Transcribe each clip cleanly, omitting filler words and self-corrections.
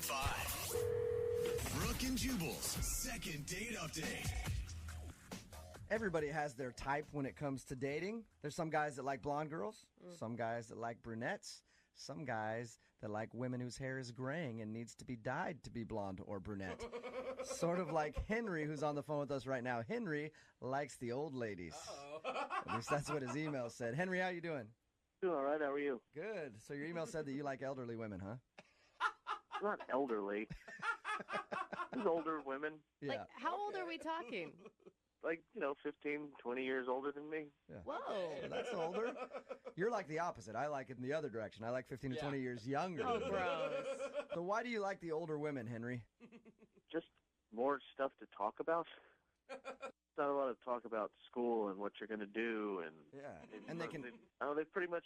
92.5. Brooke and Jubal's second date update. Everybody has their type when it comes to dating. There's some guys that like blonde girls, some guys that like brunettes, some guys that like women whose hair is graying and needs to be dyed to be blonde or brunette. Sort of like Henry, who's on the phone with us right now. Henry likes the old ladies. At least that's what his email said. Henry, how you doing? Doing all right. How are you? Good. So your email said that you like elderly women, huh? Not elderly. Just older women. Yeah. Like, how old are we talking? Like, 15, 20 years older than me. Yeah. Whoa. That's older. You're like the opposite. I like it in the other direction. I like 15 to 20 years younger. Oh, gross. So why do you like the older women, Henry? Just more stuff to talk about. Not a lot of talk about school and what you're going to do. And they can... they pretty much,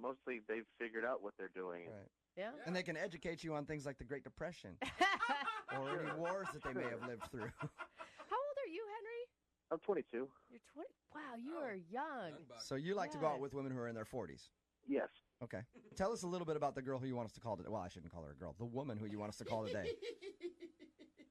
mostly they've figured out what they're doing. Right. Yeah. And they can educate you on things like the Great Depression or any wars that they may have lived through. How old are you, Henry? I'm 22. You're 20. Wow, you are young. So you like to go out with women who are in their 40s? Yes. Okay. Tell us a little bit about the girl who you want us to call today. Well, I shouldn't call her a girl. The woman who you want us to call today.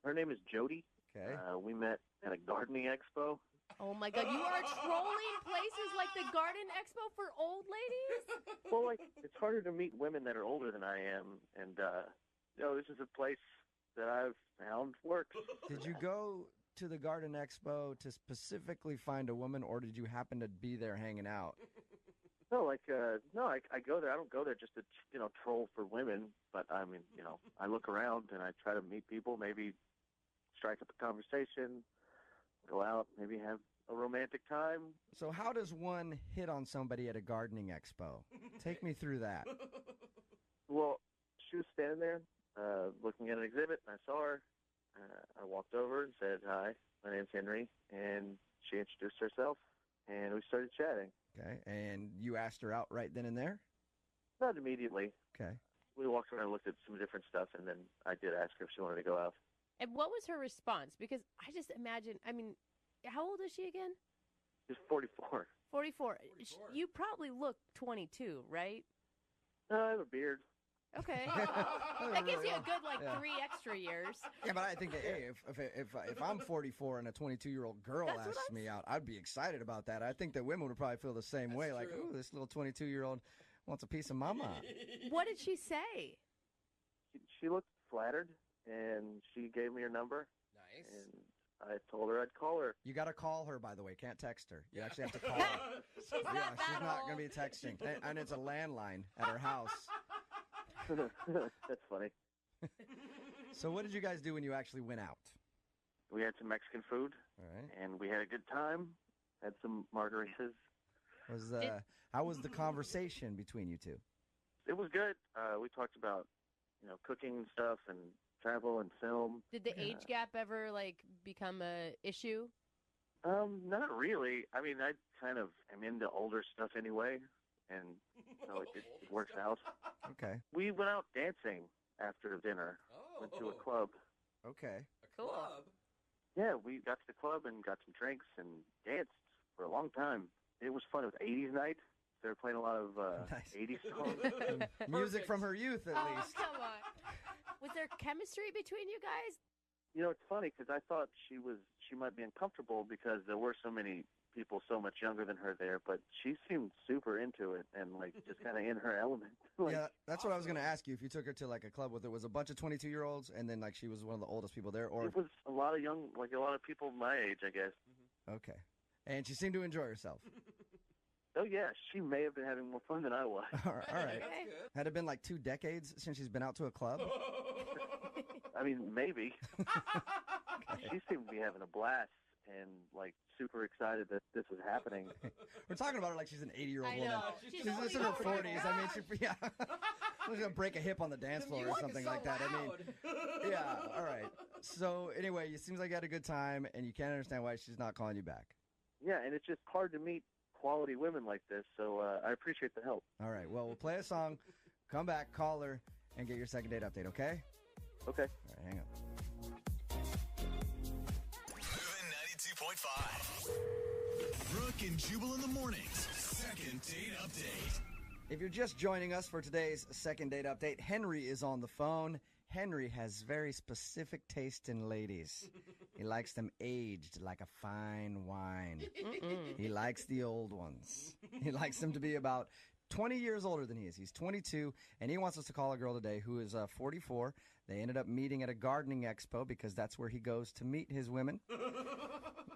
Her name is Jody. Okay. We met at a gardening expo. Oh, my God. You are trolling places like the Garden Expo for old ladies? Well, it's harder to meet women that are older than I am. And, this is a place that I've found works. Did you go to the Garden Expo to specifically find a woman, or did you happen to be there hanging out? No, I go there. I don't go there just to, troll for women. But, I look around and I try to meet people, maybe strike up a conversation, go out, maybe have a romantic time. So how does one hit on somebody at a gardening expo? Take me through that. Well, she was standing there looking at an exhibit, and I saw her. I walked over and said, "Hi, my name's Henry," and she introduced herself, and we started chatting. Okay, and you asked her out right then and there? Not immediately. Okay. We walked around and looked at some different stuff, and then I did ask her if she wanted to go out. And what was her response? Because I just imagine, how old is she again? She's 44. 44. You probably look 22, right? I have a beard. Okay. That gives you a good, 3 extra years. Yeah, but I think that, hey, if I'm 44 and a 22-year-old girl asks me out, I'd be excited about that. I think that women would probably feel the same way. Like, ooh, this little 22-year-old wants a piece of mama. What did she say? She looked flattered, and she gave me her number. Nice. And I told her I'd call her. You got to call her, by the way. Can't text her. You actually have to call her. She's not going to be texting. And it's a landline at her house. That's funny. So what did you guys do when you actually went out? We had some Mexican food, All right. and we had a good time. Had some margaritas. How was the conversation between you two? It was good. We talked about, cooking and stuff and travel and film. Did the age gap ever, become a issue? Not really. I kind of am into older stuff anyway, and so it works out. Okay. We went out dancing after dinner. Went to a club. Okay. A club? Yeah, we got to the club and got some drinks and danced for a long time. It was fun. It was 80s night. They were playing a lot of Nice. 80s songs. Music from her youth, at least. Oh, come on. Was there chemistry between you guys? It's funny because I thought she might be uncomfortable because there were so many people so much younger than her there, but she seemed super into it and just kind of in her element. Yeah, that's what I was going to ask you. If you took her to a club with, it was a bunch of 22-year-olds, and then she was one of the oldest people there, or it was a lot of young, a lot of people my age, I guess. Okay, and she seemed to enjoy herself. Oh yeah, she may have been having more fun than I was. All right. Okay. Had it been 2 decades since she's been out to a club? Maybe. She seemed to be having a blast and super excited that this was happening. We're talking about her like she's an 80-year-old woman. know. She's in her 40s. She's gonna break a hip on the dance floor or something like that. Yeah. All right. So anyway, it seems like you had a good time, and you can't understand why she's not calling you back. Yeah, and it's just hard to meet quality women like this, so I appreciate the help. All right. Well, we'll play a song, come back, call her, and get your second date update. Okay? Okay. All right. Hang on. Moving 92.5. Brooke and Jubal in the mornings. Second date update. If you're just joining us for today's second date update, Henry is on the phone. Henry has very specific taste in ladies. He likes them aged like a fine wine. He likes the old ones. He likes them to be about 20 years older than he is. He's 22, and he wants us to call a girl today who is 44. They ended up meeting at a gardening expo because that's where he goes to meet his women.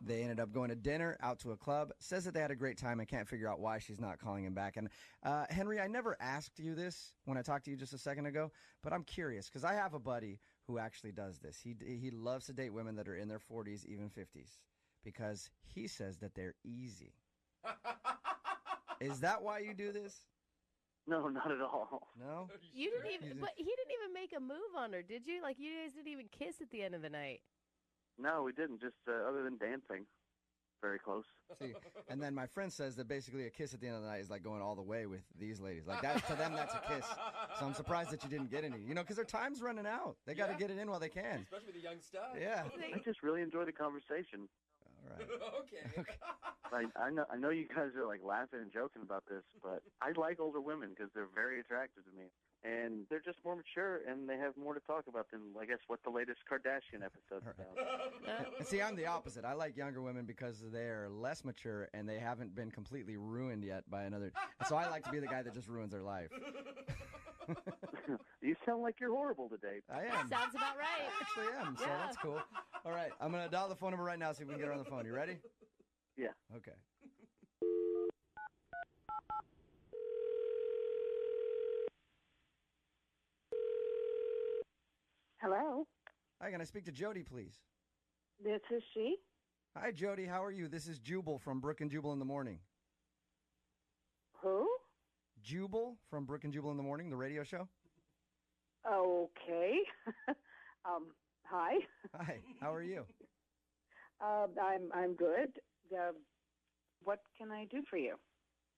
They ended up going to dinner, out to a club. Says that they had a great time and can't figure out why she's not calling him back. And Henry, I never asked you this when I talked to you just a second ago, but I'm curious because I have a buddy who actually does this. He loves to date women that are in their 40s, even 50s, because he says that they're easy. Is that why you do this? No, not at all. No? You didn't even, but he didn't even make a move on her, did you? Like, you guys didn't even kiss at the end of the night. No, we didn't. Just other than dancing, very close. See, and then my friend says that basically a kiss at the end of the night is like going all the way with these ladies. Like that to them, that's a kiss. So I'm surprised that you didn't get any. You know, because their time's running out. They got to get it in while they can. Especially with the young star. Yeah. I just really enjoy the conversation. All right. Okay. I know you guys are like laughing and joking about this, but I like older women because they're very attractive to me. And they're just more mature, and they have more to talk about than, I guess, what the latest Kardashian episode's about. See, I'm the opposite. I like younger women because they're less mature and they haven't been completely ruined yet by another. So I like to be the guy that just ruins their life. You sound like you're horrible today. I am. Sounds about right. I actually am, so Yeah. that's cool. All right, I'm going to dial the phone number right now, see if we can get her on the phone. You ready? Yeah. Okay. Hello, Hi, can I speak to Jody, please? this is she. Hi, Jody. How are you? This is Jubal from Brooke and Jubal in the Morning. Who? Jubal from Brooke and Jubal in the Morning, the radio show. Okay. Hi. Hi. How are you? I'm good. What can I do for you?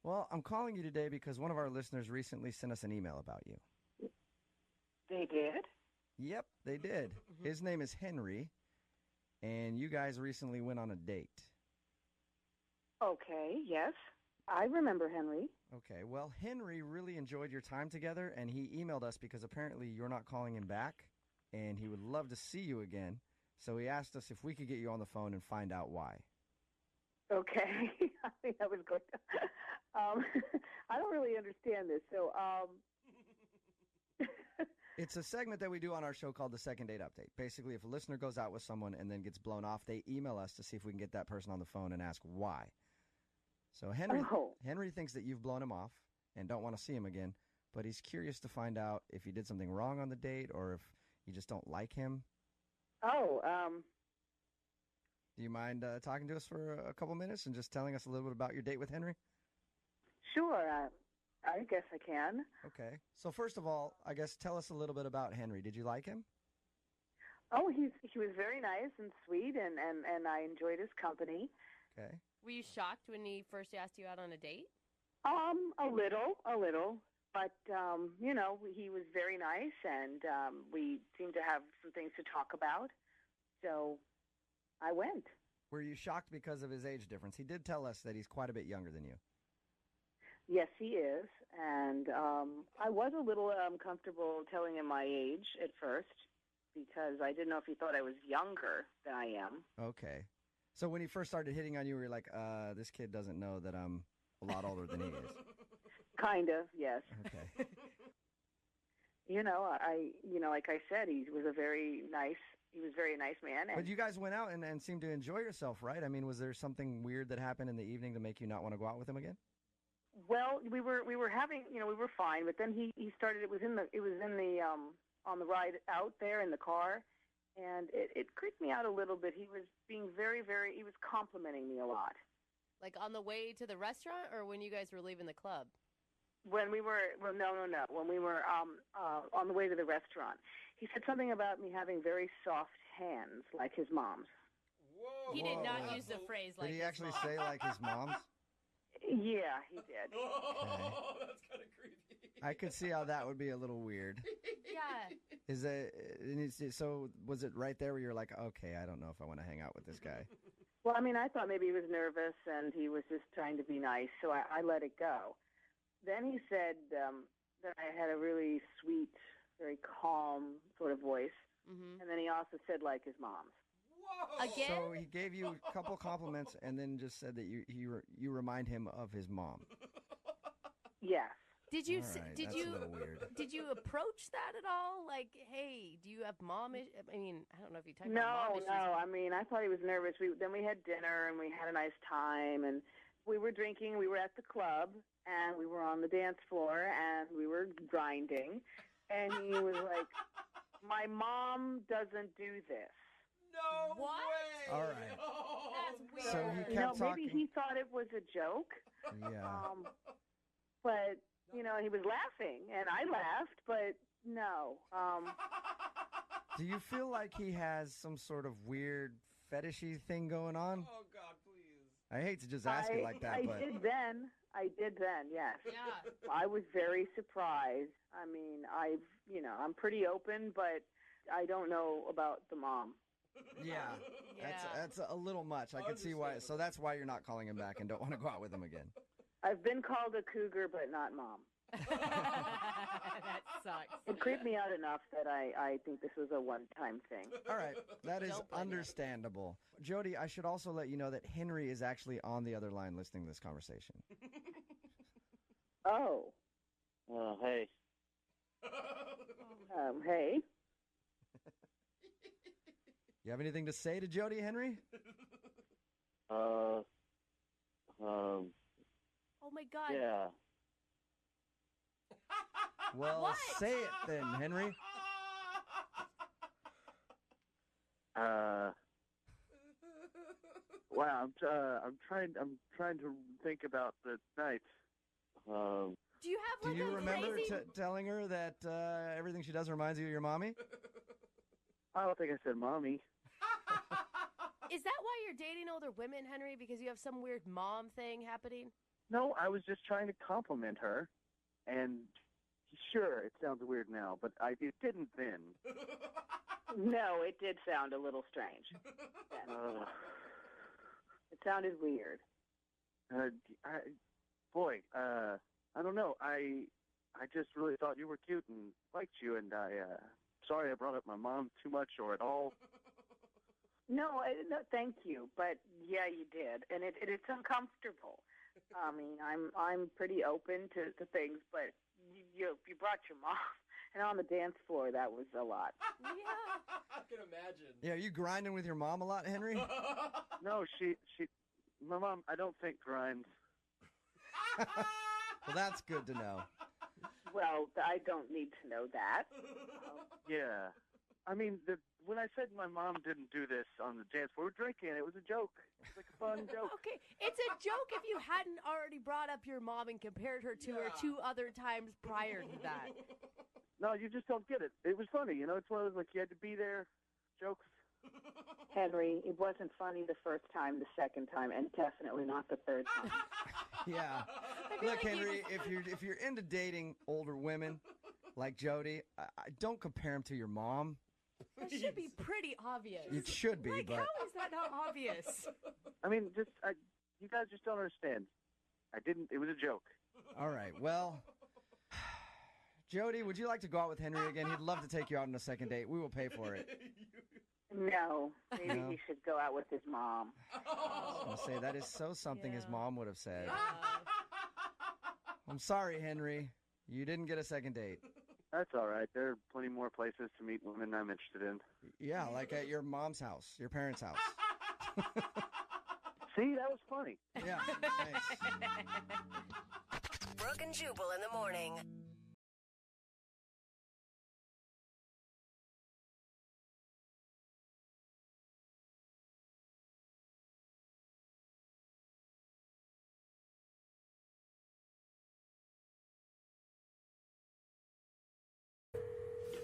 Well, I'm calling you today because one of our listeners recently sent us an email about you. They did? Yep, they did. His name is Henry, and you guys recently went on a date. Okay, yes. I remember Henry. Okay, well, Henry really enjoyed your time together, and he emailed us because apparently you're not calling him back, and he would love to see you again. So he asked us if we could get you on the phone and find out why. Okay. I think that was good. I don't really understand this. So, It's a segment that we do on our show called the Second Date Update. Basically, if a listener goes out with someone and then gets blown off, they email us to see if we can get that person on the phone and ask why. So Henry thinks that you've blown him off and don't want to see him again, but he's curious to find out if you did something wrong on the date or if you just don't like him. Do you mind talking to us for a couple minutes and just telling us a little bit about your date with Henry? Sure. I guess I can. Okay. So first of all, I guess tell us a little bit about Henry. Did you like him? Oh, he was very nice and sweet, and I enjoyed his company. Okay. Were you shocked when he first asked you out on a date? A little. But, he was very nice, and we seemed to have some things to talk about. So I went. Were you shocked because of his age difference? He did tell us that he's quite a bit younger than you. Yes, he is. And I was a little uncomfortable telling him my age at first because I didn't know if he thought I was younger than I am. Okay. So when he first started hitting on you, were you like, this kid doesn't know that I'm a lot older than he is? Kind of, yes. Okay. Like I said, he was a very nice man. And But you guys went out and seemed to enjoy yourself, right? I mean, was there something weird that happened in the evening to make you not want to go out with him again? Well, we were having, we were fine, but then he started. It was in the on the ride out there in the car, and it creeped me out a little bit. He was being he was complimenting me a lot. Like on the way to the restaurant or when you guys were leaving the club? When we were, no. When we were on the way to the restaurant, he said something about me having very soft hands, like his mom's. Whoa. He did not use the phrase like Did he his actually mom. say like his mom's? Yeah, he did. Oh, that's kind of creepy. I could see how that would be a little weird. Yeah. So was it right there where you're like, okay, I don't know if I want to hang out with this guy? Well, I mean, I thought maybe he was nervous and he was just trying to be nice, so I let it go. Then he said that I had a really sweet very calm sort of voice. Mm-hmm. And then he also said like his mom's. Whoa. Again? So he gave you a couple compliments and then just said that you remind him of his mom. Yes. Did you All right, did that's you a little weird. did you approach that at all? Like, hey, do you have mom issues? I mean, I don't know if you talked about mom issues. No. I mean, I thought he was nervous. Then we had dinner and we had a nice time and we were drinking. We were at the club and we were on the dance floor and we were grinding. And he was like, "My mom doesn't do this." No What? way. All right. Oh, That's weird. So he kept maybe talking. he thought it was a joke. Yeah. But he was laughing, and I laughed, but no. Do you feel like he has some sort of weird fetishy thing going on? Oh, God, please. I hate to just ask you like that, I but did then, yes. Yeah. I was very surprised. I mean, I'm pretty open, but I don't know about the mom. yeah, that's a little much. I could see why. So that's why you're not calling him back and don't want to go out with him again. I've been called a cougar, but not mom. That sucks. It creeped me out enough that I think this was a one-time thing. All right, that is Don't blame him. understandable. Jody, I should also let you know that Henry is actually on the other line listening to this conversation. Oh, Hey. hey. You have anything to say to Jody, Henry? Oh my God. Yeah. Well, What? say it then, Henry. Wow, I'm trying to think about the night. Do you have Do like you a remember crazy? telling her that everything she does reminds you of your mommy? I don't think I said mommy. Is that why you're dating older women, Henry? Because you have some weird mom thing happening? No, I was just trying to compliment her, and sure, it sounds weird now, but it didn't then. No, it did sound a little strange. It sounded weird. I don't know. I just really thought you were cute and liked you, and sorry I brought up my mom too much or at all. No, thank you, but yeah, you did, and it's uncomfortable. I mean, I'm pretty open to things, but you brought your mom, and on the dance floor, that was a lot. Yeah. I can imagine. Yeah, are you grinding with your mom a lot, Henry? No, my mom, I don't think grinds. Well, that's good to know. Well, I don't need to know that. Yeah. I mean, when I said my mom didn't do this on the dance floor, we were drinking. It was a joke. It was like a fun joke. Okay, it's a joke if you hadn't already brought up your mom and compared her to her 2 other times prior to that. No, you just don't get it. It was funny. It's one of those, like, you had to be there jokes. Henry, it wasn't funny the first time, the second time, and definitely not the third time. Yeah. feel Look, like you Henry, if you're into dating older women like Jody, I don't compare them to your mom. That should be pretty obvious. It should be, Like, but how is that not obvious? I mean, you guys just don't understand. It was a joke. all right. Well, Jody, would you like to go out with Henry again? He'd love to take you out on a second date. We will pay for it. No, maybe No. he should go out with his mom. I was going to say, that is so something his Yeah. mom would have said. I'm sorry, Henry. You didn't get a second date. That's all right. There are plenty more places to meet women I'm interested in. Yeah, like at your mom's house, your parents' house. See, that was funny. Yeah, thanks. Brooke and Jubal in the morning.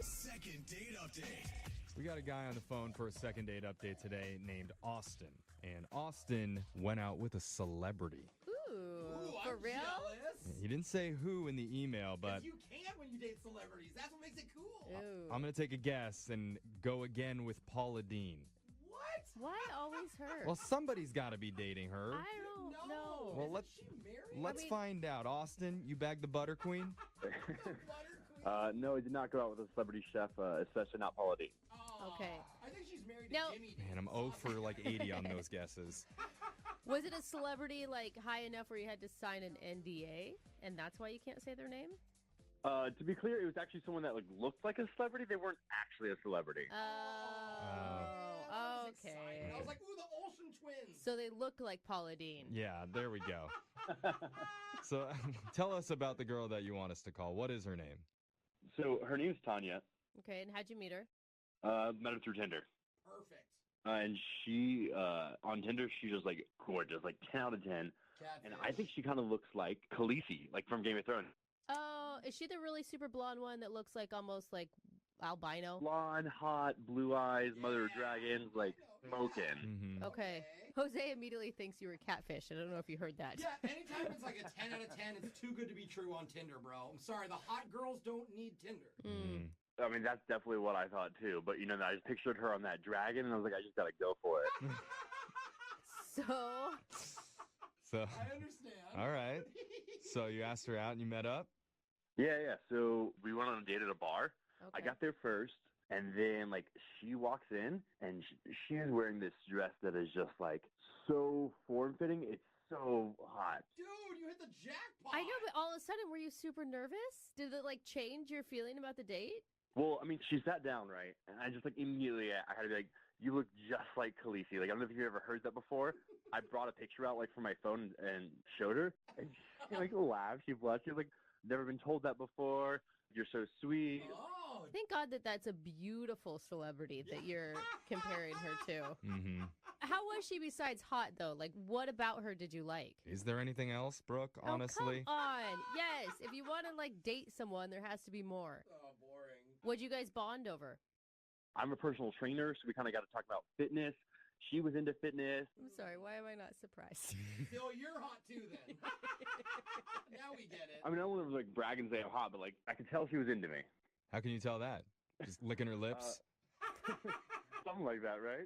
Second date update. We got a guy on the phone for a second date update today named Austin. And Austin went out with a celebrity. Ooh, for real? He didn't say who in the email, but You can when you date celebrities. That's what makes it cool. Ooh. I'm going to take a guess and go again with Paula Dean. What? Why always her? Well, somebody's got to be dating her. I don't know. Well, Isn't let's she married? let's find out. Austin, you bagged the butter queen? Butter queen. No, I did not go out with a celebrity chef, especially not Paula Deen. Aw, Okay. I think she's married Now- to Jimmy Dean. Man, I'm 0 for like 80 on those guesses. Was it a celebrity like high enough where you had to sign an NDA, and that's why you can't say their name? To be clear, it was actually someone that like looked like a celebrity. They weren't actually a celebrity. Oh, I was excited. I okay. was like, ooh, the Olsen twins. So they look like Paula Deen. Yeah, there we go. So tell us about the girl that you want us to call. What is her name? So her name's Tanya. Okay, and how'd you meet her? Met her through Tinder. Perfect. And she, on Tinder, she's just like gorgeous, like 10 out of 10. And I think she kind of looks like Khaleesi, like from Game of Thrones. Oh, is she the really super blonde one that looks like almost like albino? Blonde, hot, blue eyes, mother of dragons, like smoking. Mm-hmm. Okay. Jose immediately thinks you were catfish. I don't know if you heard that. Yeah, anytime it's like a 10 out of 10, it's too good to be true on Tinder, bro. I'm sorry, the hot girls don't need Tinder. Mm. I mean, that's definitely what I thought too. But, you know, I just pictured her on that dragon, and I was like, I just got to go for it. So, I understand. all right. So you asked her out and you met up? Yeah. So we went on a date at a bar. Okay. I got there first, and then, like, she walks in, and she is wearing this dress that is just, like, so form-fitting. It's so hot. Dude, you hit the jackpot. I know, but all of a sudden, were you super nervous? Did it, like, change your feeling about the date? Well, I mean, she sat down, right? And I just, like, immediately, I had to be like, you look just like Khaleesi. Like, I don't know if you've ever heard that before. I brought a picture out, like, from my phone and showed her. And she, like, laughed. She blushed. She was like, never been told that before. You're so sweet. Oh, Thank God that that's a beautiful celebrity that you're comparing her to. Mm-hmm. How was she besides hot, though? Like, what about her did you like? Is there anything else, Brooke, honestly? Oh, come on. Yes, if you want to, like, date someone, there has to be more. oh, boring. What'd you guys bond over? I'm a personal trainer, so we kind of got to talk about fitness. She was into fitness. I'm sorry, why am I not surprised? Phil, you're hot too then. Now we get it. I mean, I don't want to, like, brag and say I'm hot, but, like, I could tell she was into me. How can you tell that? Just licking her lips? Something like that, right?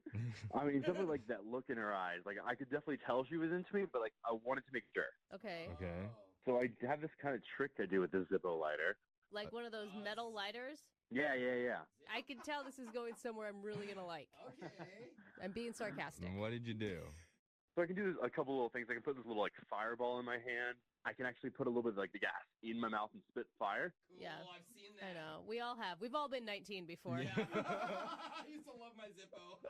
I mean, something like that look in her eyes. Like, I could definitely tell she was into me, but, like, I wanted to make sure. Okay. Okay. Oh. So I have this kind of trick I do with this Zippo lighter. Like one of those metal lighters? Yeah. I can tell this is going somewhere I'm really going to like. Okay. I'm being sarcastic. What did you do? So I can do a couple little things. I can put this little, like, fireball in my hand. I can actually put a little bit of, like, the gas in my mouth and spit fire. Cool, Yeah. I've seen that. I know. We all have. We've all been 19 before. Yeah. I used to love my Zippo.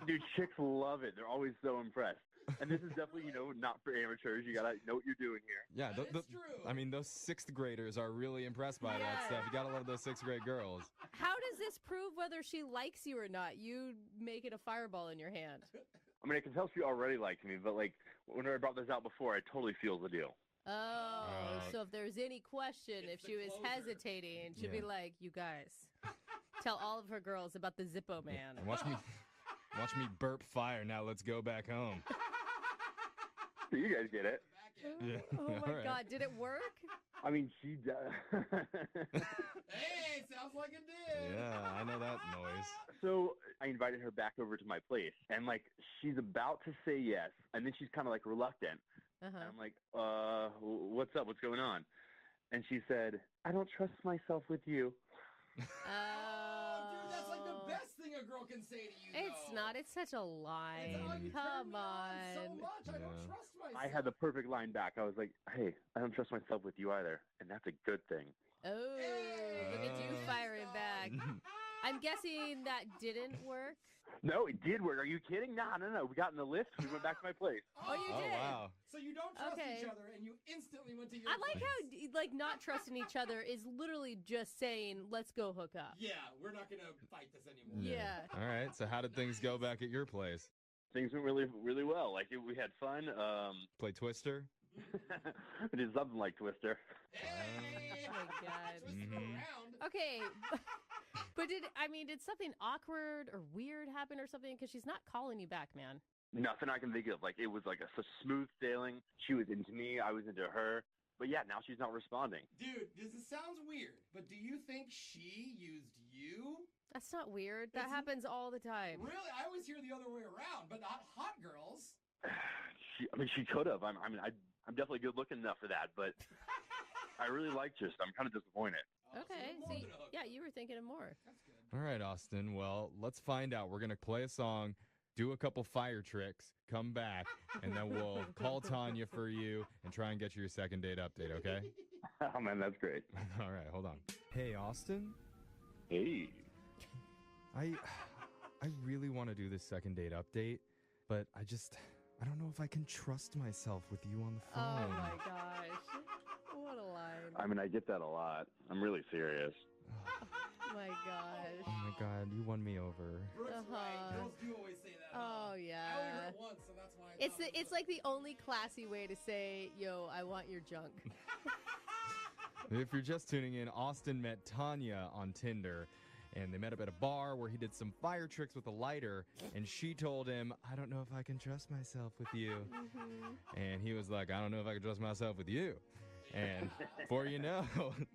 Dude, chicks love it. They're always so impressed. And this is definitely, not for amateurs. You got to know what you're doing here. Yeah, That is true. I mean, those 6th graders are really impressed by that Yeah. stuff. You gotta love those 6th grade girls. How does this prove whether she likes you or not? You make it a fireball in your hand. I mean, I can tell she already likes me, but, like, whenever I brought this out before, I totally sealed the deal. Oh, so if there's any question, if It's she the was closer. hesitating, she'd be Yeah. like, you guys, tell all of her girls about the Zippo man. And watch me burp fire. Now let's go back home. So you guys get it. Back in. Yeah. Oh my All right. God, did it work? I mean, she does. Hey, sounds like it did. Yeah, I know that noise. So I invited her back over to my place, and, like, she's about to say yes, and then she's kind of, like, reluctant. And Uh-huh. I'm like, what's up? What's going on? And she said, I don't trust myself with you. Oh, dude, that's like the best thing a girl can say to you. It's though. not. It's such a lie. It's, oh, you turn Come me on so on. much. I don't Yeah. trust myself. I had the perfect line back. I was like, hey, I don't trust myself with you either, and that's a good thing. Oh, look at you Hey, firing stop. back. I'm guessing that didn't work. No, it did work. Are you kidding? No. We got in the lift. We went back to my place. Oh, you Oh, did. wow. So you don't trust Okay. each other, and you instantly went to your I like place. how like not trusting each other is literally just saying, "Let's go hook up." Yeah, we're not gonna fight this anymore. Yeah. All right. So how did things go back at your place? Things went really, really well. Like, we had fun. Play Twister? We did something like Twister. Hey, Oh my God. twist it Mhm. around. Okay, but did something awkward or weird happen or something? Because she's not calling you back, man. Nothing I can think of. Like, it was like such smooth sailing. She was into me. I was into her. But yeah, now she's not responding. Dude, this sounds weird, but do you think she used you? That's not weird. That It's- happens all the time. Really? I always hear the other way around, but not hot girls. She could have. I'm definitely good looking enough for that, but I really liked her, so I'm kind of disappointed. Okay. more So, than a hookup. yeah, you were thinking of more. That's good. All right, Austin. Well, let's find out. We're going to play a song, do a couple fire tricks, come back, and then we'll call Tanya for you and try and get you your second date update, okay? Oh man, that's great. All right, hold on. Hey, Austin. Hey. I really want to do this second date update, but I don't know if I can trust myself with you on the phone. Oh my gosh. What a line. I mean, I get that a lot. I'm really serious. My gosh. Oh my God, you won me over. Brooke's Uh-huh. right. Girls do always say that. Oh, I only yeah. heard it once, so that's why I It's thought it it's was like the only classy way to say, yo, I want your junk. If you're just tuning in, Austin met Tanya on Tinder, and they met up at a bar where he did some fire tricks with a lighter, and she told him, I don't know if I can trust myself with you. And he was like, I don't know if I can trust myself with you. And before you know,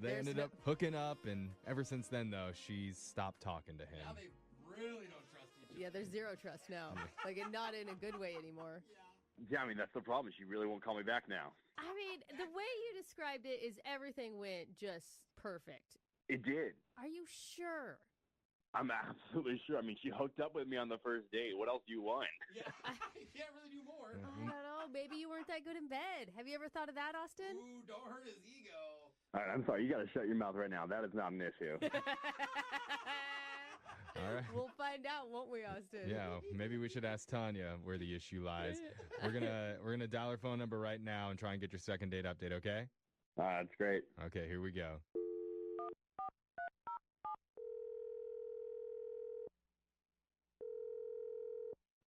they There's ended no- up hooking up, and ever since then, though, she's stopped talking to Now him. they really don't trust each other. Yeah, there's zero trust now. Like, and not in a good way anymore. Yeah, I mean, that's the problem. She really won't call me back now. I mean, the way you described it is everything went just perfect. It did. Are you sure? I'm absolutely sure. I mean, she hooked up with me on the first date. What else do you want? Yeah, you can't really do more. Yeah. I don't know. Maybe you weren't that good in bed. Have you ever thought of that, Austin? Ooh, don't hurt his ego. All right, I'm sorry. You got to shut your mouth right now. That is not an issue. All right. We'll find out, won't we, Austin? Yeah, maybe we should ask Tanya where the issue lies. We're gonna dial her phone number right now and try and get your second date update, okay? That's great. Okay, here we go.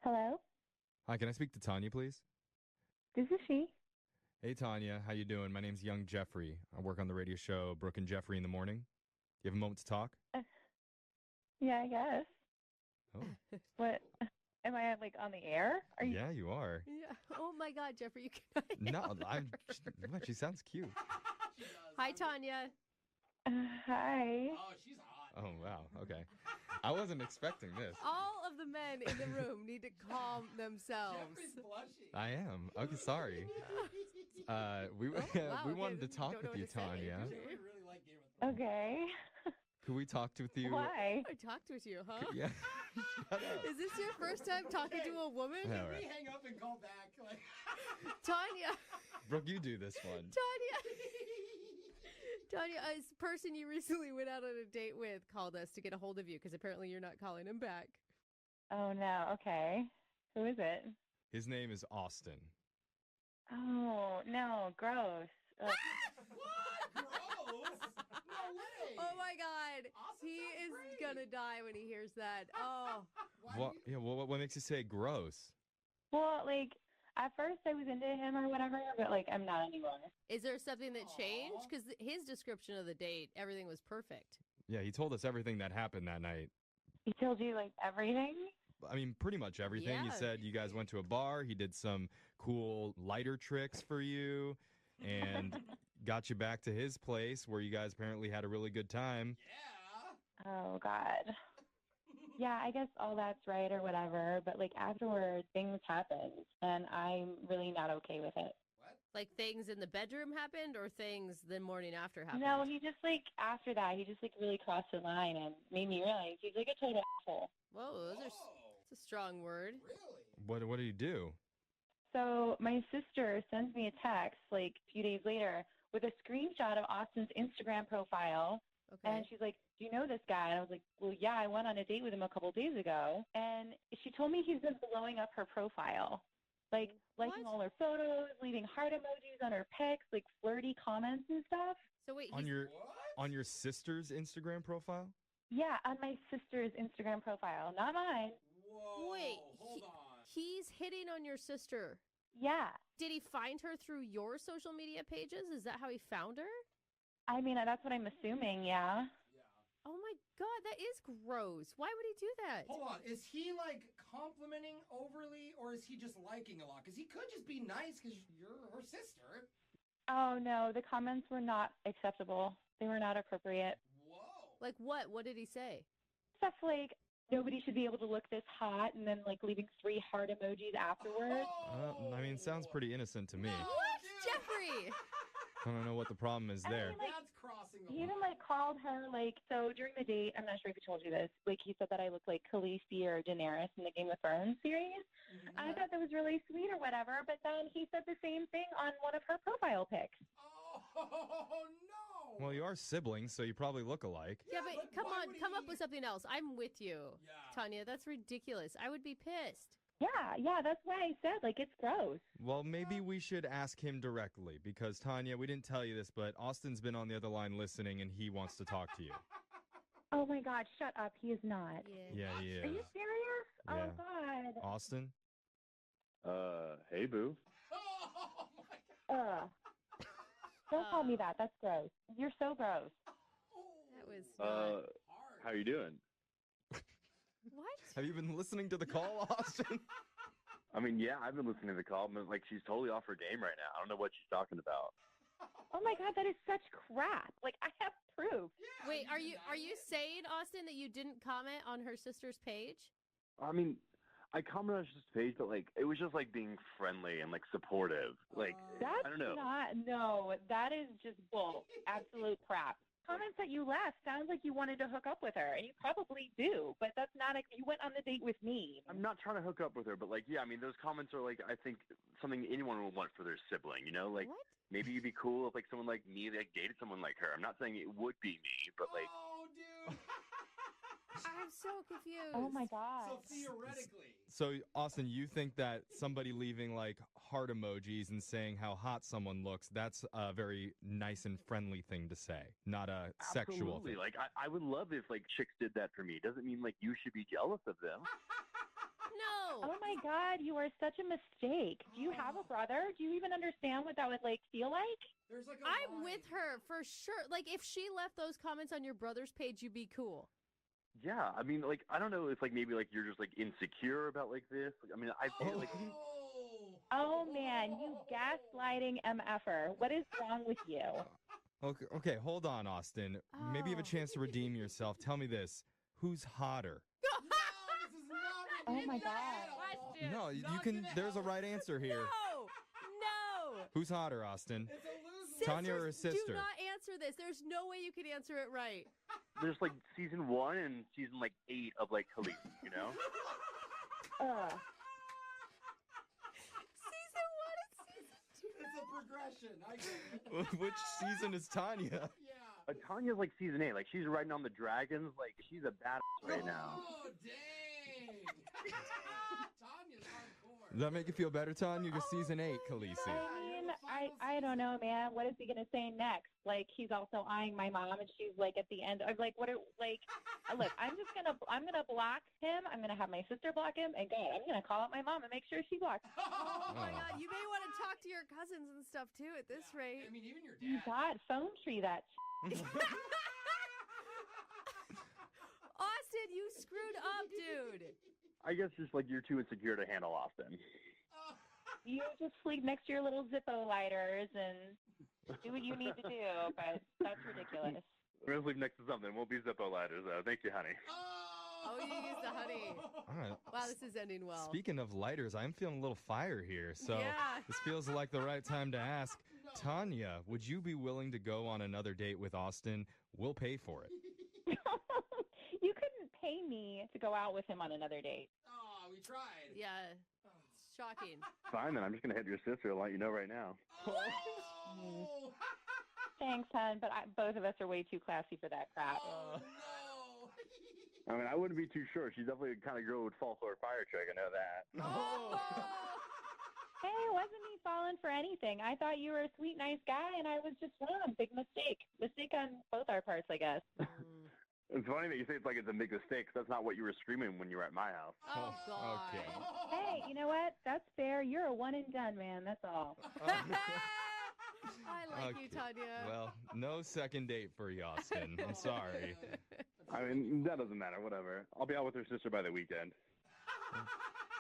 Hello, Hi, can I speak to Tanya, please? this is she. Hey, Tanya, how you doing? My name's Young Jeffrey. I work on the radio show Brooke and Jeffrey in the morning. You have a moment to talk? Yeah, I guess. Oh, What? Am I like on the air? Are you? yeah, you are. Yeah. Oh my God, Jeffrey, you cannot. No, yell I'm. at her. What? She sounds cute. She does. Hi, Tanya. Hi. Oh, she's hot. Oh, wow. Okay. I wasn't expecting this. All of the men in the room need to calm themselves. Jeffrey's blushing. I am. Okay, sorry. We wow, we okay, wanted to then talk don't know with you, what to say. Tanya. We really like Game of Thrones. Okay. Could we talk with you? Why? I talked with you, huh? Yeah. Shut up. Is this your first time talking to a woman? Yeah. Can All right. we hang up and call back? Like, Tanya. Brooke, you do this one. Tanya. Tanya, a person you recently went out on a date with called us to get a hold of you because apparently you're not calling him back. Oh no. Okay. Who is it? His name is Austin. Oh no. Gross. Ugh. what? Gross. No way. Oh my God. Austin He sounds is great. gonna die when he hears that. Oh. Why What? do you- Yeah. What makes you say gross? Well, like at first I was into him or whatever, but like I'm not anymore. Is there something that Aw. changed? Because his description of the date, everything was perfect. Yeah, he told us everything that happened that night. He told you like everything. I mean, pretty much everything. You Yeah. said you guys went to a bar. He did some cool lighter tricks for you and got you back to his place where you guys apparently had a really good time. Yeah. Oh God. Yeah, I guess all that's right or whatever, but like afterwards things happened and I'm really not okay with it. What? Like things in the bedroom happened or things the morning after happened? No, he just like after that he just like really crossed the line and made me realize he's like a total asshole. Whoa, Whoa. that's a strong word. Really? What did he do? So my sister sends me a text like a few days later with a screenshot of Austin's Instagram profile. Okay. And she's like, do you know this guy? And I was like, well, yeah, I went on a date with him a couple days ago. And she told me he's been blowing up her profile, like liking What? all her photos, leaving heart emojis on her pics, like flirty comments and stuff. So wait, On he's, your What? on your sister's Instagram profile? Yeah, on my sister's Instagram profile, not mine. Whoa. Wait, Hold on. he's hitting on your sister. Yeah. Did he find her through your social media pages? Is that how he found her? I mean, that's what I'm assuming, yeah. Yeah. Oh my God, that is gross. Why would he do that? Hold on. Is he like complimenting overly, or is he just liking a lot? Because he could just be nice because you're her sister. Oh, no, the comments were not acceptable. They were not appropriate. Whoa. Like what? What did he say? Stuff like, nobody should be able to look this hot, and then like leaving 3 heart emojis afterwards. I mean, sounds pretty innocent to me. No. What? dude. Jeffrey! I don't know what the problem is there. That's crossing the He even line. called her so during the date. I'm not sure if he told you this. He said that I look like Khaleesi or Daenerys in the Game of Thrones series. I thought that was really sweet or whatever. But then he said the same thing on one of her profile pics. Oh, no. Well, you are siblings, so you probably look alike. Yeah, but come why on, would come up he- with something else. I'm with you, Yeah. Tanya. That's ridiculous. I would be pissed. Yeah, that's why I said it's gross. Well, maybe we should ask him directly because, Tanya, we didn't tell you this, but Austin's been on the other line listening and he wants to talk to you. Oh my God, shut up. He is not. Yeah, he Are you is. serious? Yeah. Oh God. Austin? Hey, boo. Oh, my God. Ugh. Don't call me that. That's gross. You're so gross. That was not How you doing? what? Have you been listening to the call, Austin? I mean, yeah, I've been listening to the call, but she's totally off her game right now. I don't know what she's talking about. Oh my God, that is such crap. I have proof. Yeah, Wait, are you deny it? saying, Austin, that you didn't comment on her sister's page? I mean, I commented on his page, but it was just being friendly and supportive. That's I don't know. no, that is just bull. Absolute crap. Comments that you left sounds like you wanted to hook up with her, and you probably do, but that's not you went on the date with me. I'm not trying to hook up with her, but yeah, I mean, those comments are I think something anyone would want for their sibling, What? maybe it'd be cool if someone like me dated someone like her. I'm not saying it would be me, but Oh, dude. I'm so confused. Oh my God. So theoretically. So, Austin, you think that somebody leaving heart emojis and saying how hot someone looks, that's a very nice and friendly thing to say, not a sexual absolutely. thing. I would love if chicks did that for me. Doesn't mean you should be jealous of them. No. Oh my God, you are such a mistake. Do you have a brother? Do you even understand what that would feel like? There's a I'm line. with her for sure. If she left those comments on your brother's page, you'd be cool. Yeah, I mean, I don't know if maybe you're just insecure about this. I mean, I feel Oh man, you gaslighting MFer. What is wrong with you? Okay, hold on, Austin. Maybe you have a Oh. chance to redeem yourself. Tell me this. Who's hotter? Oh my God. Question. No, you can. There's a right answer here. No. Who's hotter, Austin? It's a loser. Tanya or his Sisters, sister? Do not answer this. There's no way you could answer it right. there's season 1 and season 8 of Khaleesi, you know? Ugh. Season 1 and season 2. It's a progression. I get it. Which season is Tanya? Yeah. Tanya's Season 8. She's riding on the dragons. She's a badass right now. Oh, dang. Tanya's hardcore. Does that make you feel better, Tanya? You're season 8, Khaleesi. I mean, I don't know, man. What is he gonna say next? He's also eyeing my mom, and she's at the end. I'm what? Look, I'm gonna block him. I'm gonna have my sister block him, and God, I'm gonna call up my mom and make sure she blocks. Oh my Oh. God, you may want to talk to your cousins and stuff too at this rate. I mean, even your You dad. got phone tree that. Austin, you screwed up, dude. I guess just you're too insecure to handle Austin. You just sleep next to your little Zippo lighters and do what you need to do, but that's ridiculous. We're gonna sleep next to something. We'll be Zippo ladders, though. Thank you, honey. Oh, you used the honey. All right. Wow, this is ending well. Speaking of lighters, I'm feeling a little fire here. So Yeah. this feels like the right time to ask. Tanya, would you be willing to go on another date with Austin? We'll pay for it. You couldn't pay me to go out with him on another date. Oh, we tried. Yeah, it's shocking. Fine, then. I'm just gonna hit your sister and let you know right now. Oh, Thanks, hon, but both of us are way too classy for that crap. oh no. I mean, I wouldn't be too sure. She's definitely the kind of girl who would fall for a fire trick. I know that. Oh. Hey, it wasn't me falling for anything. I thought you were a sweet, nice guy, and I was just wrong. Big mistake. Mistake on both our parts, I guess. It's funny that you say it's a big mistake, 'cause that's not what you were screaming when you were at my house. Oh, God. Okay. Hey, you know what? That's fair. You're a one and done, man. That's all. I like you, Okay. Tanya. Well, no second date for you, Austin. I'm sorry. I mean, that doesn't matter. Whatever. I'll be out with her sister by the weekend.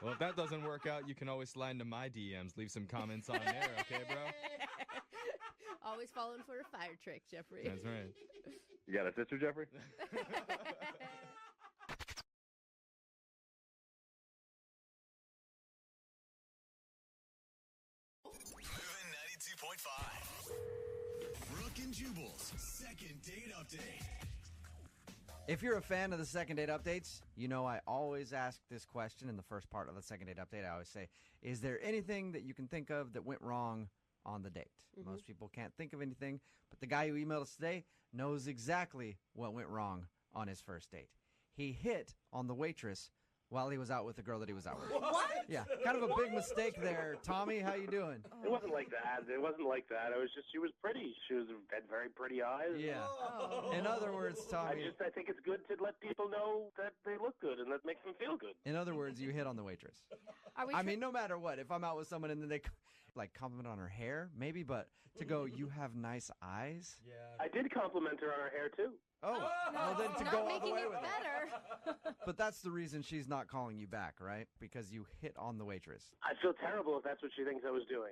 Well, if that doesn't work out, you can always slide into my DMs. Leave some comments on there, okay, bro? Always falling for a fire trick, Jeffrey. That's right. You got a sister, Jeffrey? Moving 92.5. Jubal's second date update. If you're a fan of the second date updates, you know I always ask this question in the first part of the second date update. I always say, is there anything that you can think of that went wrong on the date? Mm-hmm. Most people can't think of anything, but the guy who emailed us today knows exactly what went wrong on his first date. He hit on the waitress while he was out with the girl that he was out with. What? Yeah, kind of a big mistake there. Tommy, how you doing? It wasn't like that. It wasn't like that. It was just she was pretty. She had very pretty eyes. Yeah. Oh. In other words, Tommy. I think it's good to let people know that they look good and that makes them feel good. In other words, you hit on the waitress. Are we I mean, no matter what, if I'm out with someone and then they like compliment on her hair, maybe, but to go, you have nice eyes. Yeah. I did compliment her on her hair too. Oh, well then to not go all the making way it with it. better. But that's the reason she's not calling you back, right? Because you hit on the waitress. I feel terrible if that's what she thinks I was doing.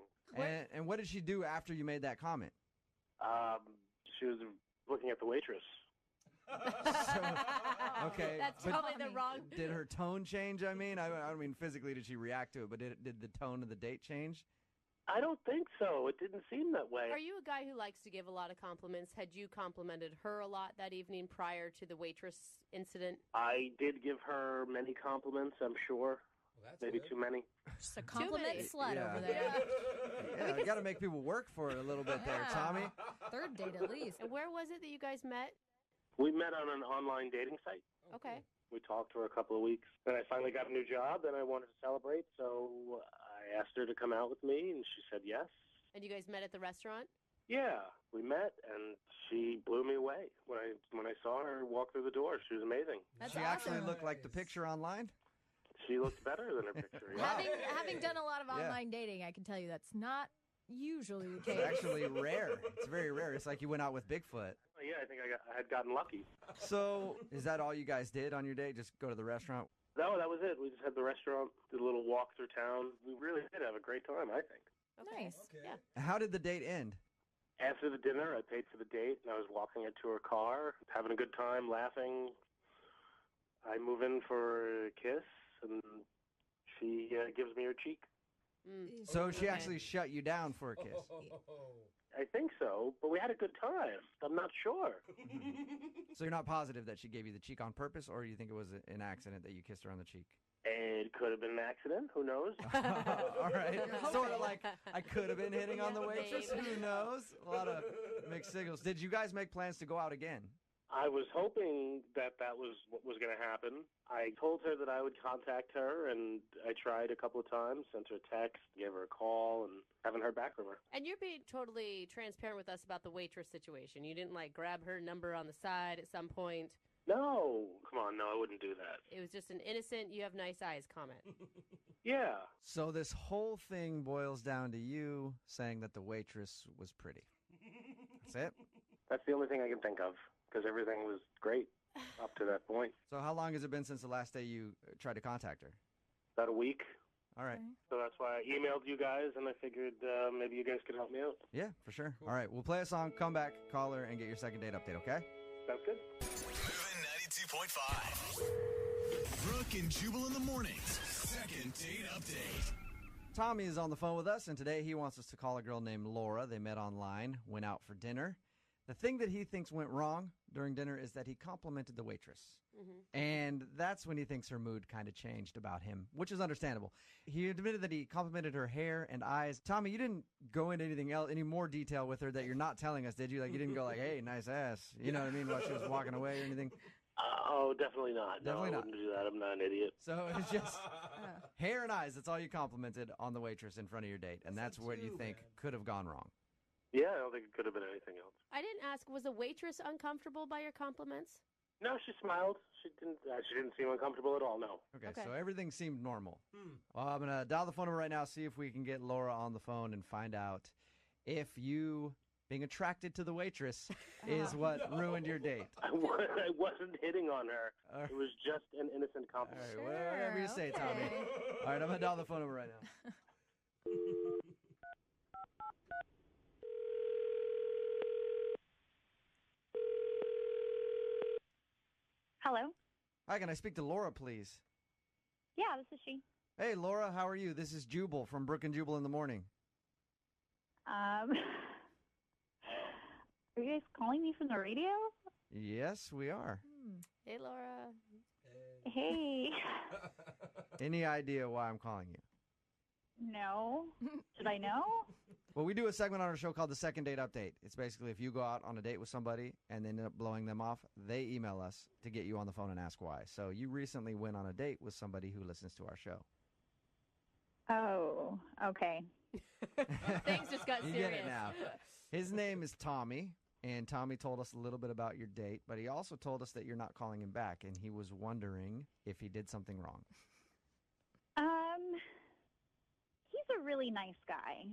And what did she do after you made that comment? She was looking at the waitress. Okay. That's but probably the wrong. did her tone change? I mean, I don't mean physically did she react to it, but did the tone of the date change? I don't think so. It didn't seem that way. Are you a guy who likes to give a lot of compliments? Had you complimented her a lot that evening prior to the waitress incident? I did give her many compliments, I'm sure. Well, that's Maybe good. too many. Just a compliment many. slut Yeah. over there. Yeah, you got to make people work for it a little bit there, Yeah. Tommy. Third date at least. And where was it that you guys met? We met on an online dating site. Okay. We talked for a couple of weeks. Then I finally got a new job, and I wanted to celebrate, so I asked her to come out with me, and she said yes. And you guys met at the restaurant? Yeah, we met, and she blew me away. When I saw her walk through the door, she was amazing. That's She actually awesome. looked like the picture online. She looked better than her picture. Yeah. Having done a lot of Yeah. online dating, I can tell you that's not usually the It's case. actually rare. It's very rare. It's like you went out with Bigfoot. Yeah, I think I had gotten lucky. So, is that all you guys did on your date? Just go to the restaurant? No, that was it. We just had the restaurant, did a little walk through town. We really did have a great time, I think. Okay. Nice. Okay. Yeah. How did the date end? After the dinner, I paid for the date, and I was walking it to her car, having a good time, laughing. I move in for a kiss, and she gives me her cheek. Mm. So she Okay. actually shut you down for a kiss. I think so, but we had a good time. I'm not sure. So you're not positive that she gave you the cheek on purpose, or you think it was an accident that you kissed her on the cheek? It could have been an accident. Who knows? All right. You're Sort of hoping. like I could have been hitting on the Yeah, waitress. maybe. Who knows? A lot of mixed signals. Did you guys make plans to go out again? I was hoping that was what was going to happen. I told her that I would contact her, and I tried a couple of times, sent her a text, gave her a call, and haven't heard back from her. And you're being totally transparent with us about the waitress situation. You didn't like grab her number on the side at some point. No, come on, no, I wouldn't do that. It was just an innocent, you have nice eyes comment. Yeah, So this whole thing boils down to you saying that the waitress was pretty. That's it? that's the only thing I can think of, because everything was great up to that point. So how long has it been since the last day you tried to contact her? About a week. All right. Okay. So that's why I emailed you guys, and I figured maybe you guys could help me out. Yeah, for sure. All right, we'll play a song, come back, call her, and get your second date update, okay? Sounds good. Moving 92.5. Brooke and Jubal in the mornings. Second date update. Tommy is on the phone with us, and today he wants us to call a girl named Laura. They met online, went out for dinner. The thing that he thinks went wrong during dinner is that he complimented the waitress. Mm-hmm. And that's when he thinks her mood kind of changed about him, which is understandable. He admitted that he complimented her hair and eyes. Tommy, you didn't go into anything else, any more detail with her that you're not telling us, did you? Like, you didn't go like, hey, nice ass. You know what I mean? While she was walking away or anything. Oh, definitely not. Definitely no, I not. wouldn't do that. I'm not an idiot. So it's just hair and eyes. That's all you complimented on the waitress in front of your date. And that's what you too think bad. could have gone wrong. Yeah, I don't think it could have been anything else. I didn't ask, was the waitress uncomfortable by your compliments? No, she smiled. She didn't seem uncomfortable at all. No. Okay, Okay. so everything seemed normal. Hmm. Well, I'm going to dial the phone number right now, see if we can get Laura on the phone and find out if you being attracted to the waitress is what ruined your date. I wasn't hitting on her. All right, It was just an innocent all compliment. right, whatever you say, Tommy. okay. All right, I'm going to dial the phone number right now. Hello. Hi, can I speak to Laura, please? Yeah, this is she. Hey, Laura, how are you? This is Jubal from Brooke and Jubal in the morning. Are you guys calling me from the radio? Yes, we are. Hey, Laura. Hey. Any idea why I'm calling you? No. Should I know? Well, we do a segment on our show called the Second Date Update. It's basically if you go out on a date with somebody and then end up blowing them off, they email us to get you on the phone and ask why. So you recently went on a date with somebody who listens to our show. Oh, okay. Things just got You serious. get it now. His name is Tommy, and Tommy told us a little bit about your date, but he also told us that you're not calling him back, and he was wondering if he did something wrong. He's a really nice guy.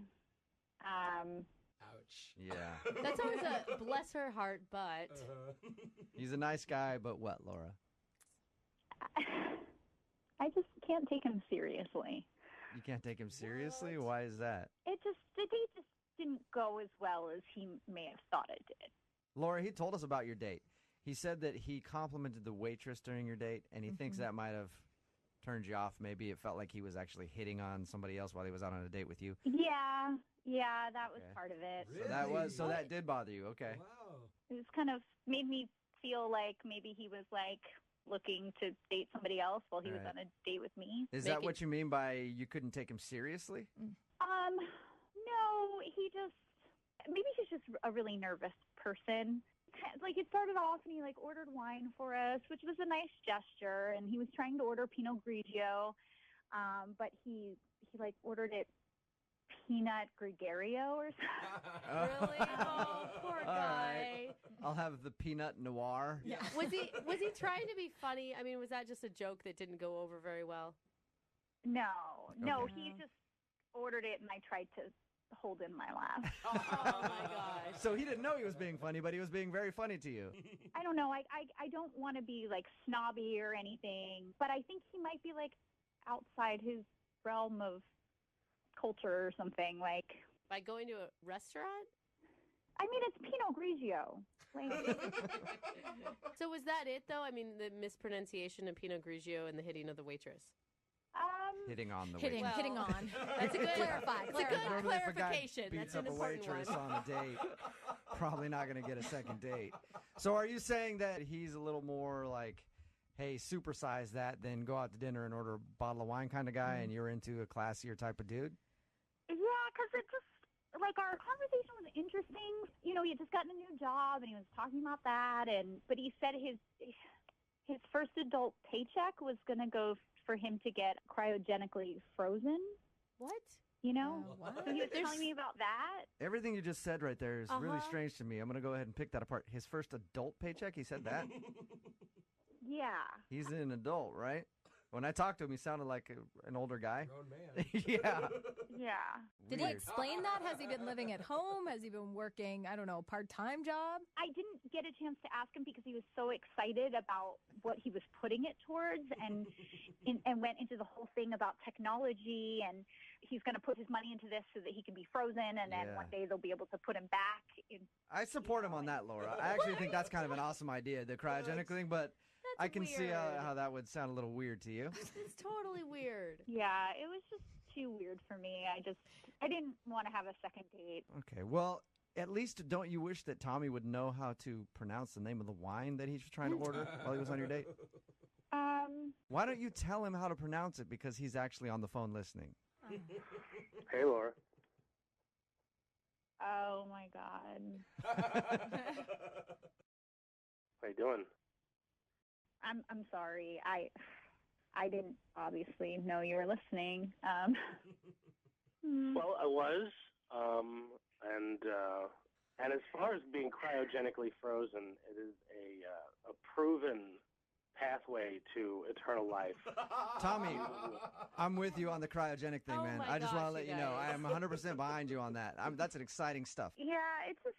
Ouch. Yeah. That's always a bless her heart, but He's a nice guy, but what, Laura? I just can't take him seriously. You can't take him seriously? Why is that? The date just didn't go as well as he may have thought it did. Laura, he told us about your date. He said that he complimented the waitress during your date, and he thinks that might have turned you off. Maybe it felt like he was actually hitting on somebody else while he was out on a date with you. Yeah, that was part of it. Really? So that did bother you. Okay. Wow. It was kind of made me feel like maybe he was like looking to date somebody else while he was Right. on a date with me. Is that what you mean by you couldn't take him seriously? No, maybe he's just a really nervous person. Like it started off and he like ordered wine for us, which was a nice gesture, and he was trying to order Pinot Grigio, but he like ordered it Peanut Gregario or something. really? Oh, poor guy. I'll have the peanut noir. Yeah. Was he trying to be funny? I mean, was that just a joke that didn't go over very well? No, Okay. he just ordered it, and I tried to hold in my laugh. Oh my gosh. So he didn't know he was being funny, but he was being very funny to you. I don't know. I don't want to be like snobby or anything, but I think he might be like outside his realm of culture or something. Like, By going to a restaurant? I mean, it's Pinot Grigio. Like, So was that it though? I mean, the mispronunciation of Pinot Grigio and the hitting of the waitress. Hitting on the Hitting, waitress. hitting on. That's a good Clarify, It's a good clarify. Normally if a guy clarification. beats That's an up a important waitress one. on a date, probably not going to get a second date. So are you saying that he's a little more like, hey, supersize that, then go out to dinner and order a bottle of wine kind of guy, and you're into a classier type of dude? yeah, because it just like our conversation was interesting. You know, he had just gotten a new job, and he was talking about that, but he said his first adult paycheck was going to go for him to get cryogenically frozen. What? You know, What? so he was telling me about that. Everything you just said right there is really Uh-huh. strange to me. I'm going to go ahead and pick that apart. His first adult paycheck, he said that? Yeah. He's an adult, right? When I talked to him, he sounded like an older guy. Grown man. Yeah. Yeah. Did he Weird. explain that? Has he been living at home? Has he been working, I don't know, part-time job? I didn't get a chance to ask him because he was so excited about what he was putting it towards, and went into the whole thing about technology, and he's going to put his money into this so that he can be frozen, and then Yeah. one day they'll be able to put him back. I support him on that, Laura. I actually think that's kind of an awesome idea, the cryogenic thing, but That's I can see weird. how that would sound a little weird to you. It's totally weird. Yeah, it was just too weird for me. I didn't want to have a second date. Okay, well, at least don't you wish that Tommy would know how to pronounce the name of the wine that he's trying to order while he was on your date? Why don't you tell him how to pronounce it, because he's actually on the phone listening? Hey, Laura. Oh my God. How you doing? I'm sorry. I didn't obviously know you were listening. Well, I was, and as far as being cryogenically frozen, it is a proven pathway to eternal life. Tommy, I'm with you on the cryogenic thing, Oh man. my I just want to gosh, let you you know guys. I am 100% behind you on that. That's an exciting stuff. Yeah, it's just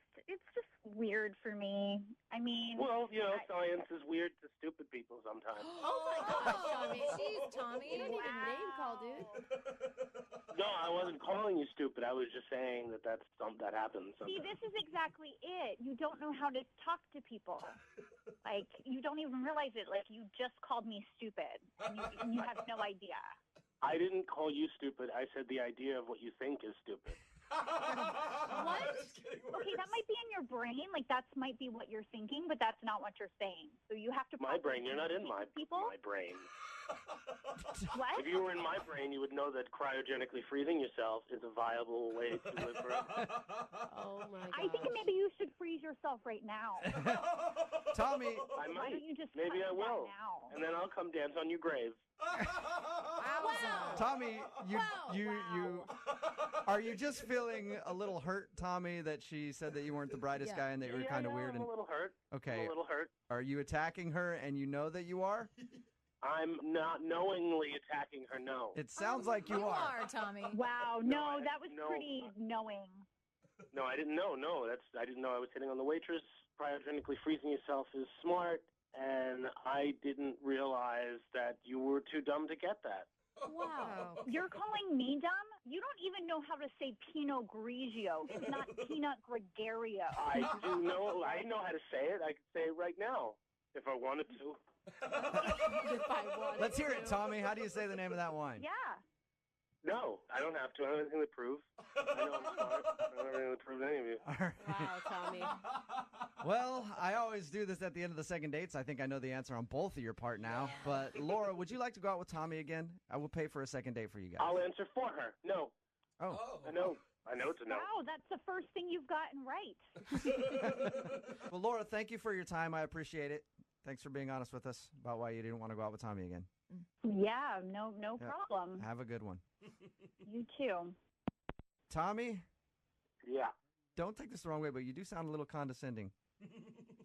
weird for me. I mean, Well, science is weird to stupid people sometimes. Oh my gosh, Tommy. Jeez, Tommy. You don't need a name call, dude. No, I wasn't calling you stupid. I was just saying that that happens sometimes. see, this is exactly it. You don't know how to talk to people. Like, you don't even realize it. Like, you just called me stupid, and you have no idea. I didn't call you stupid. I said the idea of what you think is stupid. What? It's getting worse. Okay, that might be in your brain. Like, that might be what you're thinking, but that's not what you're saying. So you have to My properly brain, you're not in my communicate with people. my brain. What? If you were in my brain, you would know that cryogenically freezing yourself is a viable way to live forever. Oh my god. I think maybe you should freeze yourself right now. Tommy, I Why might. don't you just Maybe cut I that will. now? And then I'll come dance on your grave. Wow. Tommy, you Wow. are you just feeling a little hurt, Tommy, that she said that you weren't the brightest Yeah. guy and that you were Yeah, kind of yeah, weird? I'm And a little hurt. okay, I'm a little hurt. are you attacking her and you know that you are? I'm not knowingly attacking her, no. It sounds like you are. Tommy. Wow, No, no, that was no. pretty knowing. No, I didn't know. No, I didn't know I was hitting on the waitress. Cryogenically freezing yourself is smart, and I didn't realize that you were too dumb to get that. Wow. You're calling me dumb? You don't even know how to say Pinot Grigio. It's not Peanut Gregario. I do know. I know how to say it. I could say it right now if I wanted to. If I wanted Let's hear it, to. Tommy. How do you say the name of that wine? Yeah. No, I don't have to. I don't have anything to prove. I know I'm smart. I don't have anything to prove to any of you. All right. Wow, Tommy. Well, I always do this at the end of the second dates. I think I know the answer on both of your part now. But Laura, would you like to go out with Tommy again? I will pay for a second date for you guys. I'll answer for her. No. Oh. I know. I know it's a no. Wow, that's the first thing you've gotten right. Well, Laura, thank you for your time. I appreciate it. Thanks for being honest with us about why you didn't want to go out with Tommy again. Yeah, no Yeah. problem. Have a good one. You too. Tommy, Yeah. don't take this the wrong way, but you do sound a little condescending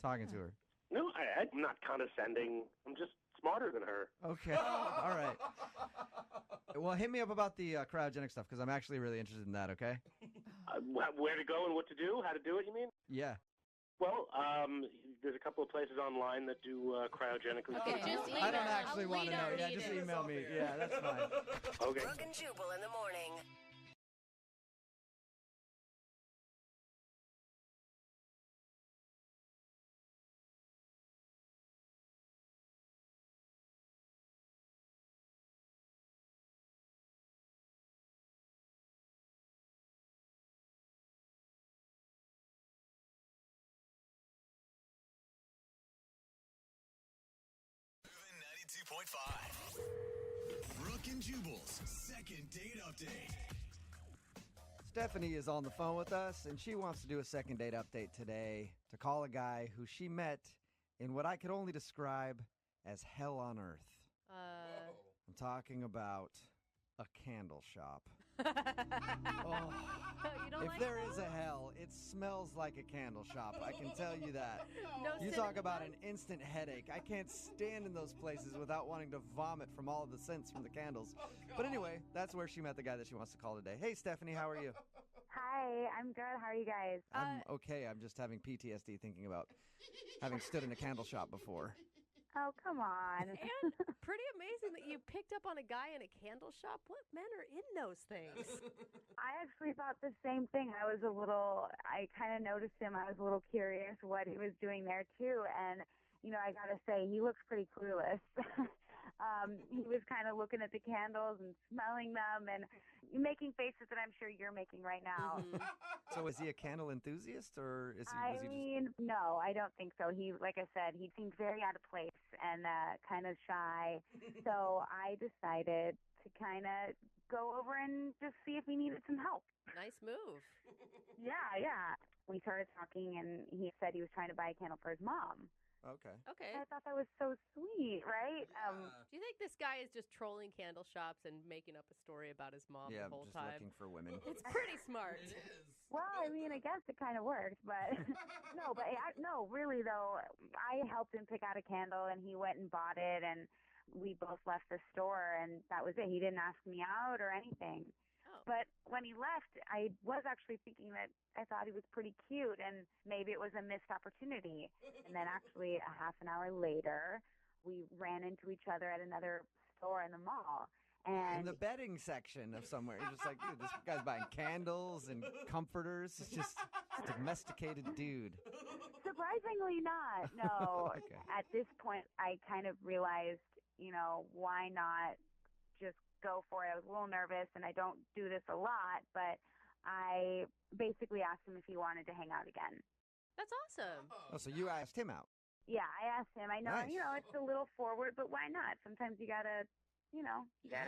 talking to her. No, I'm not condescending. I'm just smarter than her. Okay. All right. Well, hit me up about the cryogenic stuff because I'm actually really interested in that, okay? Where to go and what to do, how to do it, you mean? Yeah. Well, there's a couple of places online that do cryogenically. Okay, freeze. just I don't email. actually want to We know. don't Yeah, need just it. email me. Yeah, that's fine. Okay. Brooke and Jubal in the morning. Moving 92.5. Brooke and Jubal's second date update. Stephanie is on the phone with us, and she wants to do a second date update today to call a guy who she met in what I could only describe as hell on earth. I'm talking about a candle shop. Oh, You don't if like there that? is a hell, it smells like a candle shop. I can tell you that. No You talk cinnamon about bun? an instant headache. I can't stand in those places without wanting to vomit from all of the scents from the candles. But anyway, that's where she met the guy that she wants to call today. Hey, Stephanie, how are you? Hi, I'm good. How are you guys? I'm okay. I'm just having PTSD thinking about having stood in a candle shop before. Oh, come on. And pretty amazing that you picked up on a guy in a candle shop. What men are in those things? I actually thought the same thing. I kind of noticed him. I was a little curious what he was doing there, too. And, I got to say, he looks pretty clueless. He was kind of looking at the candles and smelling them and making faces that I'm sure you're making right now. So is he a candle enthusiast or is he? I Was he just... mean, no, I don't think so. Like I said, he seemed very out of place and kind of shy. So I decided to kind of go over and just see if he needed some help. Nice move. Yeah. We started talking, and he said he was trying to buy a candle for his mom. Okay. Okay. I thought that was so sweet, right? Do you think this guy is just trolling candle shops and making up a story about his mom Yeah, the whole just time? looking for women. It's pretty smart. Well, I mean, I guess it kind of works, but no, really though, I helped him pick out a candle, and he went and bought it, and we both left the store, and that was it. He didn't ask me out or anything. But when he left, I was actually thinking that I thought he was pretty cute, and maybe it was a missed opportunity. And then actually a half an hour later, we ran into each other at another store in the mall. In And the bedding section of somewhere. You're just like, dude, this guy's buying candles and comforters. It's just a domesticated dude. surprisingly not, no. Okay. At this point, I kind of realized, why not just go for it. I was a little nervous, and I don't do this a lot, but I basically asked him if he wanted to hang out again. That's awesome. Oh, so you asked him out. Yeah, I asked him. I know, Nice. It's a little forward, but why not? Sometimes you gotta,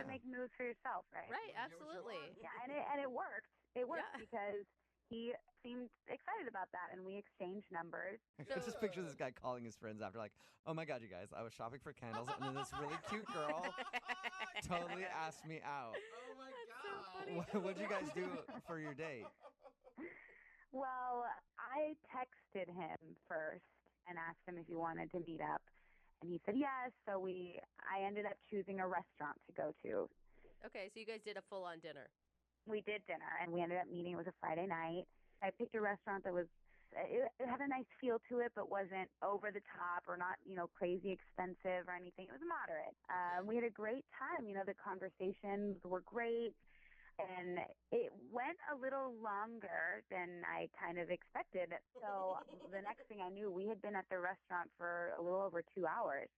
make moves for yourself, right? Right, absolutely. Yeah, and it worked. It worked because he seemed excited about that, and we exchanged numbers. I just picture this guy calling his friends after, like, oh my God, you guys, I was shopping for candles, and then this really cute girl totally asked me out. Oh my So God. funny. What'd you guys do for your date? Well, I texted him first and asked him if he wanted to meet up, and he said yes. So I ended up choosing a restaurant to go to. Okay, so you guys did a full-on dinner. We did dinner, and we ended up meeting. It was a Friday night. I picked a restaurant that it had a nice feel to it, but wasn't over the top or not, crazy expensive or anything. It was moderate. We had a great time. The conversations were great. And it went a little longer than I kind of expected. So the next thing I knew, we had been at the restaurant for a little over 2 hours.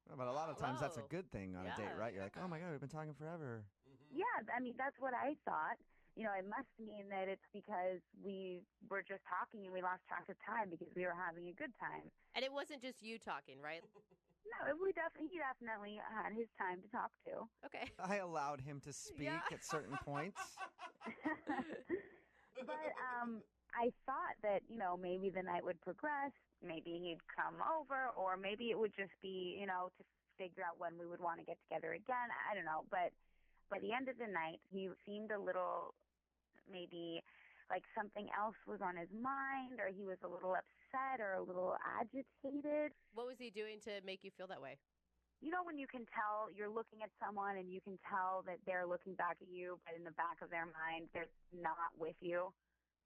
But a lot of times that's a Whoa. good thing on a date, Yeah. right? You're like, oh my God, we've been talking forever. Yeah, that's what I thought. It must mean that it's because we were just talking and we lost track of time because we were having a good time. And it wasn't just you talking, right? No, he definitely had his time to talk to. Okay. I allowed him to speak at certain points. But I thought that, maybe the night would progress. Maybe he'd come over, or maybe it would just be, to figure out when we would want to get together again. I don't know. But by the end of the night, he seemed a little, maybe like something else was on his mind, or he was a little upset or a little agitated. What was he doing to make you feel that way? When you can tell you're looking at someone and you can tell that they're looking back at you, but in the back of their mind, they're not with you.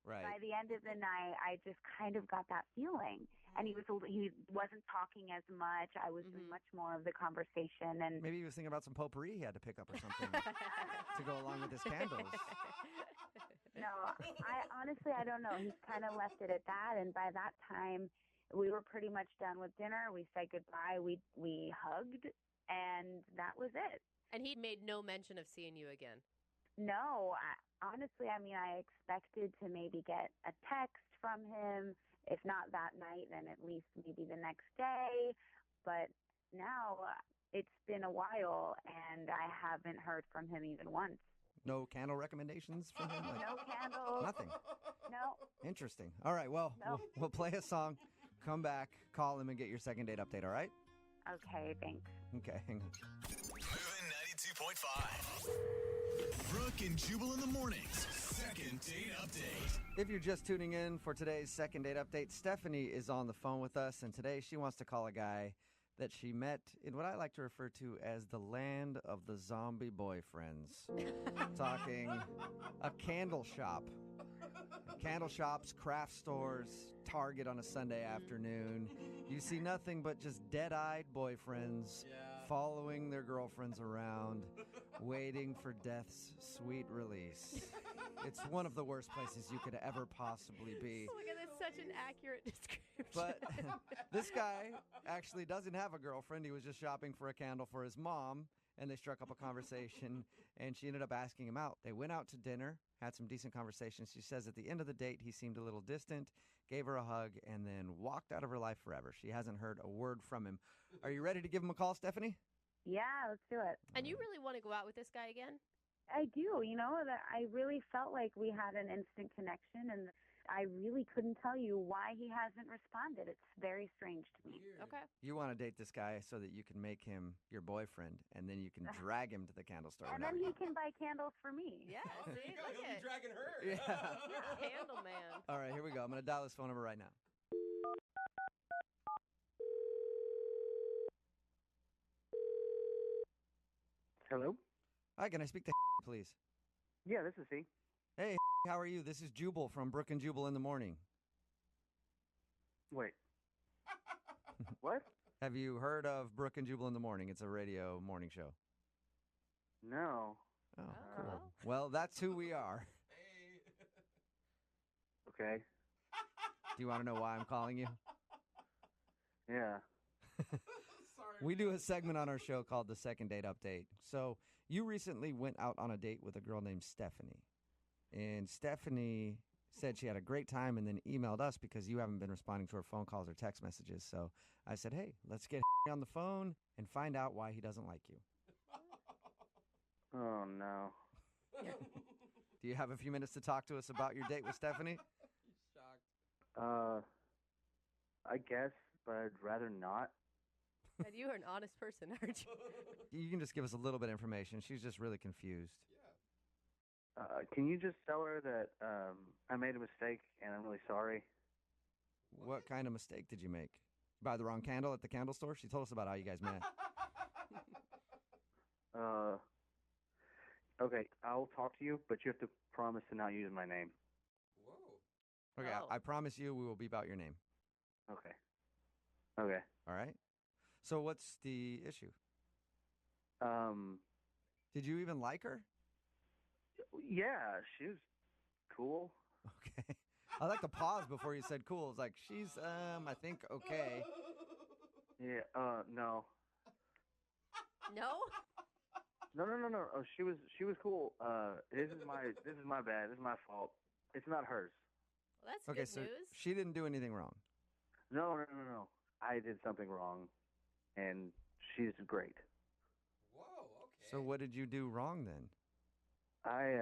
Right. By the end of the night, I just kind of got that feeling. And he wasn't talking as much. I was doing much more of the conversation. And Maybe he was thinking about some potpourri he had to pick up or something to go along with his candles. no, I don't know. He kind of left it at that. And by that time, we were pretty much done with dinner. We said goodbye. We hugged, and that was it. And he made no mention of seeing you again. No, honestly, I expected to maybe get a text from him. If not that night, then at least maybe the next day. But now it's been a while, and I haven't heard from him even once. No candle recommendations from him? No candles. Nothing. No. Interesting. All right, well, No. we'll play a song, come back, call him, and get your second date update, all right? Okay, thanks. Okay, hang on. Moving 92.5. Brooke and Jubal in the mornings. Second date update. If you're just tuning in for today's second date update, Stephanie is on the phone with us, and today she wants to call a guy that she met in what I like to refer to as the land of the zombie boyfriends. Talking a candle shop. Candle shops, craft stores, Target on a Sunday afternoon. You see nothing but just dead-eyed boyfriends following their girlfriends around, waiting for death's sweet release. It's one of the worst places you could ever possibly be. Oh my God, that's such an accurate description. But this guy actually doesn't have a girlfriend. He was just shopping for a candle for his mom, and they struck up a conversation, and she ended up asking him out. They went out to dinner, had some decent conversations. She says at the end of the date, he seemed a little distant, gave her a hug, and then walked out of her life forever. She hasn't heard a word from him. Are you ready to give him a call, Stephanie? Yeah, let's do it. And you really want to go out with this guy again? I do. That I really felt like we had an instant connection, and I really couldn't tell you why he hasn't responded. It's very strange to me. Okay. You want to date this guy so that you can make him your boyfriend, and then you can drag him to the candle store. And then he can buy candles for me. Yeah, see, He'll look be at dragging her. Yeah. Candle Man. All right, here we go. I'm going to dial his phone number right now. Hello? Hi, can I speak to please? Yeah, this is he. Hey, how are you? This is Jubal from Brooke and Jubal in the morning. Wait. What? Have you heard of Brooke and Jubal in the morning? It's a radio morning show. No. Oh, cool. Well, that's who we are. Okay. Do you want to know why I'm calling you? Yeah. We do a segment on our show called the Second Date Update. So you recently went out on a date with a girl named Stephanie. and Stephanie said she had a great time and then emailed us because you haven't been responding to her phone calls or text messages. So I said, hey, let's get on the phone and find out why he doesn't like you. Oh, no. Do you have a few minutes to talk to us about your date with Stephanie? I guess, but I'd rather not. And you are an honest person, aren't you? You can just give us a little bit of information. She's just really confused. Can you just tell her that I made a mistake and I'm really sorry? What kind of mistake did you make? Buy the wrong candle at the candle store? She told us about how you guys met. Okay, I'll talk to you, but you have to promise to not use my name. Whoa. Okay, I promise you we will beep out your name. Okay. Okay. All right? So what's the issue? Did you even like her? Yeah, she was cool. Okay. I like the pause before you said cool. It's like, she's, I think, okay. Yeah, no. No? No. Oh, she was cool. This is my bad. This is my fault. It's not hers. Well, that's Okay, good so news. she didn't do anything wrong. No. I did something wrong, and she's great. Whoa, okay. So what did you do wrong then? Okay,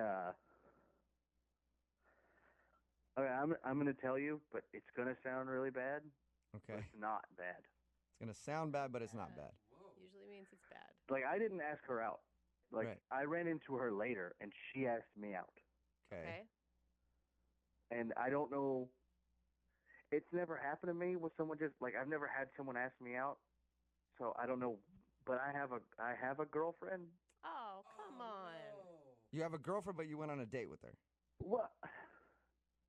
I'm gonna tell you, but it's gonna sound really bad. Okay. But it's not bad. It's going to sound bad, but it's not bad. Usually means it's bad. Like, I didn't ask her out. Like, Right. I ran into her later, and she asked me out. Okay. And I don't know. It's never happened to me with someone just like I've never had someone ask me out, so I don't know. But I have a girlfriend. Oh, come on. You have a girlfriend, but you went on a date with her. What?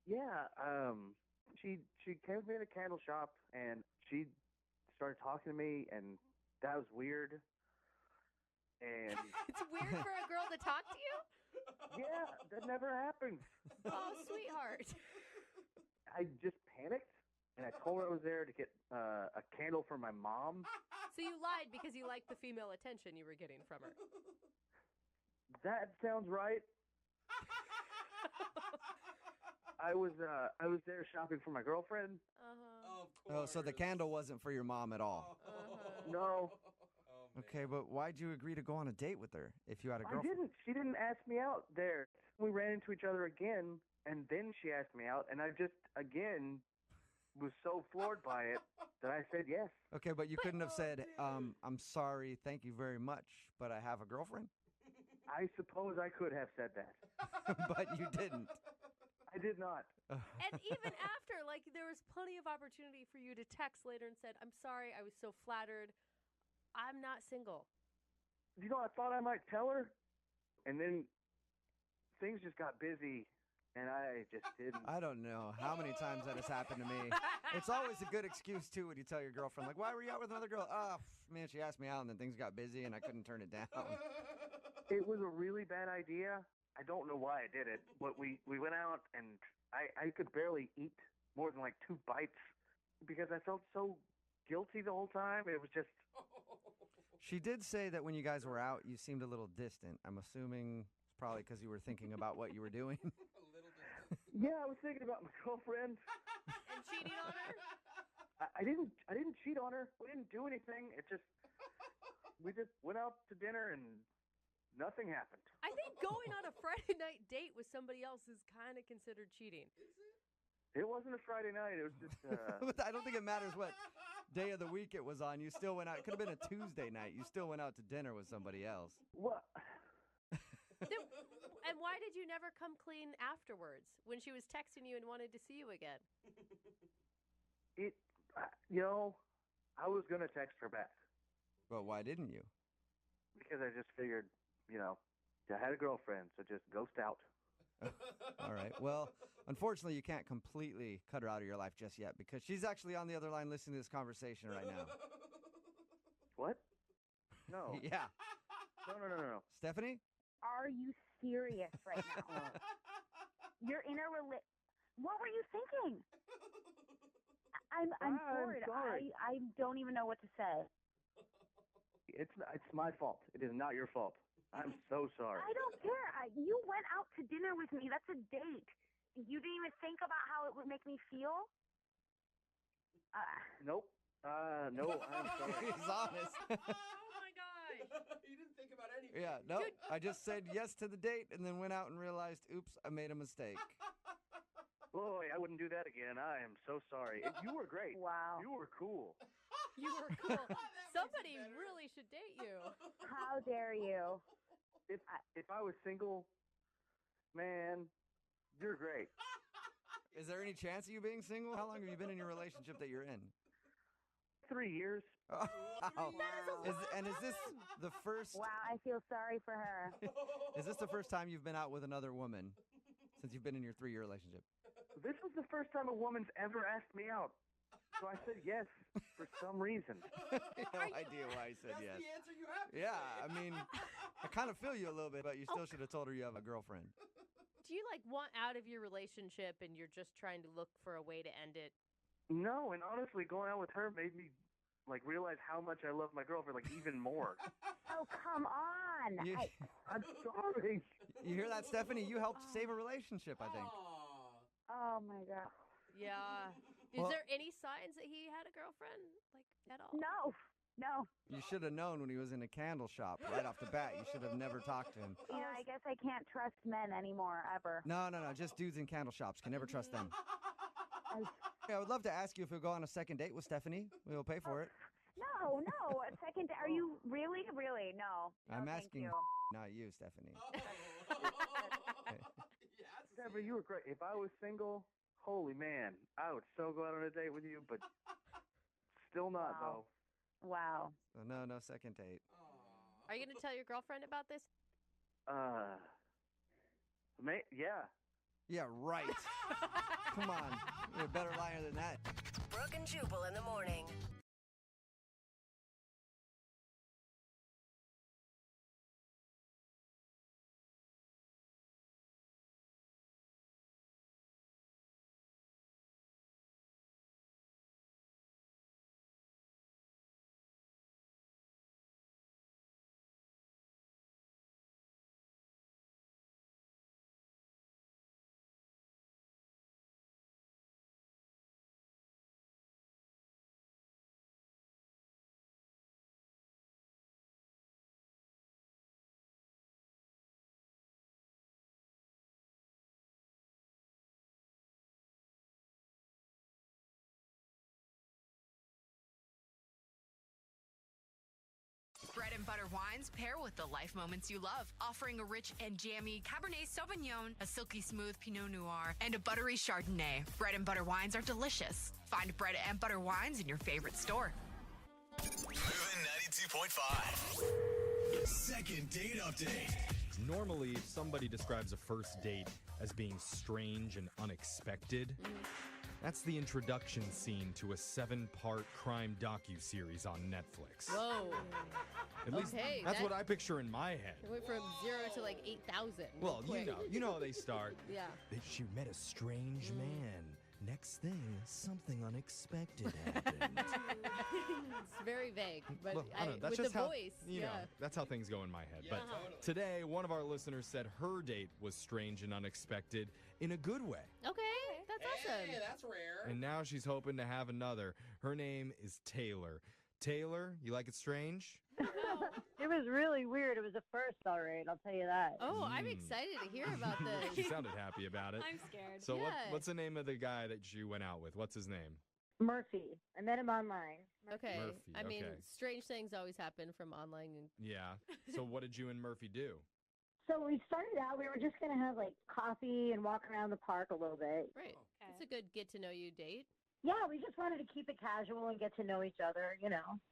Yeah. She came with me in a candle shop, and she started talking to me, and that was weird. And It's weird for a girl to talk to you? yeah, that never happens. Oh, sweetheart. I just panicked, and I told her I was there to get a candle for my mom. So you lied because you liked the female attention you were getting from her. That sounds right. I was there shopping for my girlfriend. Uh-huh. Of course. Oh, so the candle wasn't for your mom at all. Uh-huh. No, Oh, man. Okay, but why'd you agree to go on a date with her if you had a I girlfriend? didn't. She didn't ask me out there. We ran into each other again, and then she asked me out, and I just again was so floored by it that I said yes. Okay, but you couldn't have said, I'm sorry, thank you very much, but I have a girlfriend? I suppose I could have said that. But you didn't. I did not. And even after, like, there was plenty of opportunity for you to text later and said, I'm sorry, I was so flattered. I'm not single. You know, I thought I might tell her, and then things just got busy, and I just didn't. I don't know how many times that has happened to me. It's always a good excuse, too, when you tell your girlfriend, like, why were you out with another girl? Oh, man, she asked me out, and then things got busy, and I couldn't turn it down. It was a really bad idea. I don't know why I did it, but we went out, and I could barely eat more than like 2 bites because I felt so guilty the whole time. It was just... She did say that when you guys were out, you seemed a little distant. I'm assuming it's probably because you were thinking about what you were doing. A little distant. Yeah, I was thinking about my girlfriend. And cheating on her? I didn't cheat on her. We didn't do anything. We just went out to dinner and nothing happened. I think going on a Friday night date with somebody else is kind of considered cheating. It wasn't a Friday night. It was just. I don't think it matters what day of the week it was on. You still went out. It could have been a Tuesday night. You still went out to dinner with somebody else. What? And why did you never come clean afterwards when she was texting you and wanted to see you again? I was gonna text her back. But why didn't you? Because I just figured, I had a girlfriend, so just ghost out. All right. Well, unfortunately, you can't completely cut her out of your life just yet because she's actually on the other line listening to this conversation right now. What? No. Yeah. No. Stephanie? Are you serious right now? You're in a What were you thinking? I'm bored. sorry. I don't even know what to say. It's my fault. It is not your fault. I'm so sorry. I don't care. You went out to dinner with me. That's a date. You didn't even think about how it would make me feel? Nope. No, I'm sorry. He's honest. Oh my gosh. You didn't think about anything. Yeah, no, I just said yes to the date and then went out and realized, oops, I made a mistake. Boy, I wouldn't do that again. I am so sorry. And you were great. Wow. You were cool. You were cool. Somebody really should date you. How dare you? If I was single, man, you're great. Is there any chance of you being single? How long have you been in your relationship that you're in? 3 years. Oh, wow. Is this the first? Wow, I feel sorry for her. Is this the first time you've been out with another woman since you've been in your 3-year relationship? This was the first time a woman's ever asked me out. So I said yes for some reason. No idea why I said That's yes. the answer you have to Yeah, say. I mean, I kind of feel you a little bit, but you still should have told her you have a girlfriend. Do you want out of your relationship and you're just trying to look for a way to end it? No, and honestly, going out with her made me realize how much I love my girlfriend even more. Oh, come on. I'm sorry. You hear that, Stephanie? You helped save a relationship, I think. Oh, my God. Yeah. Is Well- there any signs that he had a girlfriend, at all? No. You should have known when he was in a candle shop right off the bat. You should have never talked to him. You know, I guess I can't trust men anymore, ever. No, just dudes in candle shops. Can never trust them. Yeah, I would love to ask you if you'll go on a second date with Stephanie. We'll pay for it. No. A second, are you really? No. I'm thank asking, you. not you, Stephanie. Deborah, you were great. If I was single, holy man, I would so go out on a date with you, but still not, though. Wow. So no second date. Are you going to tell your girlfriend about this? Yeah. Yeah, right. Come on. You're a better liar than that. Brooke and Jubal in the morning. Bread and butter wines pair with the life moments you love, offering a rich and jammy Cabernet Sauvignon, a silky smooth Pinot Noir, and a buttery Chardonnay. Bread and butter wines are delicious. Find Bread and Butter wines in your favorite store. Moving 92.5. Second date update. Normally, if somebody describes a first date as being strange and unexpected, that's the introduction scene to a 7-part crime docuseries on Netflix. Whoa. At least that's what I picture in my head. It went from 0 to 8,000. Well, you know how they start. Yeah. She met a strange man. Next thing, something unexpected happened. It's very vague, but Well, I don't know, that's with just the how, voice, that's how things go in my head. But today, one of our listeners said her date was strange and unexpected in a good way. Okay, that's awesome. Hey, that's rare. And now she's hoping to have another. Her name is Taylor. Taylor, you like it strange? It was really weird. It was a first, all right. I'll tell you that. Oh, I'm excited to hear about She this. sounded happy about it. I'm scared. So Yeah. what's the name of the guy that you went out with? What's his name? Murphy. I met him online. Okay. Murphy, I mean, okay. strange things always happen from online. Yeah. So what did you and Murphy do? So we started out, we were just going to have coffee and walk around the park a little bit. Right. It's a good get to know you date. Yeah, we just wanted to keep it casual and get to know each other,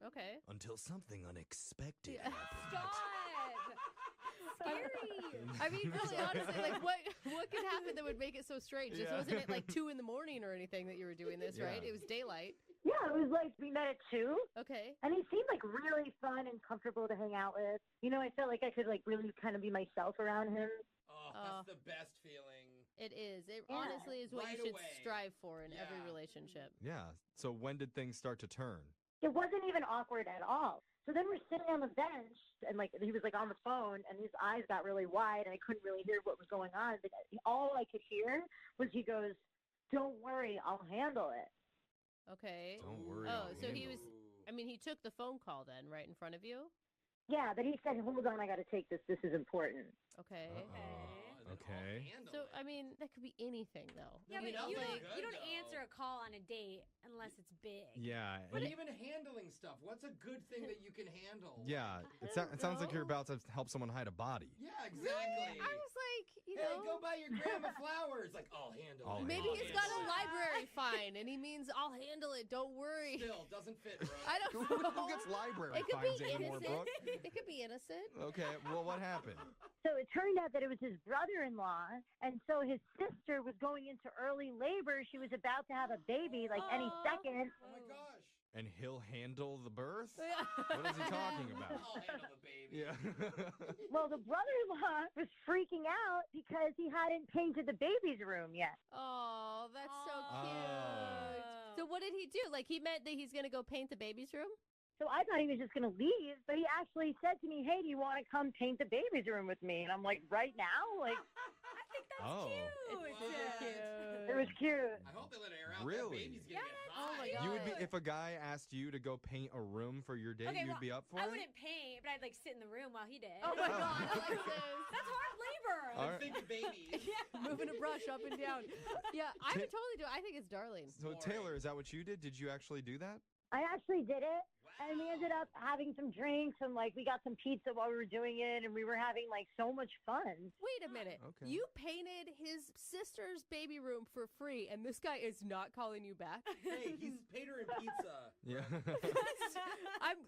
Okay. Until something unexpected Yeah. Scary. I mean, really, honestly, what could happen that would make it so strange? This Yeah. wasn't at 2 in the morning or anything that you were doing this, right? Yeah. It was daylight. Yeah, it was we met at 2. Okay. And he seemed really fun and comfortable to hang out with. I felt like I could really kind of be myself around him. Oh, that's the best feeling. It is. It Yeah. honestly is what Right you should away. strive for in every Yeah. relationship. Yeah. So when did things start to turn? It wasn't even awkward at all. So then we're sitting on the bench, and like he was like on the phone, and his eyes got really wide, and I couldn't really hear what was going on. But all I could hear was he goes, "Don't worry, I'll handle it." Okay. Don't worry. Oh, I'll so he handle was. I mean, he took the phone call then, right in front of you. Yeah, but he said, "Hold on, I got to take this. This is important." Okay. Okay. So I mean, that could be anything though. Yeah, but know, you like don't answer a call on a date unless it's big. Yeah. But and- even handling stuff, what's a good thing that you can handle? yeah. It sounds like you're about to help someone hide a body. Yeah, exactly. I was like, you Hey, know, go buy your grandma flowers. Like, I'll handle it. maybe he's got a library fine, and he means I'll handle it. Don't worry. Still, doesn't fit, bro. I don't know. Who gets library It could fines be anymore, innocent. Brooke? It could be innocent. Okay. Well, what happened? So it turned out that it was his brother-in-law, and so his sister was going into early labor. She was about to have a baby, like any second. Oh my gosh. And he'll handle the birth? What is he talking about? I'll handle the baby. Yeah. Well, the brother-in-law was freaking out because he hadn't painted the baby's room yet. Oh, that's so cute. So what did he do? Like he meant that he's gonna go paint the baby's room? So I thought he was just going to leave, but he actually said to me, "Hey, do you want to come paint the baby's room with me?" And I'm like, "Right now?" Like, I think that's Oh. cute. It's super cute. it was cute. I hope they let it air out. Really? That baby's gonna get Oh my high. god. You would be if a guy asked you to go paint a room for your date, Okay, you'd well, be up for I it? wouldn't paint, but I'd like sit in the room while he did. Oh my god, I like this. That's hard labor. All I'm right. thinking babies. Moving a brush up and down. Yeah, I would totally do it. I think it's darling. So Taylor, is that what you did? Did you actually do that? I actually did it. And we ended up having some drinks and like we got some pizza while we were doing it and we were having like so much fun. Wait a minute. Okay. You painted his sister's baby room for free, and this guy is not calling you back? Hey, he's paid her in pizza. Yeah.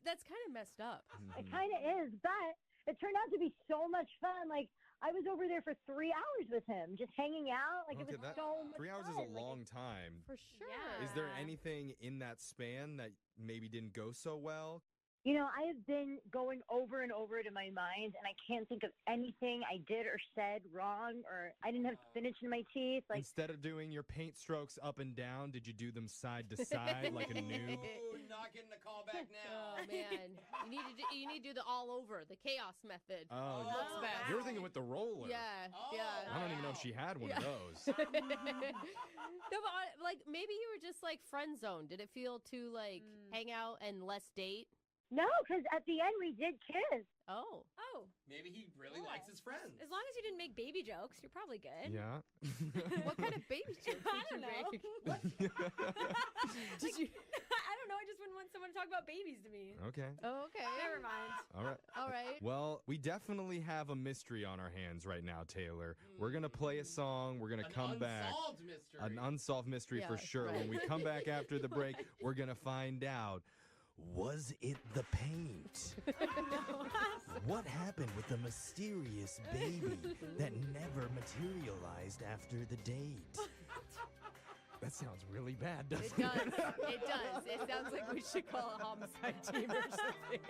That's kind of messed up. It kind of is, but it turned out to be so much fun. Like I was over there for 3 hours with him, just hanging out. Like it was so much 3 hours fun. is a long time. For sure. Is there anything in that span that maybe didn't go so well? You know, I have been going over and over it in my mind, and I can't think of anything I did or said wrong, or I didn't have spinach in my teeth. Like, Instead of doing your paint strokes up and down, did you do them side to side like a noob? Ooh, not getting the call back now. Oh man, you need to do the all over, the chaos method. Oh, Looks bad. you were thinking with the roller. Yeah, yeah. I don't even know if she had one of those. No, but like maybe you were just like friend zone. Did it feel too like hang out and less date? no, because at the end we did kiss. Oh. Oh. Maybe he really likes his friends. As long as you didn't make baby jokes, you're probably good. Yeah. What kind of baby jokes I did you don't know. make? Did you? I don't know. I just wouldn't want someone to talk about babies to me. Okay. Oh, okay. Never mind. All right. All right. Well, we definitely have a mystery on our hands right now, Taylor. We're going to play a song. We're going to come back. Unsolved mystery. An unsolved mystery for Yeah, sure. right. When we come back after the break, we're going to find out, was it the paint? What happened with the mysterious baby that never materialized after the date? That sounds really bad, doesn't It does. It does. It sounds like we should call a homicide team or something.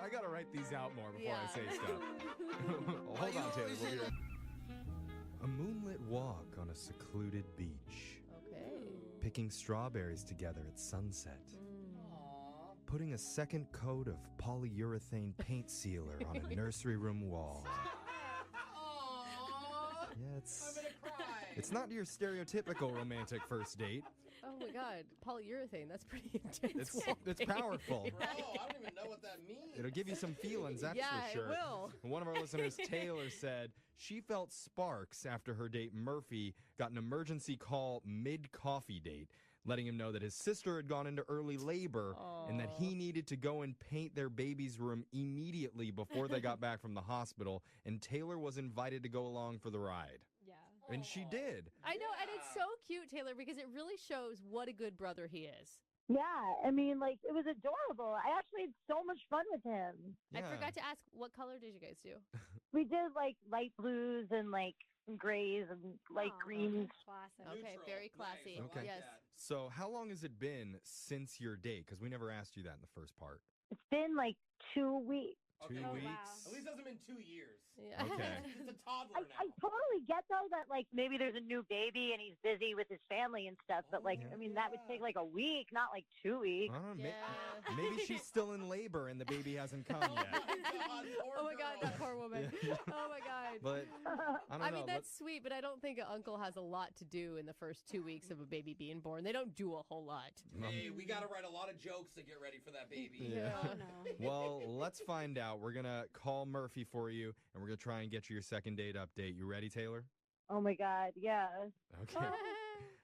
I got to write these out more before I say stuff. Hold on, Taylor. We'll be right. A moonlit walk on a secluded beach. Okay. Picking strawberries together at sunset. Putting a second coat of polyurethane paint sealer on a nursery room wall. Yeah, it's not your stereotypical romantic first date. Oh my God, polyurethane. That's pretty intense. It's powerful. Bro, I don't even know what that means. It'll give you some feelings, that's Yeah, for sure. it will. One of our listeners, Taylor, said she felt sparks after her date Murphy got an emergency call mid-coffee date, letting him know that his sister had gone into early labor and that he needed to go and paint their baby's room immediately before they got back from the hospital, and Taylor was invited to go along for the ride. Yeah. And she did. I know, and it's so cute, Taylor, because it really shows what a good brother he is. Yeah, I mean, like, it was adorable. I actually had so much fun with him. I forgot to ask, what color did you guys do? We did, like, light blues and, like, some grays and light greens. Classic. Okay, very classy. Okay. Yes. So how long has it been since your date? Because we never asked you that in the first part. It's been, like, 2 weeks. 2 Okay. weeks. At least it hasn't been 2 years. Yeah. Okay. It's a toddler now. I totally get though that like maybe there's a new baby and he's busy with his family and stuff, but like I mean that would take like a week, not like 2 weeks. Maybe she's still in labor and the baby hasn't come yet. Oh my God, that poor woman. Oh my God. But I don't know. mean, that's sweet, but I don't think an uncle has a lot to do in the first 2 weeks of a baby being born. They don't do a whole lot. Hey, we got to write a lot of jokes to get ready for that baby. Yeah. Oh, no. Well, let's find out. We're going to call Murphy for you, and we're going to try and get you your second date update. You ready, Taylor? Oh my God, yeah. Okay.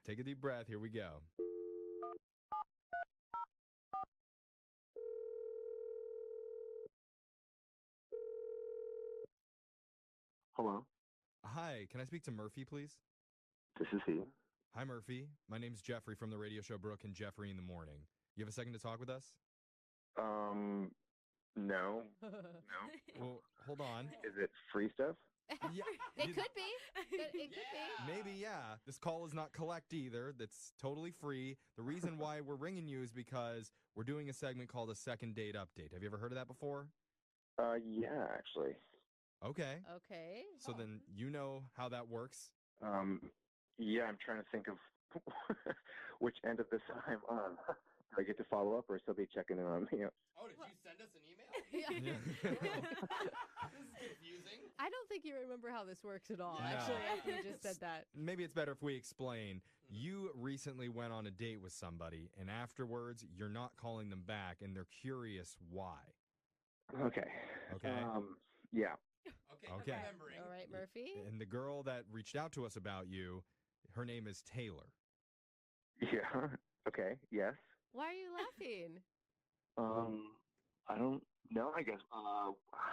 Take a deep breath. Here we go. Hello. Hi, can I speak to Murphy, please? This is he. Hi, Murphy. My name's Jeffrey from the radio show Brooke and Jeffrey in the Morning. You have a second to talk with us? No. Well, hold on. Is it free stuff? Yeah, It could be. It could be. maybe, yeah. This call is not collect either. That's totally free. The reason why we're ringing you is because we're doing a segment called a second date update. Have you ever heard of that before? Yeah, actually. Okay. Okay. So then you know how that works. Yeah, I'm trying to think of which end of this I'm on. Do I get to follow up or still be checking in on me? Oh, did you send us an email? Yeah. This is confusing. I don't think you remember how this works at all, No. actually, after you just said that. Maybe it's better if we explain. You recently went on a date with somebody, and afterwards, you're not calling them back, and they're curious why. Okay. Okay? Yeah. Okay. Remembering. All right, Murphy. And the girl that reached out to us about you, her name is Taylor. Yeah. Okay. Yes. Why are you laughing? I don't know. I guess.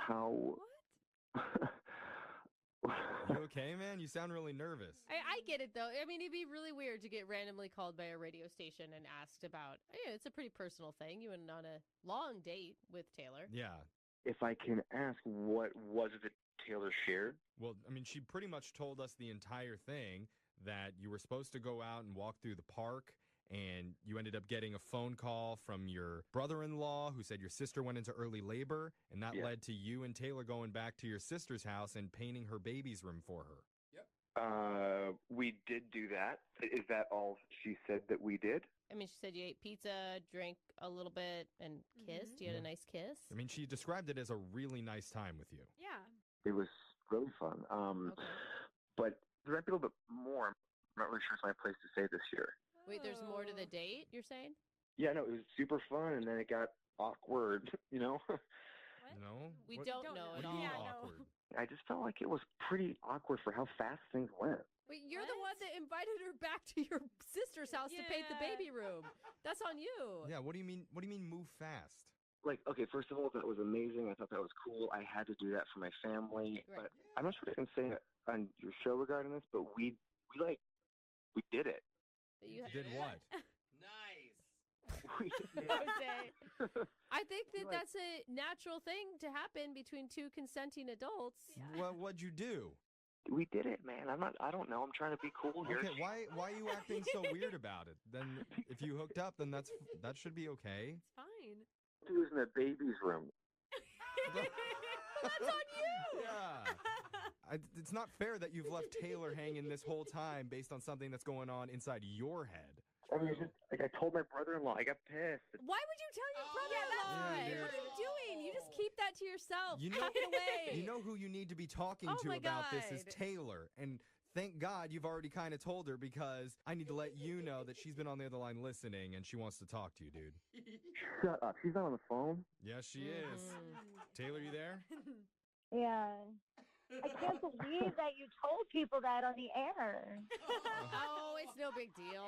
How? You okay, man? You sound really nervous. I get it, though. I mean, it'd be really weird to get randomly called by a radio station and asked about, it's a pretty personal thing. You went on a long date with Taylor. Yeah. If I can ask, what was it that Taylor shared? Well, I mean, she pretty much told us the entire thing, that you were supposed to go out and walk through the park, and you ended up getting a phone call from your brother-in-law who said your sister went into early labor, and that led to you and Taylor going back to your sister's house and painting her baby's room for her. We did do that. Is that all she said that we did? I mean, she said you ate pizza, drank a little bit, and kissed. You had a nice kiss. I mean, she described it as a really nice time with you. Yeah. It was really fun. But there might be a little bit more. I'm not really sure it's my place to say this here. Wait, there's more to the date, you're saying? Yeah, no, it was super fun, and then it got awkward, you know? No? We don't know at What do all. you mean awkward? I just felt like it was pretty awkward for how fast things went. Wait, you're the one that invited her back to your sister's house to paint the baby room. That's on you. Yeah, what do you mean move fast? Like, okay, first of all, that was amazing. I thought that was cool. I had to do that for my family. Right. But I'm not sure what I can say on your show regarding this, but we did it. You Did what? Nice. Jose. I think that that's a natural thing to happen between two consenting adults. What'd you do? We did it, man. I don't know. I'm trying to be cool here. Okay, why are you acting so weird about it? Then if you hooked up, then that should be okay. It's fine. She was in the baby's room. Well, that's on you. Yeah. It's not fair that you've left Taylor hanging this whole time based on something that's going on inside your head. I mean, I told my brother-in-law. I got pissed. Why would you tell your brother-in-law? Yeah, What are you doing? You just keep that to yourself. You know, Pack it away. You know who you need to be talking Oh to my about this is God. Taylor. And thank God you've already kind of told her, because I need to let you know that she's been on the other line listening and she wants to talk to you, dude. Shut up. She's not on the phone. Yes, she is. Taylor, you there? Yeah. I can't believe that you told people that on the air. Oh, it's no big deal.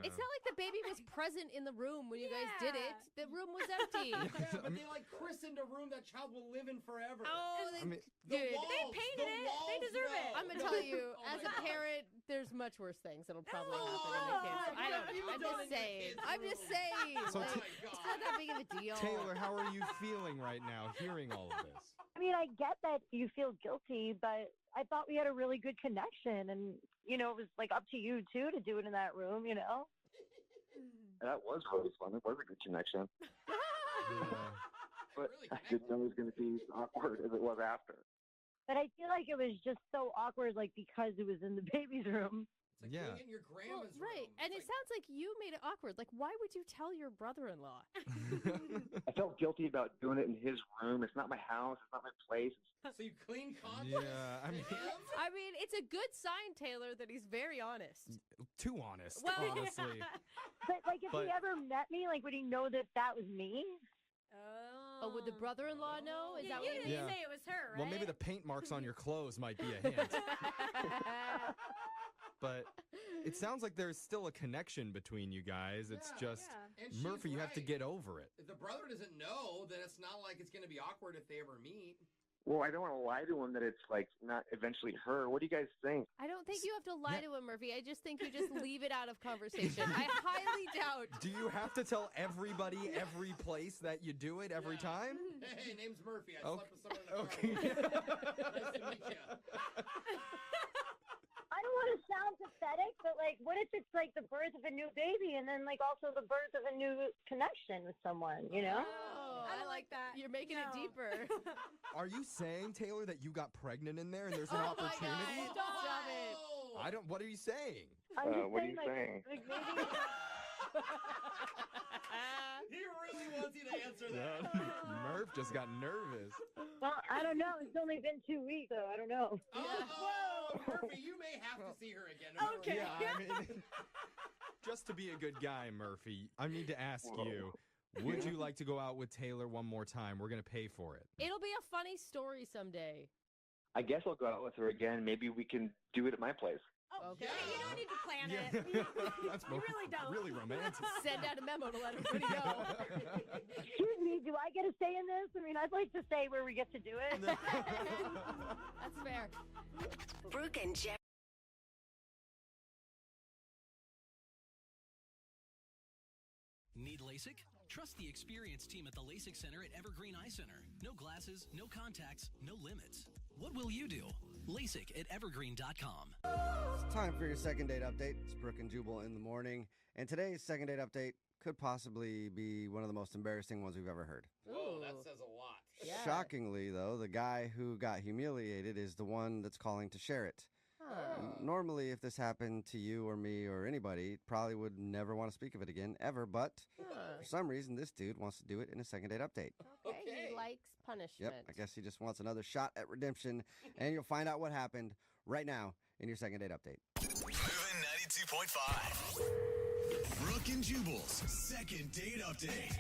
It's not like the baby was present in the room when you guys did it. The room was empty. Yeah, but they christened a room that child will live in forever. Oh, the dude. walls, They painted the it. They walls deserve it. know. I'm going to tell you, as a parent, there's much worse things that'll probably happen in the kids. I don't know. I'm just saying. I'm just saying. So Like, it's not that big of a deal. Taylor, how are you feeling right now hearing all of this? I mean, I get that you feel guilty, but I thought we had a really good connection, and it was like up to you too to do it in that room. That was really fun. It was a good connection. but I didn't know it was going to be as awkward as it was after. But I feel like it was just so awkward, like because it was in the baby's room. It's like being in your grandma's right. room. And it sounds like you made it awkward. Like, why would you tell your brother-in-law? I felt guilty about doing it in his room. It's not my house. It's not my place. So you clean condoms? Yeah, I mean, it's a good sign, Taylor, that he's very honest. Too honest, Well, honestly. But like, if he ever met me, like, would he know that that was me? Oh, would the brother-in-law know? Is that you what didn't say it was her, right? Well, maybe the paint marks on your clothes might be a hint. But it sounds like there's still a connection between you guys. It's just, And she's Murphy, you have to right. get over it. If the brother doesn't know, then it's not like it's going to be awkward if they ever meet. Well, I don't want to lie to him that it's like not eventually her. What do you guys think? I don't think you have to lie to him, Murphy. I just think you just leave it out of conversation. I highly doubt. Do you have to tell everybody every place that you do it every time? Hey, name's Murphy. I slept with someone in the Okay. car. Nice to meet you. I don't want to sound pathetic, but like, what if it's like the birth of a new baby and then like also the birth of a new connection with someone, you know? Oh, I don't like that. You're making it deeper. Are you saying, Taylor, that you got pregnant in there and there's an opportunity? Stop it. I don't. What are you saying? I'm just what are you like, saying? Like maybe. He really wants you to answer that. Murph just got nervous. Well, I don't know. It's only been 2 weeks, so I don't know. Oh, Murphy, you may have to see her again. Okay. Yeah, I mean, just to be a good guy, Murphy, I need to ask you, would you like to go out with Taylor one more time? We're going to pay for it. It'll be a funny story someday. I guess I'll go out with her again. Maybe we can do it at my place. Oh, Okay. hey, you don't need to plan Yeah. it. That's You really don't. really romantic. Send out a memo to let everybody know. Excuse me, do I get a say in this? I mean, I'd like to say where we get to do it. That's fair. Brooke and Jubal. Need LASIK? Trust the experienced team at the LASIK Center at Evergreen Eye Center. No glasses, no contacts, no limits. What will you do? LASIK at evergreen.com. It's time for your second date update. It's Brooke and Jubal in the morning. And today's second date update could possibly be one of the most embarrassing ones we've ever heard. Whoa, that says a lot. Yeah. Shockingly, though, the guy who got humiliated is the one that's calling to share it. Normally, if this happened to you or me or anybody, probably would never want to speak of it again, ever. But for some reason, this dude wants to do it in a second date update. Okay, he likes punishment. Yep, I guess he just wants another shot at redemption. And you'll find out what happened right now in your second date update. Moving 92.5. Brooke and Jubal's second date update.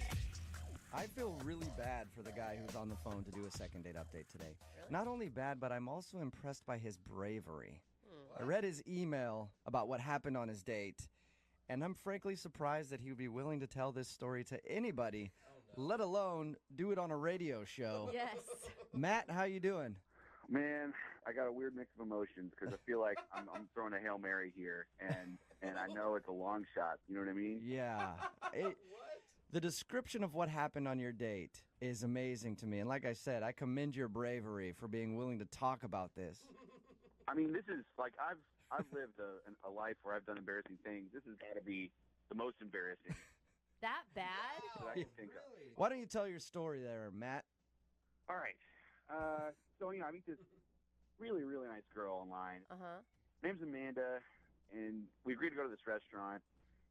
I feel really bad for the guy who's on the phone to do a second date update today. Not only bad, but I'm also impressed by his bravery. I read his email about what happened on his date, and I'm frankly surprised that he would be willing to tell this story to anybody, let alone do it on a radio show. Yes. Matt, how you doing? Man, I got a weird mix of emotions because I feel like I'm throwing a Hail Mary here, and I know it's a long shot. You know what I mean? Yeah. The description of what happened on your date is amazing to me. And like I said, I commend your bravery for being willing to talk about this. I mean, this is like I've lived a life where I've done embarrassing things. This has got to be the most embarrassing That bad? that I can think of. Why don't you tell your story there, Matt? All right. So, I meet this really, really nice girl online. Uh-huh. Name's Amanda, and we agreed to go to this restaurant.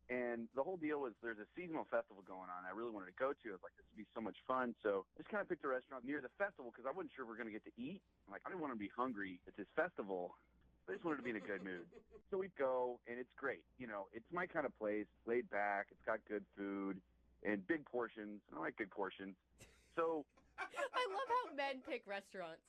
And the whole deal was there's a seasonal festival going on I really wanted to go to. I was like, this would be so much fun. So I just kind of picked a restaurant near the festival because I wasn't sure we were going to get to eat. I'm like, I didn't want to be hungry at this festival. I just wanted to be in a good mood. So we go, and it's great. It's my kind of place, laid back. It's got good food and big portions. I like big portions. So I love how men pick restaurants.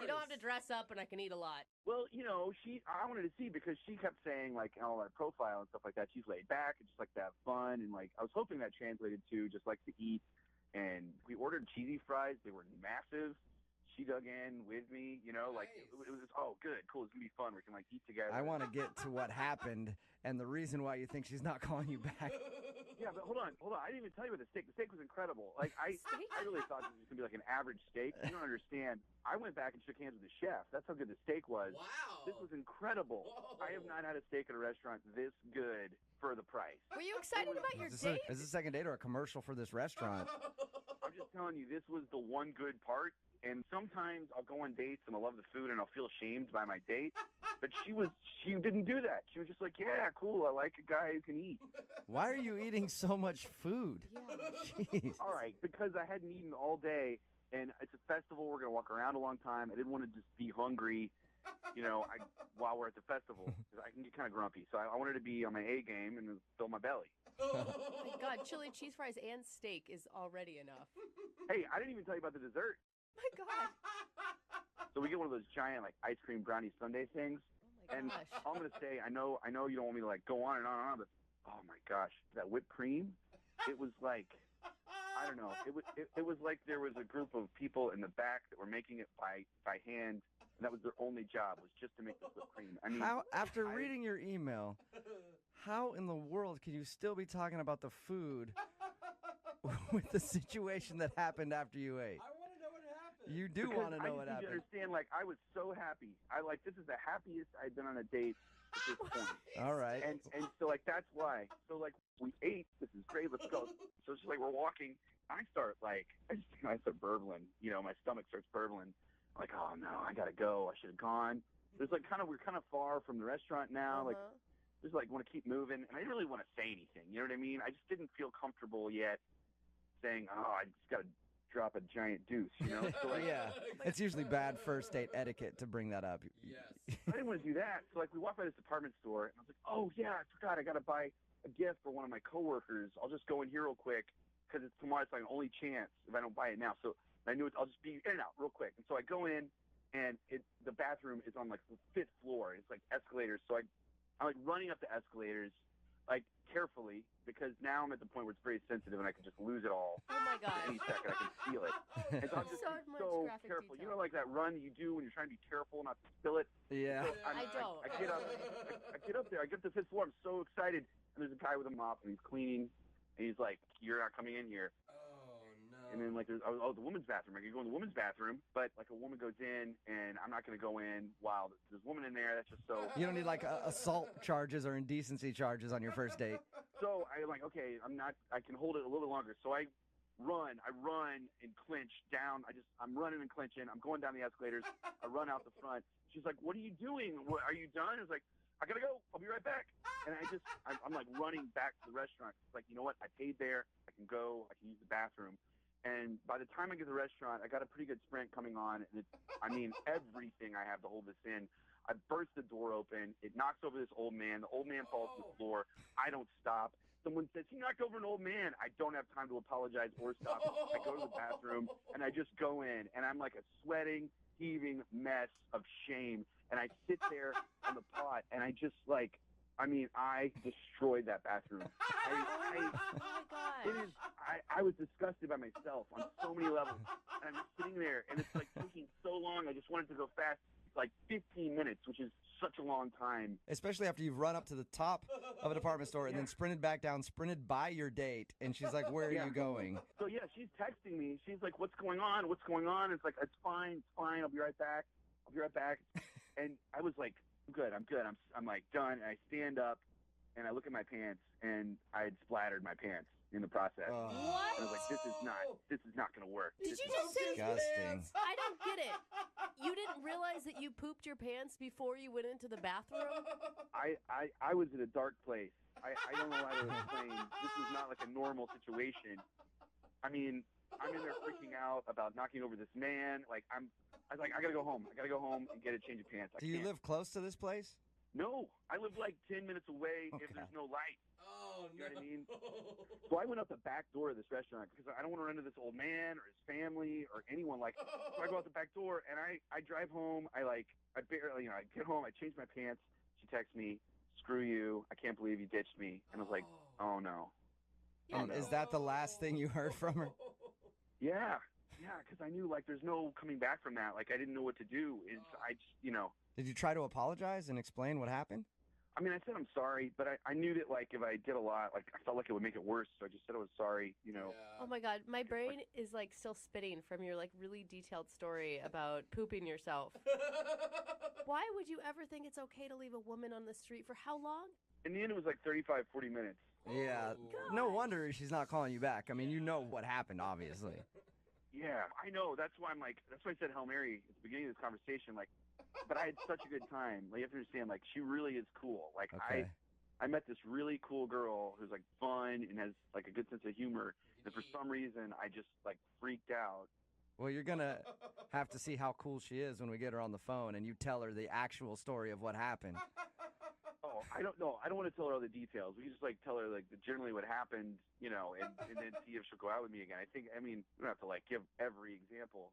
You don't have to dress up, and I can eat a lot. Well, I wanted to see because she kept saying, like, all our profile and stuff like that. She's laid back and just like to have fun. And, like, I was hoping that translated to just like to eat. And we ordered cheesy fries. They were massive. She dug in with me, like, it was just, oh, good, cool. It's going to be fun. We can, like, eat together. I want to get to what happened and the reason why you think she's not calling you back. Yeah, but hold on. I didn't even tell you about the steak. The steak was incredible. Like, I really thought this was going to be like an average steak. You don't understand. I went back and shook hands with the chef. That's how good the steak was. Wow. This was incredible. Whoa. I have not had a steak at a restaurant this good for the price. Were you excited about your Is date? this a second date or a commercial for this restaurant? I'm just telling you, this was the one good part. And sometimes I'll go on dates and I'll love the food and I'll feel shamed by my date. But she didn't do that. She was just like, yeah, cool. I like a guy who can eat. Why are you eating so much food? Jeez. All right, because I hadn't eaten all day, and it's a festival. We're going to walk around a long time. I didn't want to just be hungry, while we're at the festival. 'Cause I can get kind of grumpy. So I wanted to be on my A game and fill my belly. Oh my God, chili cheese fries and steak is already enough. Hey, I didn't even tell you about the dessert. My God. So we get one of those giant ice cream brownie sundae things. Oh my And gosh. all I'm going to say, I know you don't want me to go on and on and on, but oh my gosh, that whipped cream, it was like, I don't know, it was like there was a group of people in the back that were making it by hand, and that was their only job, was just to make this whipped cream. I mean, After reading your email, how in the world can you still be talking about the food with the situation that happened after you ate? I want to know what happened. You do want to know what I just need happened. to understand, I was so happy. This is the happiest I'd been on a date at this point. All right. And so, that's why. So, we ate. This is great. Let's go. So, it's just we're walking. I start, I start burbling. My stomach starts burbling. I'm like, oh, no, I got to go. I should have gone. There's, we're kind of far from the restaurant now. Just, want to keep moving. And I didn't really want to say anything. You know what I mean? I just didn't feel comfortable yet saying, oh, I just got to drop a giant deuce, So, Yeah, it's usually bad first date etiquette to bring that up. Yes. I didn't want to do that. So, we walked by this department store, and I was like, oh, yeah, I forgot. I got to buy a gift for one of my coworkers. I'll just go in here real quick because it's tomorrow. It's my only chance if I don't buy it now. So I knew I'll just be in and out real quick. And so I go in, and the bathroom is on, the 5th floor. It's, escalators. So I'm, running up the escalators, carefully, because now I'm at the point where it's very sensitive, and I can just lose it all. Oh, my God. Any second, I can feel it. And so I'm just So much so graphic careful. detail. You know, that run you do when you're trying to be careful not to spill it? Yeah. So I don't. I get up. I get up there. I get to the 5th floor. I'm so excited. And there's a guy with a mop, and he's cleaning. And he's like, you're not coming in here. Oh, no. And then, there's, the woman's bathroom. I could go in the woman's bathroom, but, a woman goes in, and I'm not going to go in while there's a woman in there. That's just so... You don't need, assault charges or indecency charges on your first date. So I'm like, okay, I can hold it a little bit longer. So I run and clinch down. I'm running and clinching. I'm going down the escalators. I run out the front. She's like, what are you doing? Are you done? I was like, I gotta go. I'll be right back. And I'm running back to the restaurant. It's you know what? I paid there. I can go. I can use the bathroom. And by the time I get to the restaurant, I got a pretty good sprint coming on. And everything I have to hold this in. I burst the door open. It knocks over this old man. The old man falls to the floor. I don't stop. Someone says, he knocked over an old man. I don't have time to apologize or stop. I go to the bathroom, and I just go in. And I'm like a sweating, heaving mess of shame. And I sit there on the pot, and I just I destroyed that bathroom. Oh, my gosh. I was disgusted by myself on so many levels. And I'm just sitting there, and it's taking so long. I just wanted to go fast. 15 minutes, which is such a long time. Especially after you've run up to the top of a department store and then sprinted back down, sprinted by your date, and she's like, where are you going? So, yeah, she's texting me. She's like, what's going on? What's going on? It's it's fine. It's fine. I'll be right back. And I was like, I'm good. I'm done. And I stand up, and I look at my pants, and I had splattered my pants in the process. What? And I was like, this is not going to work. Did you just say disgusting? I don't get it. You didn't realize that you pooped your pants before you went into the bathroom? I was in a dark place. I don't know how to explain. This was not a normal situation. I'm in there freaking out about knocking over this man. I gotta go home. I gotta go home and get a change of pants. Do you live close to this place? No, I live 10 minutes away if there's no light. Oh, you know what I mean? So I went out the back door of this restaurant because I don't want to run into this old man or his family or anyone. So I go out the back door and I drive home. I barely, I get home. I change my pants. She texts me, "Screw you! I can't believe you ditched me." And I was like, "Oh no." And is that the last thing you heard from her? Yeah, because I knew there's no coming back from that. I didn't know what to do. Did you try to apologize and explain what happened? I said I'm sorry, but I knew that if I did a lot, I felt like it would make it worse. So I just said I was sorry. Oh my God, my brain is still spitting from your really detailed story about pooping yourself. Why would you ever think it's okay to leave a woman on the street for how long? In the end, it was 35, 40 minutes. Yeah, no wonder she's not calling you back. You know what happened, obviously. Yeah, I know. That's why I'm like. That's why I said Hail Mary at the beginning of this conversation. Like, but I had such a good time. Like, you have to understand. Like, she really is cool. Like, Okay. I met this really cool girl who's like fun and has like a good sense of humor. And for some reason, I just like freaked out. Well, you're going to have to see how cool she is when we get her on the phone and you tell her the actual story of what happened. Oh, I don't know. I don't want to tell her all the details. We just like tell her like generally what happened, you know, and then see if she'll go out with me again. I mean, we don't have to like give every example.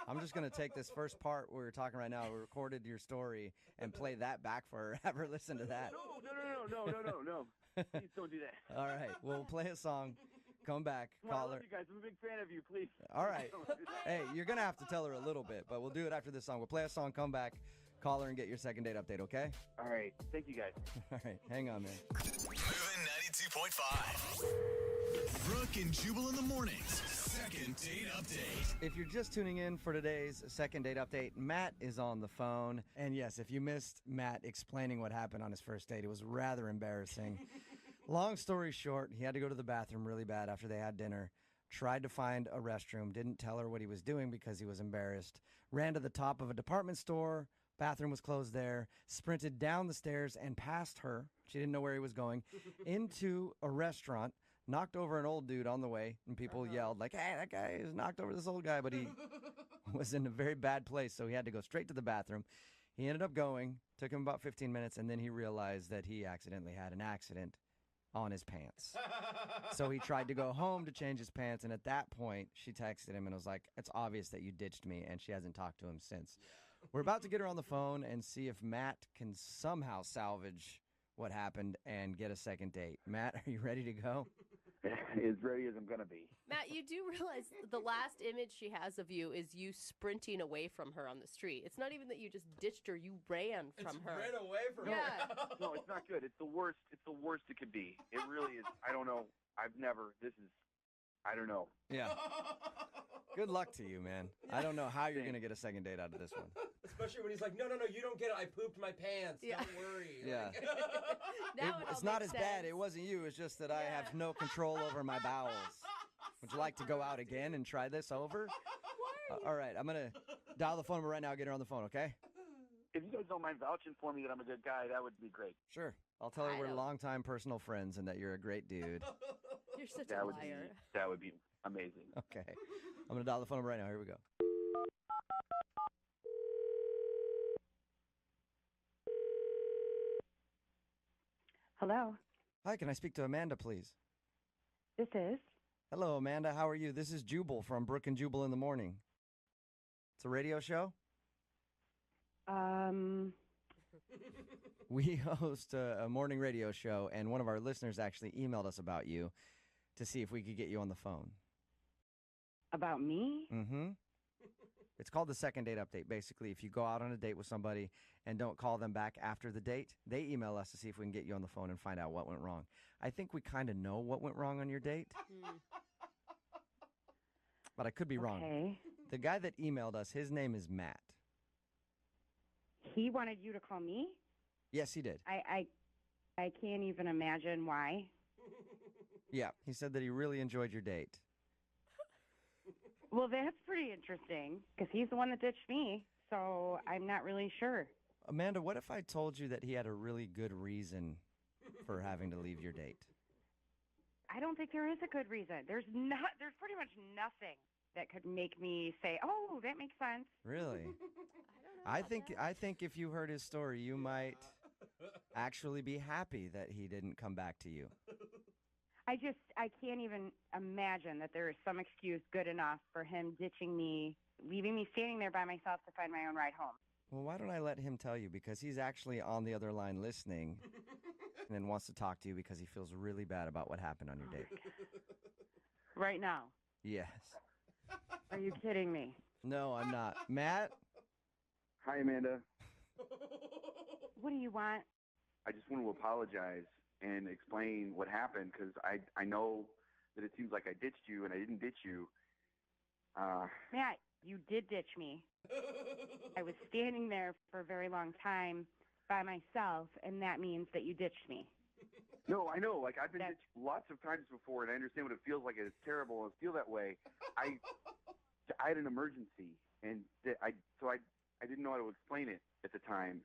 I'm just going to take this first part where we're talking right now. We recorded your story and play that back for her. Have her listen to that. No. Please don't do that. All right. We'll play a song. Come back. Well, I Call love her. you guys. I'm a big fan of you. Please. All right. Hey, you're going to have to tell her a little bit, but we'll do it after this song. We'll play a song, come back, call her, and get your second date update, okay? All right. Thank you, guys. All right. Hang on, man. Moving 92.5. Brooke and Jubal in the mornings. Second date update. If you're just tuning in for today's second date update, Matt is on the phone. And yes, if you missed Matt explaining what happened on his first date, it was rather embarrassing. Long story short, he had to go to the bathroom really bad after they had dinner. Tried to find a restroom, didn't tell her what he was doing because he was embarrassed. Ran to the top of a department store, bathroom was closed there, sprinted down the stairs and past her, she didn't know where he was going, into a restaurant, knocked over an old dude on the way, and people yelled like, hey, that guy has knocked over this old guy, but he was in a very bad place, so he had to go straight to the bathroom. He ended up going, took him about 15 minutes, and then he realized that he accidentally had an accident on his pants. So he tried to go home to change his pants, and at that point, she texted him and was like, it's obvious that you ditched me, and she hasn't talked to him since. We're about to get her on the phone and see if Matt can somehow salvage what happened and get a second date. Matt, are you ready to go? As ready as I'm going to be. Matt, you do realize the last image she has of you is you sprinting away from her on the street. It's not even that you just ditched her, you ran from her. Ran away from Yeah. her. No, it's not good. It's the worst. It's the worst it could be. It really is. I don't know. I don't know. Yeah. Good luck to you, man. I don't know how you're going to get a second date out of this one. Especially when he's like, no, you don't get it. I pooped my pants. Yeah. Don't worry. Yeah. Now it all It's not makes as bad. sense. It wasn't you. It's just that I have no control over my bowels. Would you like to go out again and try this over? All right. I'm going to dial the phone number right now. Get her on the phone, okay? If you guys don't mind vouching for me that I'm a good guy, that would be great. Sure. I'll tell her I we're don't- longtime personal friends and that you're a great dude. You're such That a would liar. be amazing. Okay. I'm going to dial the phone number right now. Here we go. Hello. Hi, can I speak to Amanda, please? This is. Hello, Amanda. How are you? This is Jubal from Brooke and Jubal in the Morning. It's a radio show. We host a morning radio show, and one of our listeners actually emailed us about you to see if we could get you on the phone. About me? Mm-hmm. It's called the second date update. Basically, if you go out on a date with somebody and don't call them back after the date, they email us to see if we can get you on the phone and find out what went wrong. I think we kind of know what went wrong on your date, but I could be wrong. Okay. The guy that emailed us, his name is Matt. He wanted you to call me? Yes, he did. I can't even imagine why. Yeah, he said that he really enjoyed your date. Well, that's pretty interesting because he's the one that ditched me, so I'm not really sure. Amanda, what if I told you that he had a really good reason for having to leave your date? I don't think there is a good reason. There's pretty much nothing that could make me say, "Oh, that makes sense." Really? I think if you heard his story, you might actually be happy that he didn't come back to you. I can't even imagine that there is some excuse good enough for him ditching me, leaving me standing there by myself to find my own ride home. Well, why don't I let him tell you? Because he's actually on the other line listening and then wants to talk to you because he feels really bad about what happened on your date. Right now. Yes. Are you kidding me? No, I'm not. Matt? Hi, Amanda. What do you want? I just want to apologize and explain what happened because I know that it seems like I ditched you and I didn't ditch you. Matt, you did ditch me. I was standing there for a very long time by myself, and that means that you ditched me. No, I know. Like, I've been ditched lots of times before, and I understand what it feels like. It's terrible and feel that way. I had an emergency, and I didn't know how to explain it at the time.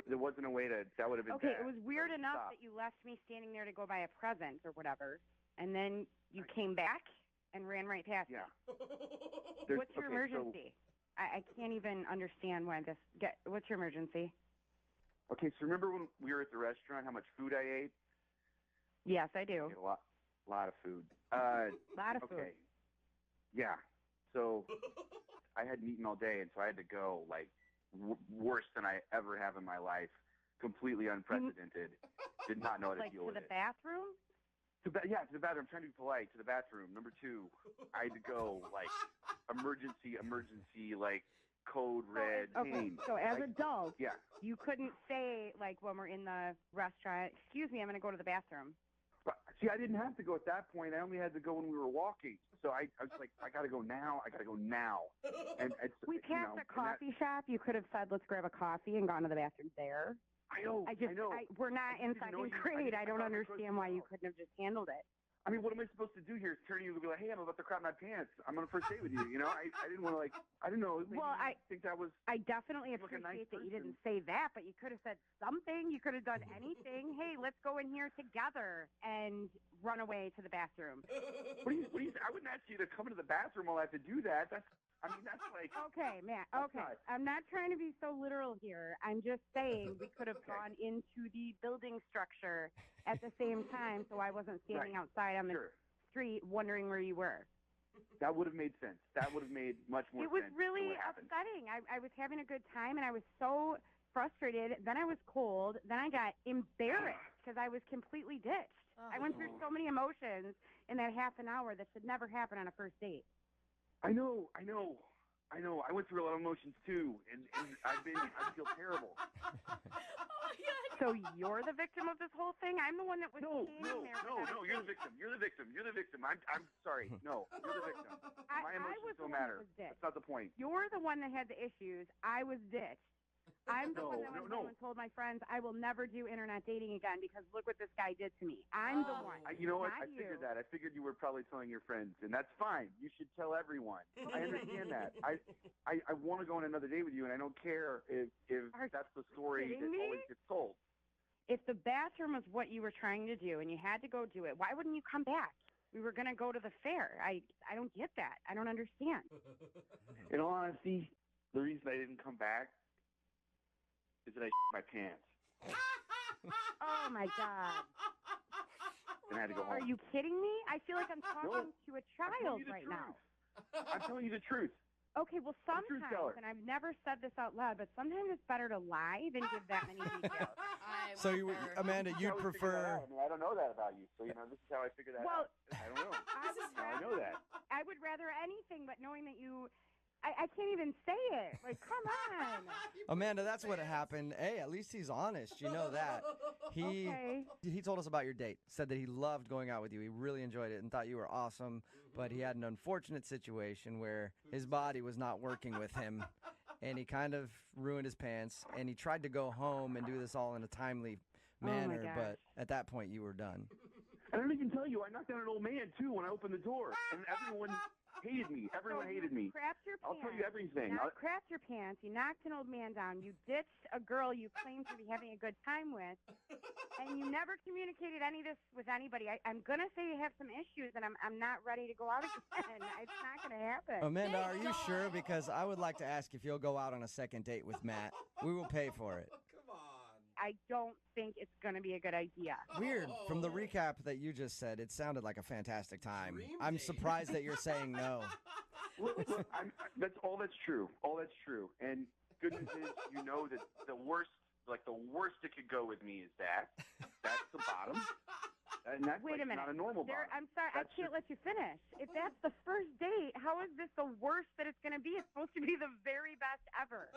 There wasn't a way that would have been Okay, bad. it was weird So enough stop. that you left me standing there to go buy a present or whatever, and then you came back and ran right past me. What's your emergency? I can't even understand why this. What's your emergency? Okay, so remember when we were at the restaurant, how much food I ate? Yes, I do. I ate a lot of food. Lot of okay. food. Yeah. So I hadn't eaten all day, and so I had to go like worse than I ever have in my life. Completely unprecedented. Did not know how to Like deal to with the it. bathroom? To the bathroom. I'm trying to be polite. To the bathroom. Number 2, I had to go like emergency, like code red. Okay, pain. so as Like, adults, yeah. you couldn't say, like, when we're in the restaurant, excuse me, I'm going to go to the bathroom. But, see, I didn't have to go at that point. I only had to go when we were walking. So I was like, I got to go now. And it's, We passed a coffee shop. You could have said, let's grab a coffee and gone to the bathroom there. I know. We're not in didn't know second you- grade. I I don't thought we were supposed understand why you couldn't have just handled it. I mean, what am I supposed to do here? Is turn to you and be like, hey, I'm about to crap my pants. I'm on a first date with you. You know, I didn't want to, like, I didn't know. Maybe Well, you think that was. I definitely like a nice appreciate that you didn't say that, but you could have said something. You could have done anything. Hey, let's go in here together and run away to the bathroom. What do you, I wouldn't ask you to come into the bathroom while I have to do that. That's like. Okay, Matt. That's Okay. not- I'm not trying to be so literal here. I'm just saying we could have gone into the building structure at the same time so I wasn't standing outside on the street wondering where you were. That would have made sense. That would have made much more sense. It was than really what happened. upsetting. I was having a good time, and I was so frustrated. Then I was cold. Then I got embarrassed because I was completely ditched. I went through so many emotions in that half an hour that should never happen on a first date. I know. I went through a lot of emotions too, and I feel terrible. So you're the victim of this whole thing? I'm the one that was No, standing there. you're the victim. You're the victim. I'm sorry. No, you're the victim. My I emotions was the don't one matter. that was ditched. That's not the point. You're the one that had the issues. I was ditched. I'm the one that went home and told my friends I will never do internet dating again because look what this guy did to me. I'm the one. You know what? not I figured you. that. I figured you were probably telling your friends, and that's fine. You should tell everyone. I understand that. I want to go on another date with you, and I don't care if that's the story that kidding me? always gets told. If the bathroom was what you were trying to do and you had to go do it, why wouldn't you come back? We were going to go to the fair. I don't get that. I don't understand. In all honesty, the reason I didn't come back is that I my pants. Oh, my God. And I had to go home. Are you kidding me? I feel like I'm talking to a child you the right truth. now. I'm telling you the truth. Okay, well, I'm a truth teller. sometimes, and I've never said this out loud, but sometimes it's better to lie than give that many details. So, Amanda, This is you'd how we figured that prefer. out. I mean, I don't know that about you, so this is how I figured that Well, out. I don't know. Now I know that. I would rather anything but knowing that you. I can't even say it. Like, come on. Amanda, that's what happened. Hey, at least he's honest. You know that. He told us about your date. Said that he loved going out with you. He really enjoyed it and thought you were awesome. But he had an unfortunate situation where his body was not working with him. And he kind of ruined his pants. And he tried to go home and do this all in a timely manner. gosh. But at that point, you were done. I don't even tell you, I knocked down an old man, too, when I opened the door. And everyone hated me. Everyone hated me. Crapped your I'll pants. tell you everything. Not crapped your pants. You knocked an old man down. You ditched a girl you claimed to be having a good time with. And you never communicated any of this with anybody. I'm going to say you have some issues, and I'm not ready to go out again. It's not going to happen. Amanda, are you sure? Because I would like to ask if you'll go out on a second date with Matt. We will pay for it. I don't think it's going to be a good idea. Weird. From the recap that you just said, it sounded like a fantastic time. I'm surprised that you're saying no. Look, that's all that's true. All that's true. And good news is, you know that the worst it could go with me is that. That's the bottom. And that's Wait a minute. not a normal bottom. I'm sorry. I can't let you finish. If that's the first date, how is this the worst that it's going to be? It's supposed to be the very best ever.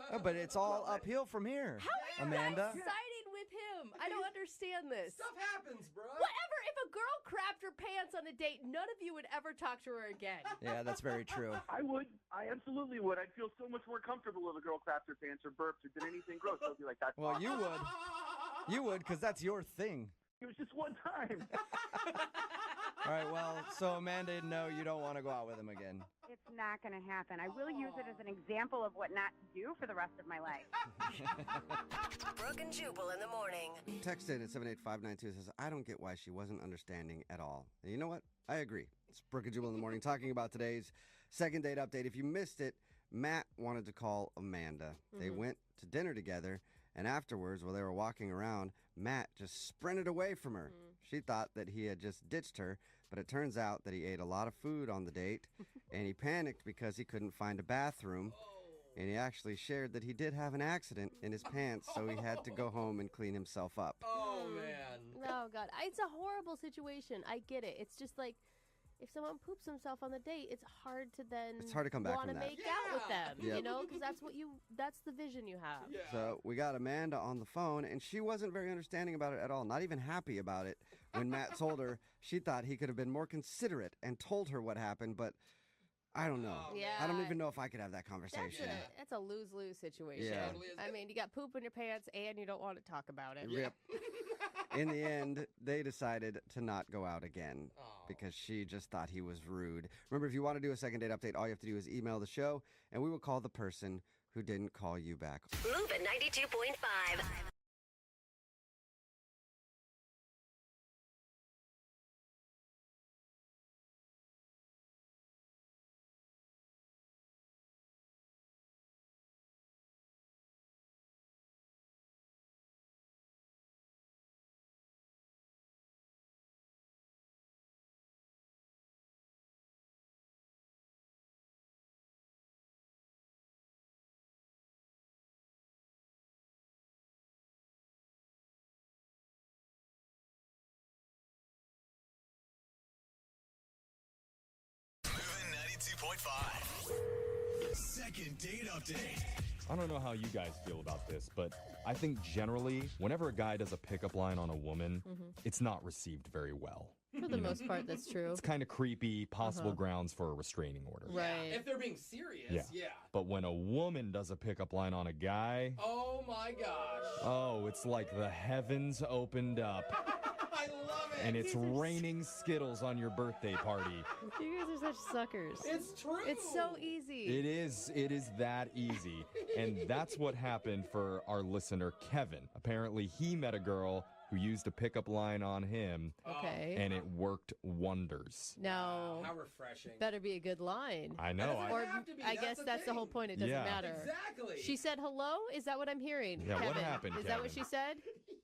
Oh, but it's all uphill from here, How are you Amanda. guys siding with him? I don't understand this. Stuff happens, bro. Whatever. If a girl crapped her pants on a date, none of you would ever talk to her again. Yeah, that's very true. I would. I absolutely would. I'd feel so much more comfortable if a girl clapped her pants or burped or did anything gross. I'd be like, that's Well, awesome. you would. You would, because that's your thing. It was just one time. All right, well, so Amanda, no, you don't want to go out with him again. It's not going to happen. I will use it as an example of what not to do for the rest of my life. Brooke and Jubal in the morning. Text in at 78592 says, I don't get why she wasn't understanding at all. And you know what? I agree. It's Brooke and Jubal in the morning talking about today's second date update. If you missed it, Matt wanted to call Amanda. They went to dinner together, and afterwards, while they were walking around, Matt just sprinted away from her. She thought that he had just ditched her, but it turns out that he ate a lot of food on the date, and he panicked because he couldn't find a bathroom. And he actually shared that he did have an accident in his pants, so he had to go home and clean himself up. Oh, man. Oh, God. It's a horrible situation. I get it. It's just like, if someone poops himself on the date, it's hard to then come back want to from that. make out with them, Yep. you know, because that's the vision you have. So we got Amanda on the phone, and she wasn't very understanding about it at all, not even happy about it. When Matt told her, she thought he could have been more considerate and told her what happened, but I don't know. I don't even know if I could have that conversation. That's a lose-lose situation. Yeah. I mean, you got poop in your pants, and you don't want to talk about it. Yep. In the end, they decided to not go out again because she just thought he was rude. Remember, if you want to do a second date update, all you have to do is email the show, and we will call the person who didn't call you back. Move at 92.5. Moving 92.5. Second date update. I don't know how you guys feel about this, but I think generally, whenever a guy does a pickup line on a woman, it's not received very well. For the most part, that's true. It's kind of creepy, possible grounds for a restraining order. Right. If they're being serious, yeah. But when a woman does a pickup line on a guy, Oh, my gosh. oh, it's like the heavens opened up. I love it. And it's raining Skittles on your birthday party. You guys are such suckers. It's true. It's so easy. It is that easy. And that's what happened for our listener, Kevin. Apparently, he met a girl who used a pickup line on him. Okay. And it worked wonders. No. How refreshing. Better be a good line. I know. Or have to be. I That's guess the that's the whole thing. point. It doesn't Yeah. matter. Exactly. She said hello? Is that what I'm hearing? Yeah, what Kevin? happened, Is that what Kevin? she said?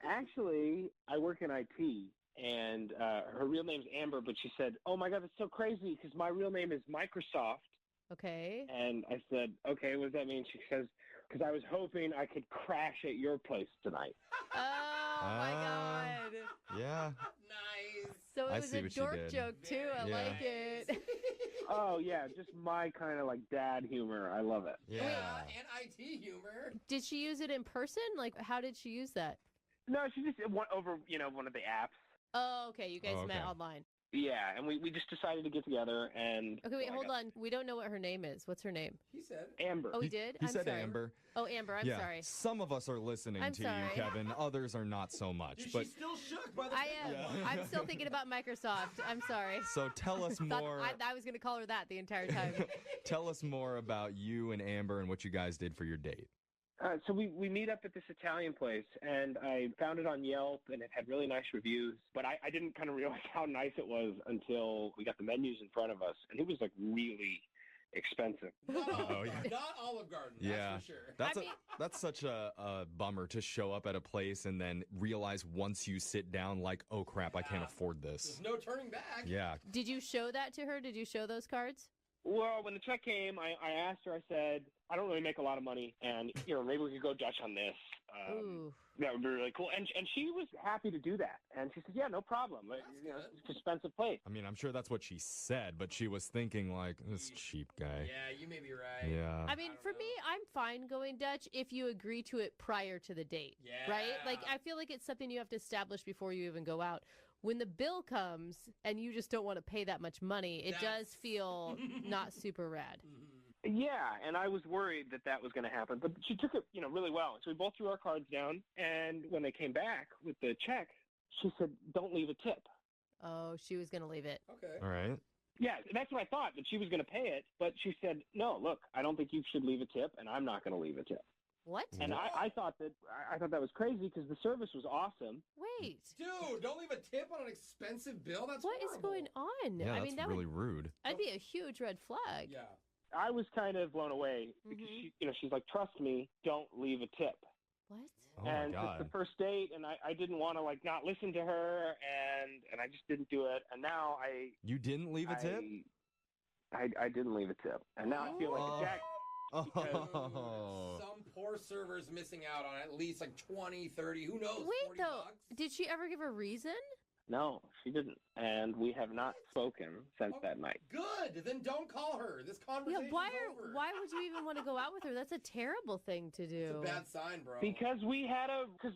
Actually, I work in IT, and her real name's Amber, but she said, oh, my God, that's so crazy because my real name is Microsoft. Okay. And I said, okay, what does that mean? She says, because I was hoping I could crash at your place tonight. Oh, my God. Yeah. Nice. So it I was see a what she dork did. joke, too. I Yeah. like it. Oh, yeah, just my kind of like dad humor. I love it. Yeah. And IT humor. Did she use it in person? Like, how did she use that? No, she just went over, one of the apps. Oh, okay. You guys Oh, met okay. online. Yeah, and we just decided to get together and... Okay, wait, hold on. We don't know what her name is. What's her name? He said. Amber. Oh, we did? He I'm said sorry. Amber. Oh, Amber, I'm yeah. sorry. Some of us are listening I'm to sorry. you, Kevin. Others are not so much. Dude, But she's still shook by the I am. Yeah. I'm still thinking about Microsoft. I'm sorry. so tell us Thought more. I was going to call her that the entire time. Tell us more about you and Amber and what you guys did for your date. So we meet up at this Italian place, and I found it on Yelp, and it had really nice reviews. But I didn't kind of realize how nice it was until we got the menus in front of us, and it was like really expensive. Oh, yeah. Not Olive Garden, Yeah, that's for sure. that's such a bummer to show up at a place and then realize once you sit down, like, oh crap, I can't afford this. There's no turning back. Yeah. Did you show that to her? Did you show those cards? Well, when the check came, I asked her, I said, I don't really make a lot of money, and, maybe we could go Dutch on this. Ooh. That would be really cool. And she was happy to do that. And she said, yeah, no problem. It's an expensive place. I mean, I'm sure that's what she said, but she was thinking, like, this cheap guy. Yeah, you may be right. Yeah. I mean, for me, I'm fine going Dutch if you agree to it prior to the date. Yeah. Right? Like, I feel like it's something you have to establish before you even go out. When the bill comes and you just don't want to pay that much money, it does feel not super rad. Yeah, and I was worried that was going to happen, but she took it, really well. So we both threw our cards down, and when they came back with the check, she said, "Don't leave a tip." Oh, she was going to leave it. Okay. All right. Yeah, that's what I thought, that she was going to pay it. But she said, "No, look, I don't think you should leave a tip, and I'm not going to leave a tip." What? And I thought that was crazy because the service was awesome. Wait. Dude, don't leave a tip on an expensive bill. That's What is horrible. going on? Yeah, I that's mean, that really rude. That'd be a huge red flag. Yeah. I was kind of blown away because she's like, "Trust me, don't leave a tip." What? Oh And my God. it's the first date, and I didn't want to like not listen to her, and I just didn't do it. And now You didn't leave a tip? I didn't leave a tip, and now I feel like a jack. Oh. Some poor server's missing out on at least like 20, 30, who knows? Wait, 40 though. bucks? Did she ever give a reason? No, she didn't, and we have not spoken since that night. Good. Then don't call her. This Yeah, conversation's over. why would you even want to go out with her? That's a terrible thing to do. It's a bad sign, bro. Because we had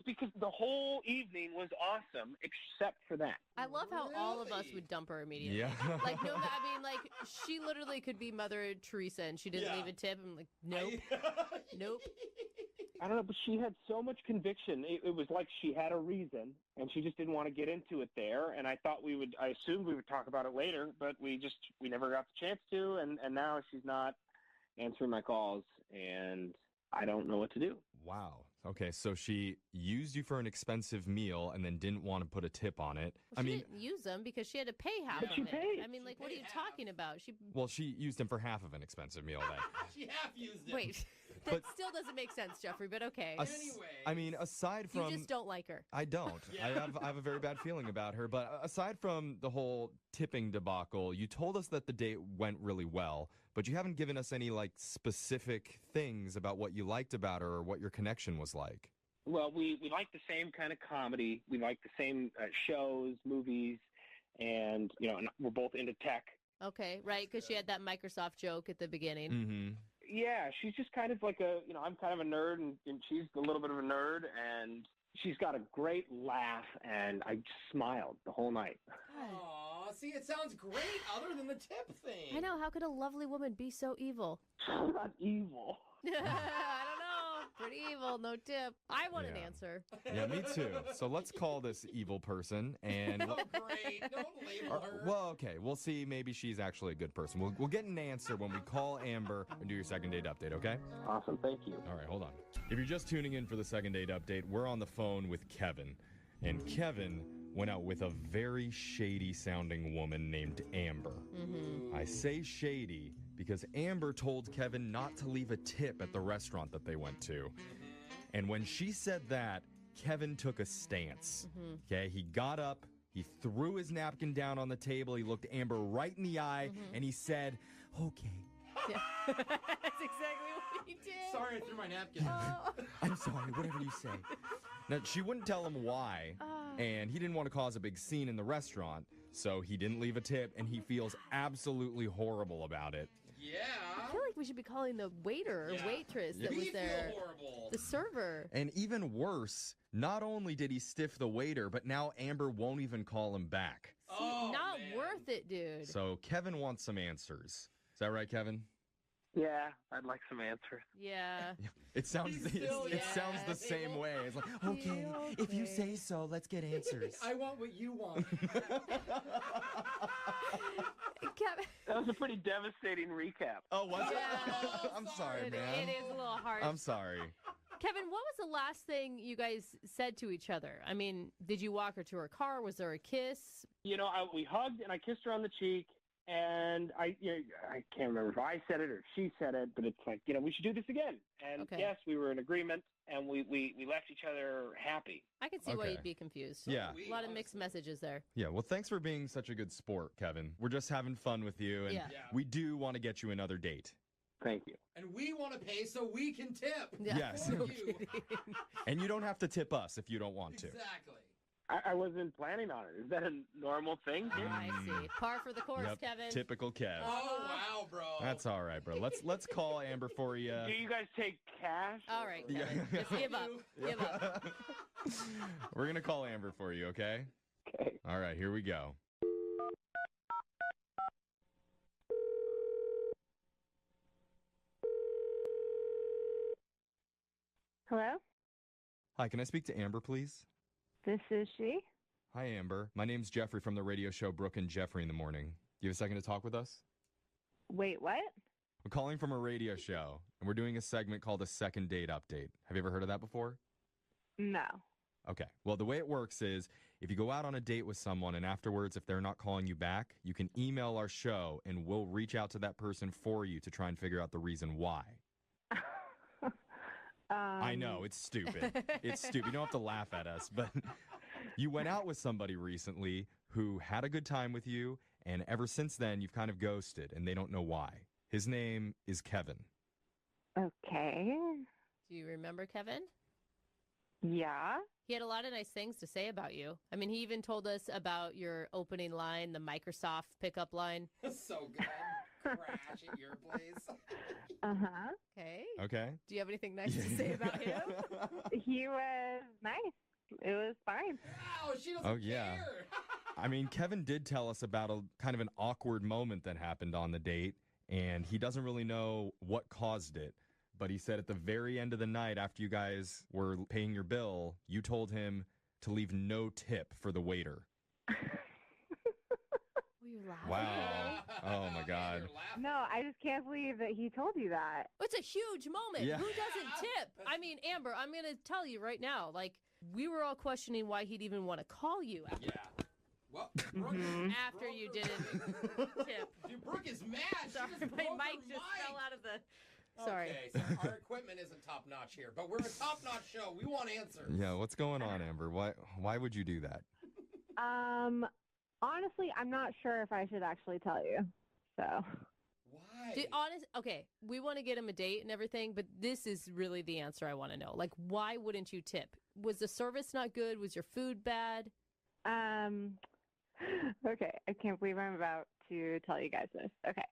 because the whole evening was awesome except for that. I love how all of us would dump her immediately. Yeah. Like, no, I mean, like, she literally could be Mother Teresa and she didn't Yeah. leave a tip. I'm like, nope. Nope. I don't know, but she had so much conviction. It was like she had a reason, and she just didn't want to get into it there. And I assumed we would talk about it later, but we never got the chance to. And now she's not answering my calls, and I don't know what to do. Wow. Okay, so she used you for an expensive meal and then didn't want to put a tip on it. Well, she didn't use them because she had to pay half But of she it. paid. I mean, like, what are you talking about? Well, she used him for half of an expensive meal then. She half used it. Wait, that still doesn't make sense, Jeffrey, but okay. I mean, aside from... You just don't like her. I don't. I have a very bad feeling about her. But aside from the whole tipping debacle, you told us that the date went really well, but you haven't given us any, like, specific things about what you liked about her or what your connection was like. Well, we like the same kind of comedy. We like the same shows, movies, and, and we're both into tech. Okay, right, because she had that Microsoft joke at the beginning. Mm-hmm. Yeah, she's just kind of like I'm kind of a nerd, and she's a little bit of a nerd, and she's got a great laugh, and I just smiled the whole night. Aw, see, it sounds great other than the tip thing. I know, how could a lovely woman be so evil? She's not evil. I don't know. Pretty evil, no tip. I want an answer. Yeah, me too. So let's call this evil person and... Oh, great. Don't label her. Well, okay. We'll see. Maybe she's actually a good person. We'll get an answer when we call Amber and do your second date update, okay? Awesome. Thank you. All right, hold on. If you're just tuning in for the second date update, we're on the phone with Kevin. And Kevin went out with a very shady-sounding woman named Amber. Mm-hmm. I say shady because Amber told Kevin not to leave a tip at the restaurant that they went to. And when she said that, Kevin took a stance. Okay, he got up, he threw his napkin down on the table, he looked Amber right in the eye, and he said, "Okay." Yeah. That's exactly what he did. Sorry, I threw my napkin. I'm sorry, whatever you say. Now, she wouldn't tell him why, and he didn't want to cause a big scene in the restaurant, so he didn't leave a tip, and he feels absolutely horrible about it. Yeah. I feel like we should be calling the waiter or waitress that was there. Horrible. The server. And even worse, not only did he stiff the waiter, but now Amber won't even call him back. See, not worth it, dude. So Kevin wants some answers. Is that right, Kevin? Yeah, I'd like some answers. Yeah. It sounds it sounds the same way. It's like, okay, if you say so, let's get answers. I want what you want. Kevin. That was a pretty devastating recap. Oh, was it? Yeah. I'm sorry, man. It is a little hard. I'm sorry. Kevin, what was the last thing you guys said to each other? I mean, did you walk her to her car? Was there a kiss? We hugged and I kissed her on the cheek, and I can't remember if I said it or if she said it, but it's like, we should do this again. And yes, we were in agreement, and we left each other happy. I can see why Okay. you'd be confused. Yeah. A lot of mixed messages there. Yeah, well, thanks for being such a good sport, Kevin. We're just having fun with you, and Yeah. we do want to get you another date. Thank you. And we want to pay so we can tip. Yeah. Yes. For you. And you don't have to tip us if you don't want to. Exactly. I wasn't planning on it. Is that a normal thing? I see. Par for the course, Yep, Kevin. typical Kev. Oh, wow, bro. That's all right, bro. Let's call Amber for you. Do you guys take cash? All right, Kevin. Just give up. Give up. We're going to call Amber for you, okay? Okay. All right, here we go. Hello? Hi, can I speak to Amber, please? This is she. Hi, Amber. My name's Jeffrey from the radio show Brooke and Jeffrey in the Morning. Do you have a second to talk with us? Wait, what? I'm calling from a radio show, and we're doing a segment called a second date update. Have you ever heard of that before? No. Okay. Well, the way it works is if you go out on a date with someone and afterwards, if they're not calling you back, you can email our show and we'll reach out to that person for you to try and figure out the reason why. I know, it's stupid. It's stupid. You don't have to laugh at us, but you went out with somebody recently who had a good time with you, and ever since then, you've kind of ghosted, and they don't know why. His name is Kevin. Okay. Do you remember Kevin? Yeah. He had a lot of nice things to say about you. I mean, he even told us about your opening line, the Microsoft pickup line. So good. Crash at your place. Uh-huh. Okay. Okay. Do you have anything nice to say about him? He was nice. It was fine. Wow, she doesn't Oh, yeah. care. I mean, Kevin did tell us about a kind of an awkward moment that happened on the date, and he doesn't really know what caused it. But he said at the very end of the night, after you guys were paying your bill, you told him to leave no tip for the waiter. You're laughing. Wow. Oh, my God. No, I just can't believe that he told you that. It's a huge moment. Yeah. Who doesn't tip? I mean, Amber, I'm going to tell you right now, like, we were all questioning why he'd even want to call you after, Well, Brooke, after you didn't tip. Dude, Brooke is mad. Sorry, She just my broke mic her just mic. fell out of the... Sorry. Okay, so our equipment isn't top notch here, but we're a top notch show. We want answers. Yeah, what's going on, Amber? Why would you do that? Honestly, I'm not sure if I should actually tell you. So. Why? Okay, we want to get him a date and everything, but this is really the answer I want to know. Like, why wouldn't you tip? Was the service not good? Was your food bad? Okay, I can't believe I'm about to tell you guys this. Okay.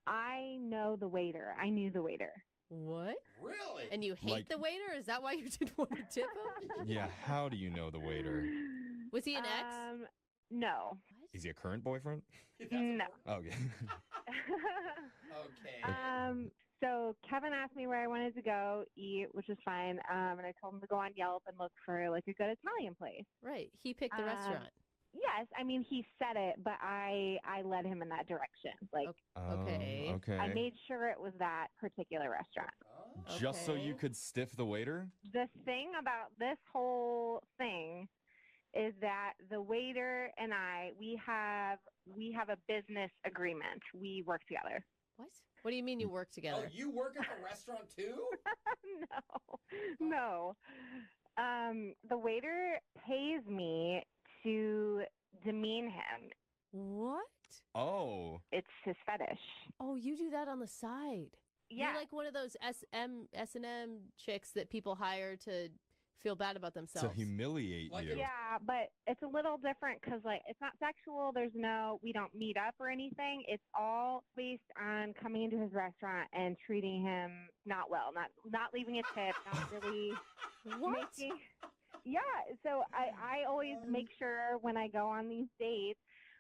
I know the waiter. I knew the waiter. What? Really? And you hate Like- the waiter? Is that why you didn't want to tip him? Yeah, how do you know the waiter? Was he an ex? No. Is he a current boyfriend? No. Okay. Okay. So Kevin asked me where I wanted to go eat, which was fine. And I told him to go on Yelp and look for like a good Italian place. Right. He picked the restaurant. Yes, I mean he said it, but I led him in that direction. Like, Okay. Okay. I made sure it was that particular restaurant. Just so Okay. you could stiff the waiter? The thing about this whole thing is that the waiter and we have a business agreement. We work together. What? What do you mean you work together? Oh, you work at the restaurant too? No. The waiter pays me to demean him. What? Oh. It's his fetish. Oh, you do that on the side. Yeah. You're like one of those S&M chicks that people hire to feel bad about themselves. To humiliate you. Yeah, but it's a little different because, like, it's not sexual. We don't meet up or anything. It's all based on coming into his restaurant and treating him not well, not leaving a tip, not really making. Yeah, so I always make sure when I go on these dates,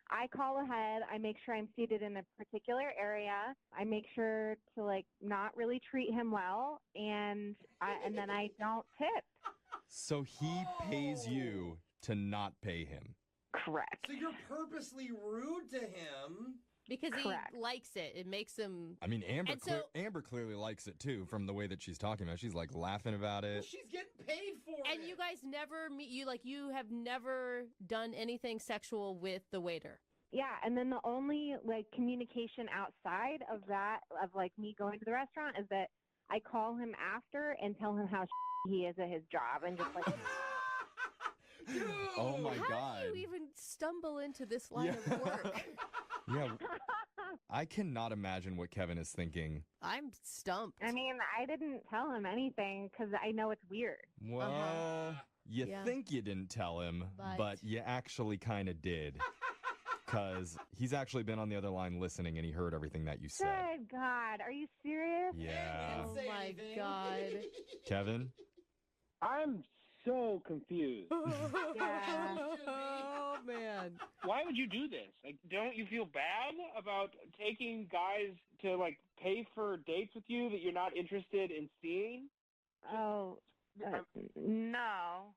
I call ahead. I make sure I'm seated in a particular area. I make sure to like not really treat him well, and then I don't tip. So he pays you to not pay him. Correct. So you're purposely rude to him. Because Correct. he likes it. It makes him... I mean, Amber, And so- Amber clearly likes it too from the way that she's talking about it. She's like laughing about Well, it. she's getting paid for it. And you guys never meet... You have never done anything sexual with the waiter. Yeah, and then the only like communication outside of that, of like me going to the restaurant, is that I call him after and tell him how he is at his job, and just like. Oh my How God. do you even stumble into this line Yeah. of work? Yeah. I cannot imagine what Kevin is thinking. I'm stumped. I mean, I didn't tell him anything because I know it's weird. Well, you Yeah. think you didn't tell him, but you actually kind of did. Because he's actually been on the other line listening and he heard everything that you said. Good God, are you serious? Yeah. Oh my God. Kevin? I'm so confused. Yeah. Oh man. Why would you do this? Like, don't you feel bad about taking guys to like pay for dates with you that you're not interested in seeing? Oh, No.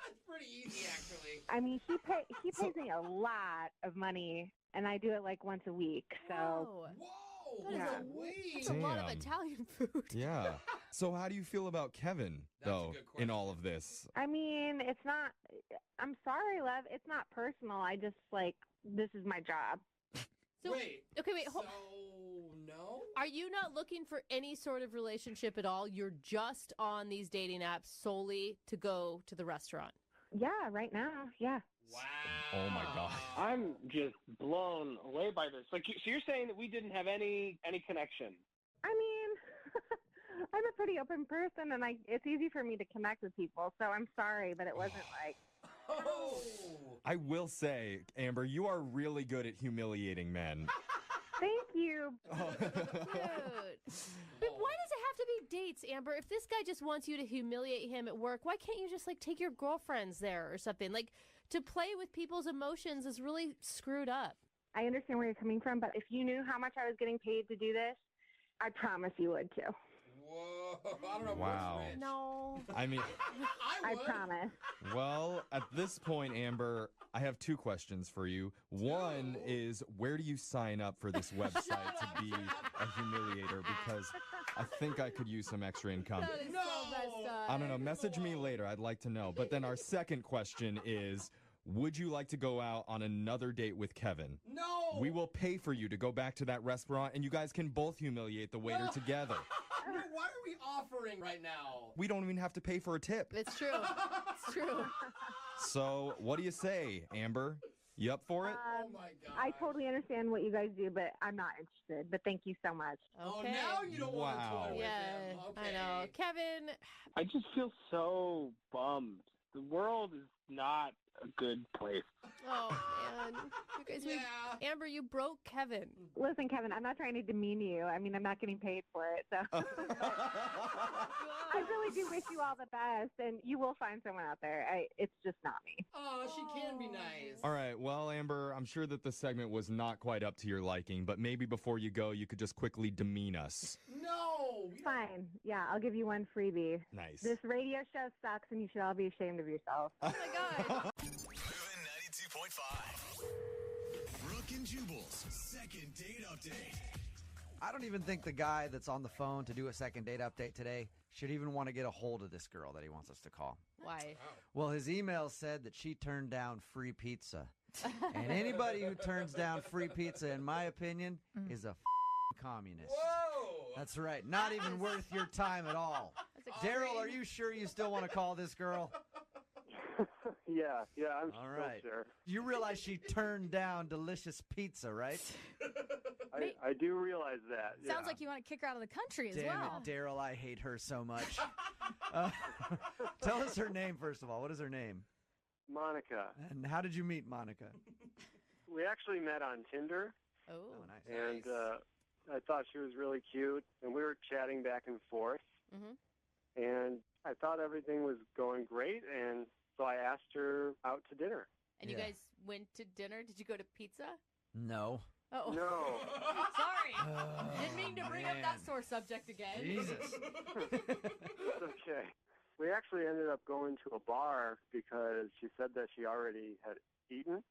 It's pretty easy, actually. I mean, he pays me a lot of money, and I do it like once a week. So. Whoa! That's a lot of Damn. Italian food. Yeah. So how do you feel about Kevin, though, in all of this? I mean, it's not. I'm sorry, love. It's not personal. I just this is my job. So, wait. Hold. No. Are you not looking for any sort of relationship at all? You're just on these dating apps solely to go to the restaurant. Yeah, right now. Yeah. Wow. Oh my God. I'm just blown away by this. So you're saying that we didn't have any connection? I mean, I'm a pretty open person, and it's easy for me to connect with people. So I'm sorry, but it wasn't like. Oh. I will say, Amber, you are really good at humiliating men. Thank you. Dude. But why does it have to be dates, Amber? If this guy just wants you to humiliate him at work, why can't you just take your girlfriends there or something? To play with people's emotions is really screwed up. I understand where you're coming from, but if you knew how much I was getting paid to do this, I promise you would too. Whoa! I don't know. Wow. What's rich. No. I mean, I promise. well, at this point, Amber, I have two questions for you. One is, where do you sign up for this website to be a humiliator? Because I think I could use some extra income. That is so messed up. I don't know. Message me later. I'd like to know. But then our second question is, would you like to go out on another date with Kevin? No. We will pay for you to go back to that restaurant, and you guys can both humiliate the waiter together. Why are we offering right now? We don't even have to pay for a tip. It's true. It's true. So, what do you say, Amber? You up for it? Oh my God. I totally understand what you guys do, but I'm not interested. But thank you so much. Oh, now you don't want to toy with Yeah, him. Okay. I know. Kevin, I just feel so bummed. The world is not a good place. oh man. You guys, Yeah. Amber, you broke Kevin. Listen, Kevin, I'm not trying to demean you. I mean, I'm not getting paid for it, so I really do wish you all the best, and you will find someone out there. It's just not me. Oh, she can be nice. All right. Well, Amber, I'm sure that the segment was not quite up to your liking, but maybe before you go, you could just quickly demean us. No. Fine. Yeah, I'll give you one freebie. Nice. This radio show sucks, and you should all be ashamed of yourself. Oh my God. Moving 92.5. Brooke and Jubal's second date update. I don't even think the guy that's on the phone to do a second date update today should even want to get a hold of this girl that he wants us to call. Why? Well, his email said that she turned down free pizza. And anybody who turns down free pizza, in my opinion, is a communist. Whoa. That's right. Not even worth your time at all. Daryl, are you sure you still want to call this girl? Yeah, I'm All still right. sure. You realize she turned down delicious pizza, right? I do realize that. Sounds yeah. like you want to kick her out of the country as Damn well. it, Daryl, I hate her so much. Tell us her name, first of all. What is her name? Monica. And how did you meet Monica? We actually met on Tinder, Oh. nice. and I thought she was really cute, and we were chatting back and forth, Mm-hmm. and I thought everything was going great, and so I asked her out to dinner. And you Yeah. guys went to dinner? Did you go to pizza? No. Oh. No. Sorry. Oh, Didn't mean to bring up man. that sore subject again. Jesus. It's okay. We actually ended up going to a bar because she said that she already had eaten,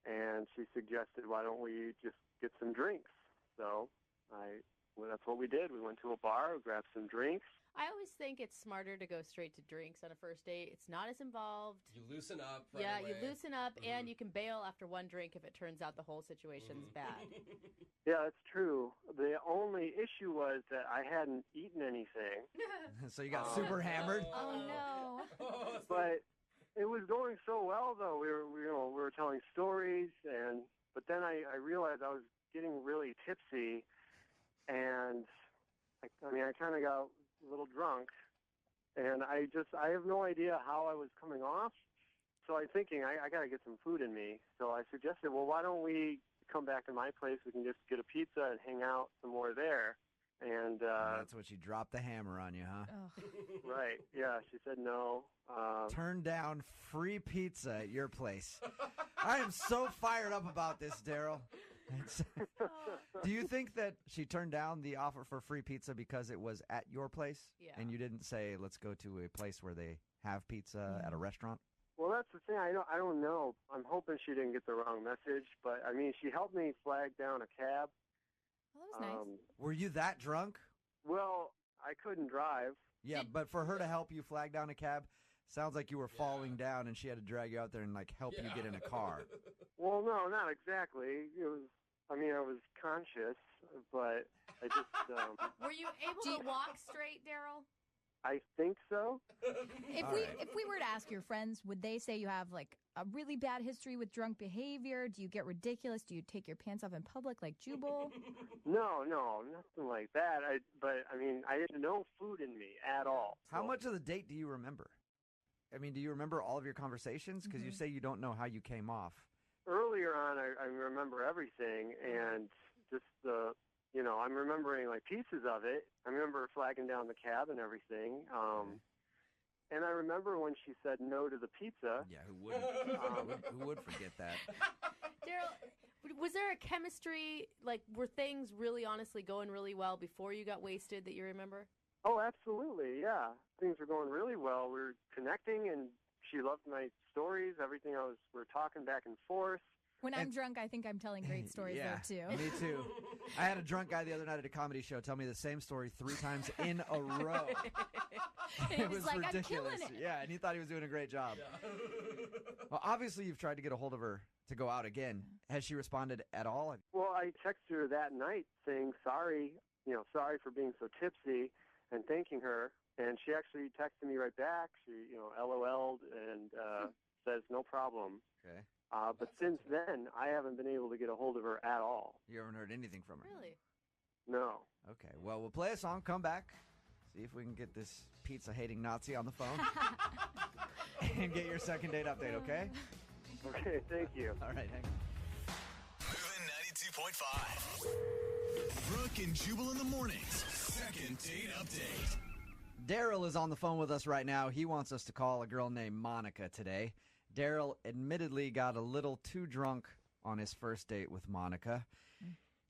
and she suggested, why don't we just get some drinks? So that's what we did. We went to a bar, grabbed some drinks. I always think it's smarter to go straight to drinks on a first date. It's not as involved. You loosen up. Right Yeah, away. you loosen up, and you can bail after one drink if it turns out the whole situation's bad. Yeah, that's true. The only issue was that I hadn't eaten anything, So you got super hammered? Oh, no. but it was going so well, though. We were telling stories, but then I realized I was getting really tipsy, and I kind of got a little drunk, and I have no idea how I was coming off. So I'm thinking I got to get some food in me. So I suggested, well, why don't we come back to my place? We can just get a pizza and hang out some more there. And That's what she dropped the hammer on you, huh? right, yeah, she said no. Turn down free pizza at your place. I am so fired up about this, Daryl. Do you think that she turned down the offer for free pizza because it was at your place? Yeah. And you didn't say, let's go to a place where they have pizza at a restaurant? Well, that's the thing. I don't know. I'm hoping she didn't get the wrong message, but I mean, she helped me flag down a cab. Well, that was nice. Were you that drunk? Well, I couldn't drive. Yeah, but for her to help you flag down a cab, sounds like you were falling down and she had to drag you out there and like help you get in a car. Well, no, not exactly. It was. I mean, I was conscious, but I just. Were you able to walk straight, Daryl? I think so. If we were to ask your friends, would they say you have like a really bad history with drunk behavior? Do you get ridiculous? Do you take your pants off in public like Jubal? No, nothing like that. But I mean, I had no food in me at all. How much of the date do you remember? I mean, do you remember all of your conversations? Because you say you don't know how you came off. Earlier on, I remember everything, and just I'm remembering like pieces of it. I remember flagging down the cab and everything. And I remember when she said no to the pizza. Yeah, who wouldn't? Who would forget that? Daryl, was there a chemistry, like were things really honestly going really well before you got wasted that you remember? Oh, absolutely, yeah. Things were going really well. We were connecting, and she loved my stories, everything we're talking back and forth. When I'm drunk, I think I'm telling great stories there, too. Me too. I had a drunk guy the other night at a comedy show tell me the same story 3 times in a row. It was like, ridiculous. I'm killing it. Yeah, and he thought he was doing a great job. Well, obviously, you've tried to get a hold of her to go out again. Has she responded at all? Well, I texted her that night saying sorry for being so tipsy and thanking her. And she actually texted me right back. She, LOL'd and says no problem. Okay. But since then, I haven't been able to get a hold of her at all. You haven't heard anything from her? Really? No. Okay, well, we'll play a song, come back, see if we can get this pizza-hating Nazi on the phone, and get your second date update, okay? Okay, thank you. All right, hang on. Moving 92.5. Brooke and Jubal in the mornings. Second date update. Daryl is on the phone with us right now. He wants us to call a girl named Monica today. Daryl admittedly got a little too drunk on his first date with Monica.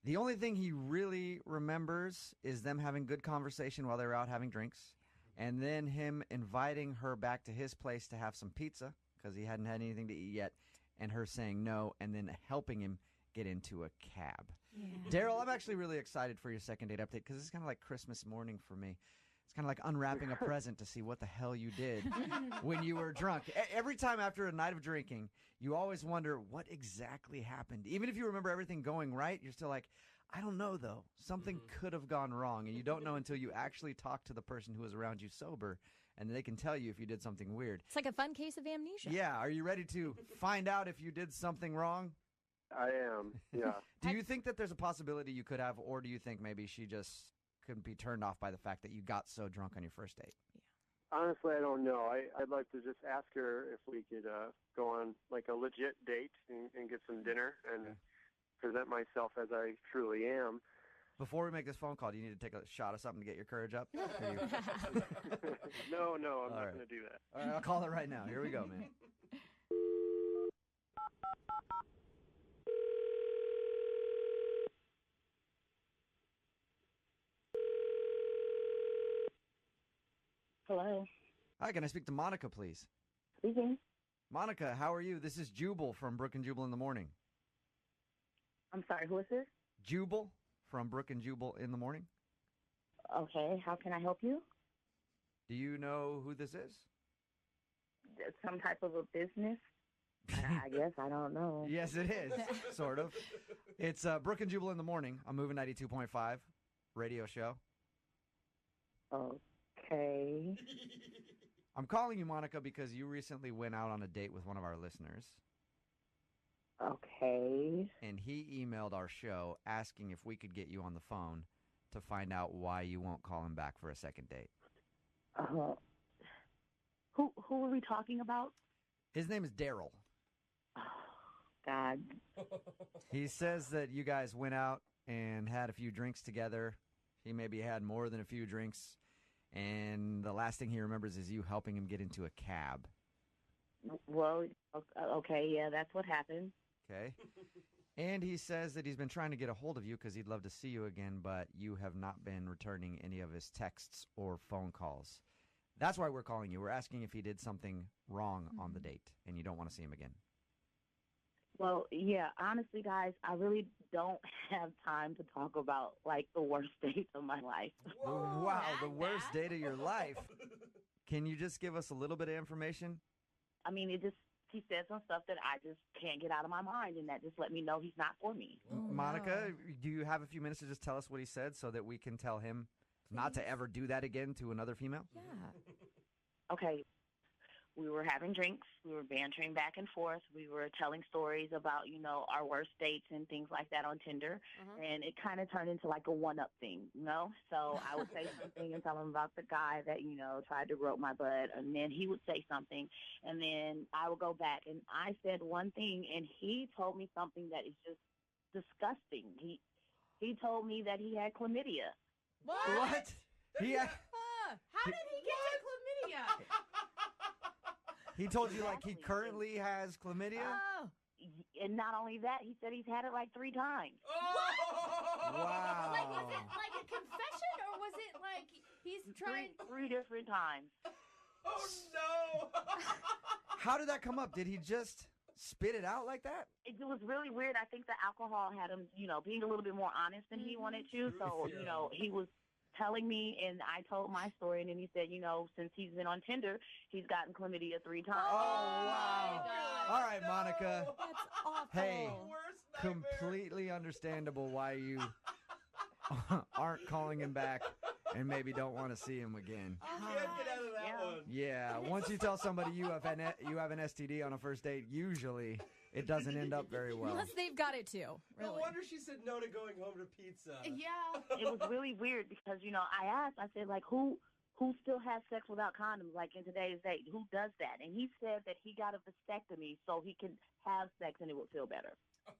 The only thing he really remembers is them having good conversation while they were out having drinks, and then him inviting her back to his place to have some pizza because he hadn't had anything to eat yet, and her saying no, and then helping him get into a cab. Daryl, I'm actually really excited for your second date update because it's kind of like Christmas morning for me. It's kind of like unwrapping a present to see what the hell you did when you were drunk. Every time after a night of drinking, you always wonder what exactly happened. Even if you remember everything going right, you're still like, I don't know, though. Something could have gone wrong, and you don't know until you actually talk to the person who was around you sober, and they can tell you if you did something weird. It's like a fun case of amnesia. Yeah, are you ready to find out if you did something wrong? I am, yeah. Do you think that there's a possibility you could have, or do you think maybe she just couldn't be turned off by the fact that you got so drunk on your first date? Honestly, I don't know. I'd like to just ask her if we could go on like a legit date and get some dinner and present myself as I truly am. Before we make this phone call, do you need to take a shot of something to get your courage up? No, I'm not going to do that. All right, I'll call it right now. Here we go, man. Hello. Hi, can I speak to Monica, please? Speaking. Monica, how are you? This is Jubal from Brooke and Jubal in the morning. I'm sorry, who is this? Jubal from Brooke and Jubal in the morning. Okay, how can I help you? Do you know who this is? Some type of a business? I guess, I don't know. Yes, it is, sort of. It's Brooke and Jubal in the morning. I'm moving 92.5 radio show. Okay. I'm calling you, Monica, because you recently went out on a date with one of our listeners. Okay. And he emailed our show asking if we could get you on the phone to find out why you won't call him back for a second date. Who are we talking about? His name is Daryl. God. He says that you guys went out and had a few drinks together. He maybe had more than a few drinks. And the last thing he remembers is you helping him get into a cab. Well, okay, yeah, that's what happened. Okay. And he says that he's been trying to get a hold of you because he'd love to see you again, but you have not been returning any of his texts or phone calls. That's why we're calling you. We're asking if he did something wrong on the date, and you don't want to see him again. Well, yeah, honestly, guys, I really don't have time to talk about, like, the worst dates of my life. Wow, the worst date of your life. Can you just give us a little bit of information? I mean, he said some stuff that I just can't get out of my mind, and that just let me know he's not for me. Monica, do you have a few minutes to just tell us what he said so that we can tell him not to ever do that again to another female? Yeah. Okay. We were having drinks. We were bantering back and forth. We were telling stories about, our worst dates and things like that on Tinder. And it kind of turned into like a one-up thing, So I would say something and tell him about the guy that, tried to grope my butt. And then he would say something. And then I would go back. And I said one thing, and he told me something that is just disgusting. He told me that he had chlamydia. What? How did he get to chlamydia? He told you, like, he currently has chlamydia? And not only that, he said he's had it like 3 times. Wow. Like, was it like a confession, or was it like he's trying... Three different times. Oh, no. How did that come up? Did he just spit it out like that? It was really weird. I think the alcohol had him, being a little bit more honest than he wanted to. So, he was telling me, and I told my story, and then he said, since he's been on Tinder, he's gotten chlamydia 3 times. Oh, wow. All right, Monica. That's awful. Hey, completely understandable why you aren't calling him back and maybe don't want to see him again. Can't get out of that one. Yeah, once you tell somebody you have an STD on a first date, usually it doesn't end up very well. Unless they've got it too. Really. No wonder she said no to going home to pizza. Yeah. It was really weird because, I said, like, who still has sex without condoms, like, in today's day? Who does that? And he said that he got a vasectomy so he can have sex and it would feel better.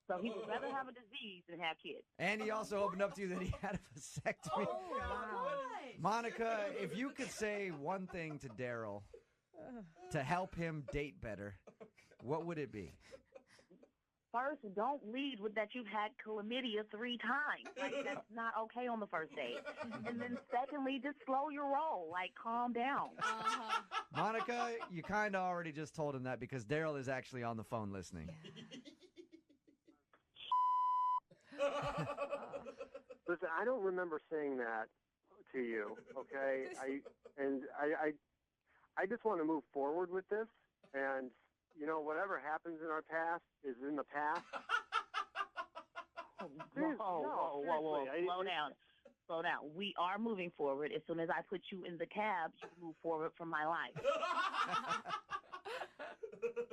So he would rather have a disease than have kids. And he also opened up to you that he had a vasectomy. Oh, God. Monica, if you could say one thing to Daryl to help him date better, what would it be? First, don't lead with that you've had chlamydia 3 times. Like, that's not okay on the first date. And then secondly, just slow your roll. Like, calm down. Monica, you kind of already just told him that because Daryl is actually on the phone listening. Listen, I don't remember saying that to you, okay? I just want to move forward with this, and whatever happens in our past is in the past. Whoa, Slow down. We are moving forward. As soon as I put you in the cab, you move forward from my life.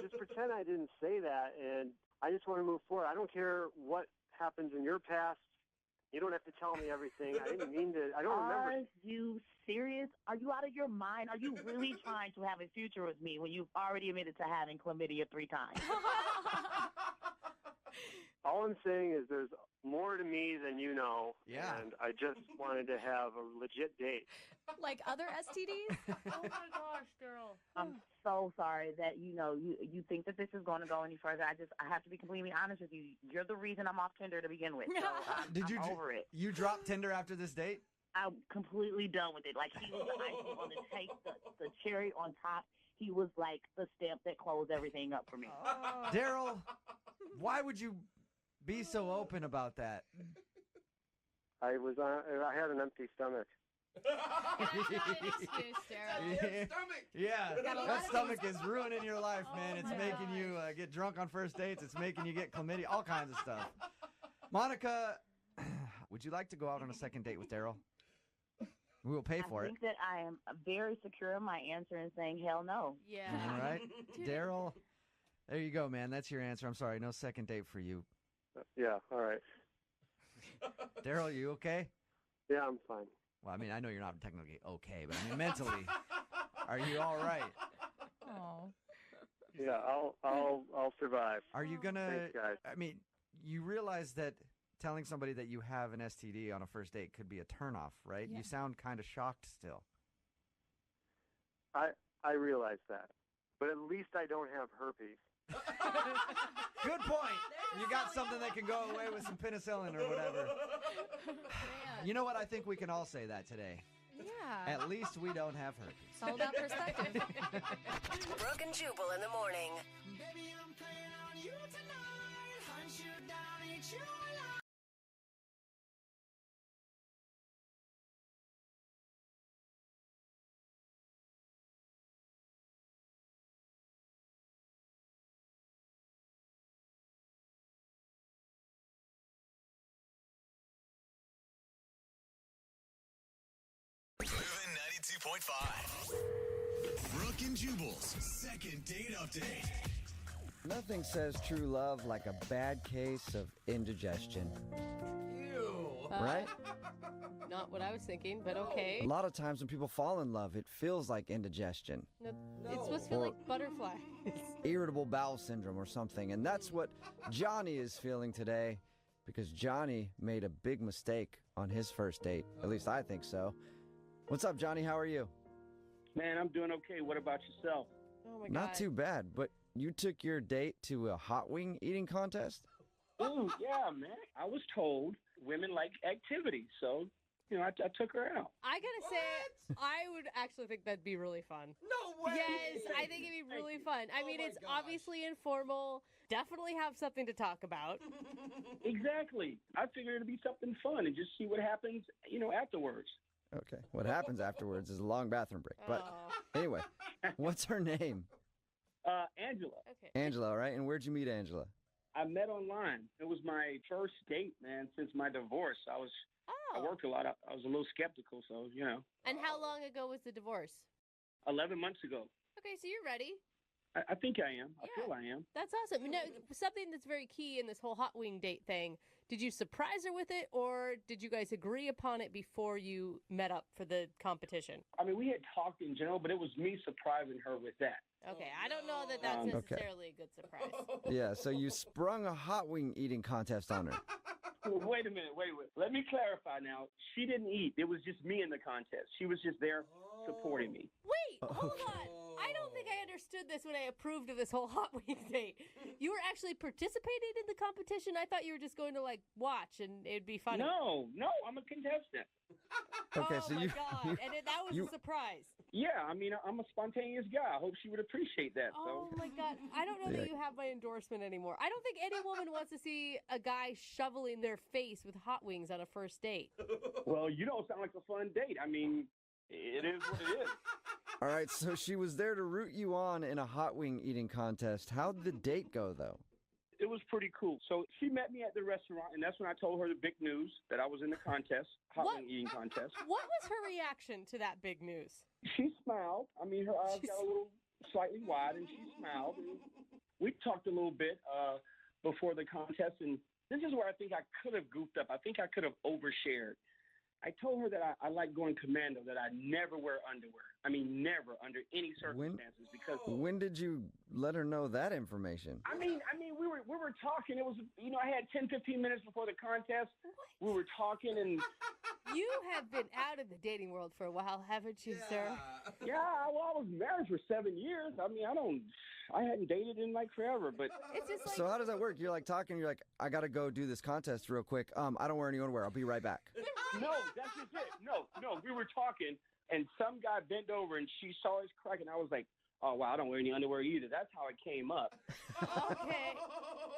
Just pretend I didn't say that, and I just want to move forward. I don't care what happens in your past. You don't have to tell me everything. I didn't mean to. I don't remember. Are you serious? Are you out of your mind? Are you really trying to have a future with me when you've already admitted to having chlamydia 3 times? All I'm saying is there's more to me than you know. Yeah. And I just wanted to have a legit date. Like other STDs? Oh, my gosh, girl. I'm so sorry that, you think that this is going to go any further. I have to be completely honest with you. You're the reason I'm off Tinder to begin with. So I'm over it. You dropped Tinder after this date? I'm completely done with it. Like, he was the icing on the cake, the cherry on top. He was like the stamp that closed everything up for me. Daryl, why would you be so open about that? I had an empty stomach. Yeah, that stomach is ruining your life, man. It's making you get drunk on first dates. It's making you get chlamydia, all kinds of stuff. Monica, would you like to go out on a second date with Daryl? We will pay for I it. think that I am very secure in my answer in saying hell no. Yeah. All right, Daryl, there you go, man. That's your answer. I'm sorry, no second date for you. Yeah, all right. Daryl, you okay? Yeah, I'm fine. Well, I mean, I know you're not technically okay, but I mean, mentally, are you all right? Oh. Yeah, I'll survive. Are you gonna? Thanks, guys. I mean, you realize that telling somebody that you have an STD on a first date could be a turnoff, right? Yeah. You sound kind of shocked still. I realize that, but at least I don't have herpes. Good point. You got something that can go away with some penicillin or whatever. You know what? I think we can all say that today. Yeah. At least we don't have herpes. It's all about perspective. Brooke and Jubal in the morning. Baby, I'm playing on you tonight. Hunt you down, eat you alive. Moving 92.5. Brooke and Jubal's second date update. Nothing says true love like a bad case of indigestion. Right? Not what I was thinking, but okay. A lot of times when people fall in love, it feels like indigestion. No, it's supposed to feel like butterflies. Irritable bowel syndrome or something. And that's what Johnny is feeling today because Johnny made a big mistake on his first date. At least I think so. What's up, Johnny? How are you? Man, I'm doing okay. What about yourself? Oh, my God. Not too bad, but you took your date to a hot wing eating contest? Ooh, yeah, man. I was told women like activity, so, I took her out. I gotta say, I would actually think that'd be really fun. No way! Yes, I think it'd be really fun. I mean, it's obviously informal. Definitely have something to talk about. Exactly. I figured it'd be something fun and just see what happens, afterwards. Okay. What happens afterwards is a long bathroom break. But anyway, what's her name? Angela. Okay. Angela, right? And where'd you meet Angela? I met online. It was my first date, man, since my divorce. I worked a lot. I was a little skeptical, so, And how long ago was the divorce? 11 months ago. Okay, so you're ready. I think I am. I feel I am. That's awesome. No, something that's very key in this whole hot wing date thing. Did you surprise her with it, or did you guys agree upon it before you met up for the competition? I mean, we had talked in general, but it was me surprising her with that. Okay, I don't know that that's necessarily a good surprise. Yeah, so you sprung a hot wing eating contest on her. Wait a minute. Wait. Let me clarify now. She didn't eat. It was just me in the contest. She was just there supporting me. Wait, hold on. I don't think I understood this when I approved of this whole hot wing date. You were actually participating in the competition? I thought you were just going to, watch and it'd be funny. No, I'm a contestant. Okay, oh, my God. And that was a surprise. Yeah, I mean, I'm a spontaneous guy. I hope she would appreciate that. Oh, my God. I don't know that you have my endorsement anymore. I don't think any woman wants to see a guy shoveling their face with hot wings on a first date. Well, you don't sound like a fun date. I mean, it is what it is. All right, so she was there to root you on in a hot wing eating contest. How'd the date go, though? It was pretty cool. So she met me at the restaurant, and that's when I told her the big news that I was in the contest, hot wing eating contest. What was her reaction to that big news? She smiled. I mean, her eyes got a little slightly wide, and she smiled. And we talked a little bit before the contest, and this is where I think I could have goofed up. I think I could have overshared. I told her that I like going commando, that I never wear underwear. I mean, never under any circumstances. Because when did you let her know that information? I mean, we were talking. It was, I had 10, 15 minutes before the contest. What? We were talking, and you have been out of the dating world for a while, haven't you, sir? Yeah, well, I was married for 7 years. I mean, I hadn't dated in forever, but it's just So how does that work? You're talking, you're like, I gotta go do this contest real quick. I don't wear any underwear. I'll be right back. No, that's just it. No, we were talking, and some guy bent over, and she saw his crack, and I was like, oh, wow, I don't wear any underwear either. That's how it came up. Okay.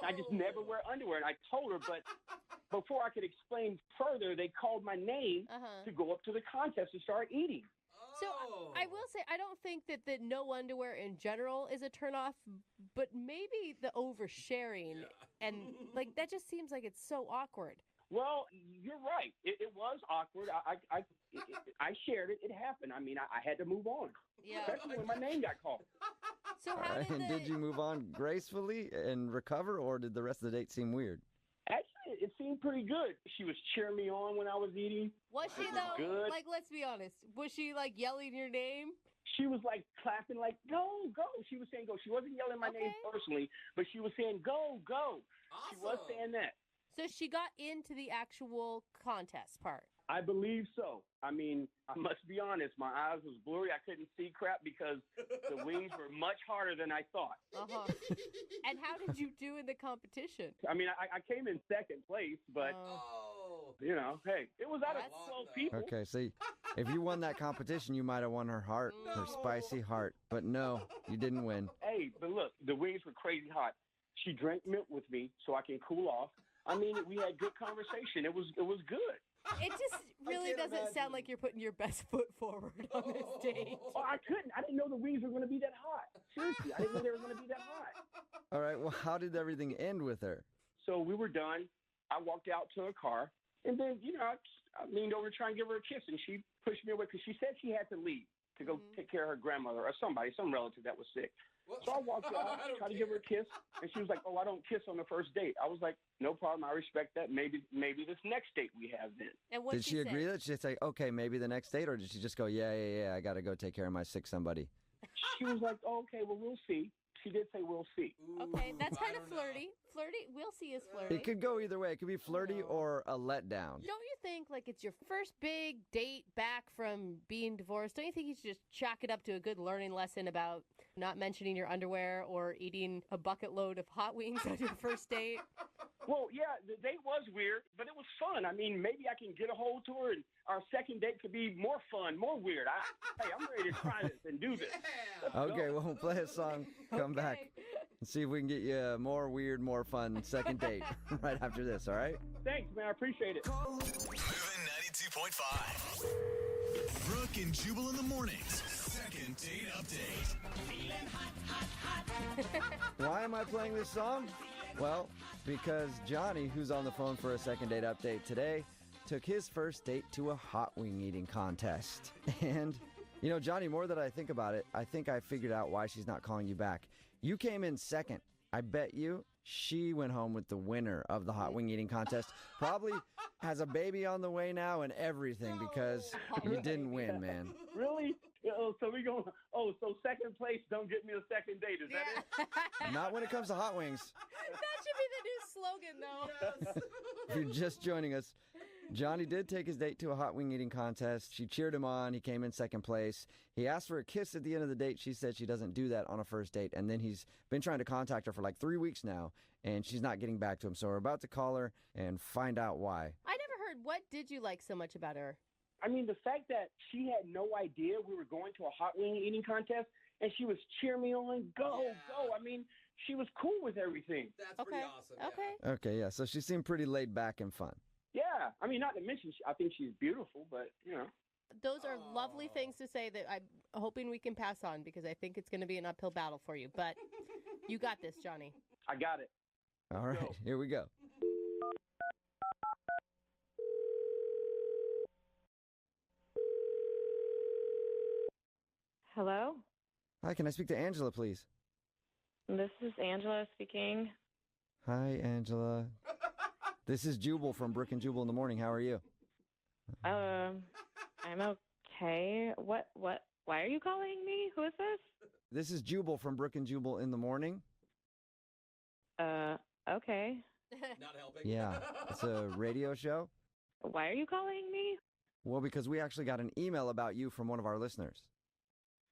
I just never wear underwear, and I told her, but before I could explain further, they called my name to go up to the contest to start eating. So I will say, I don't think that the no underwear in general is a turnoff, but maybe the oversharing and that just seems like it's so awkward. Well, you're right. It was awkward. I shared it. It happened. I mean, I had to move on. Yeah. Especially when my name got called. So how did you move on gracefully and recover, or did the rest of the date seem weird? Actually, it seemed pretty good. She was cheering me on when I was eating. Was she, though? Good. Let's be honest. Was she, yelling your name? She was, clapping, go, go. She was saying go. She wasn't yelling my name personally, but she was saying go, go. Awesome. She was saying that. So she got into the actual contest part. I believe so. I mean, I must be honest. My eyes was blurry. I couldn't see crap because the wings were much harder than I thought. Uh-huh. And how did you do in the competition? I mean, I came in second place, but, you know, hey, it was out of 12 people. Okay, see, if you won that competition, you might have won her heart, her spicy heart. But no, you didn't win. Hey, but look, the wings were crazy hot. She drank milk with me so I can cool off. I mean, we had good conversation. It was good. It just really doesn't sound like you're putting your best foot forward on this date. Oh, I couldn't. I didn't know the wings were going to be that hot. Seriously, I didn't know they were going to be that hot. All right, well, how did everything end with her? So we were done. I walked out to her car, and then, you know, I leaned over to try and give her a kiss, and she pushed me away because she said she had to leave to go take care of her grandmother or some relative that was sick. So I walked out, tried to give her a kiss, and she was like, "Oh, I don't kiss on the first date." I was like, "No problem, I respect that. Maybe this next date we have then." And Did she agree that she'd say, okay, maybe the next date, or did she just go, yeah, I got to go take care of my sick somebody? She was like, oh, "Okay, well, we'll see." She did say, "We'll see." Okay, that's kind of flirty. Flirty, we'll see is flirty. It could go either way. It could be flirty or a letdown. Don't you think, like, it's your first big date back from being divorced? Don't you think you should just chalk it up to a good learning lesson about not mentioning your underwear or eating a bucket load of hot wings on your first date? Well, yeah, the date was weird, but it was fun. I mean, maybe I can get a hold to her, and our second date could be more fun, more weird. Hey, I'm ready to try this and do this. Okay, well, we'll play a song, come back, and see if we can get you a more weird, more fun second date right after this, all right? Thanks, man. I appreciate it. Moving 92.5. Brooke and Jubal in the mornings. Second date update. Why am I playing this song? Well, because Johnny, who's on the phone for a second date update today, took his first date to a hot wing eating contest. And, you know, Johnny, more that I think about it, I think I figured out why she's not calling you back. You came in second. I bet you she went home with the winner of the hot wing eating contest. Probably has a baby on the way now and everything because you didn't win, man. Really? So we going, so second place don't get me a second date. Is that it? Not when it comes to hot wings. That should be the new slogan, though. If you're just joining us, Johnny did take his date to a hot wing eating contest. She cheered him on. He came in second place. He asked for a kiss at the end of the date. She said she doesn't do that on a first date. And then he's been trying to contact her for like 3 weeks now, and she's not getting back to him. So we're about to call her and find out why. I never heard. What did you like so much about her? I mean, the fact that she had no idea we were going to a hot wing eating contest, and she was cheering me on, go. I mean, she was cool with everything. That's pretty awesome. Okay. Okay, yeah. So she seemed pretty laid back and fun. Yeah. I mean, not to mention, I think she's beautiful, but, you know. Those are lovely things to say that I'm hoping we can pass on because I think it's going to be an uphill battle for you. But you got this, Johnny. I got it. All right, here we go. Hello? Hi, can I speak to Angela, please? This is Angela speaking. Hi, Angela. This is Jubal from Brooke and Jubal in the morning. How are you? I'm okay. What, why are you calling me? Who is this? This is Jubal from Brooke and Jubal in the morning. Okay. Not helping. Yeah, it's a radio show. Why are you calling me? Well, because we actually got an email about you from one of our listeners.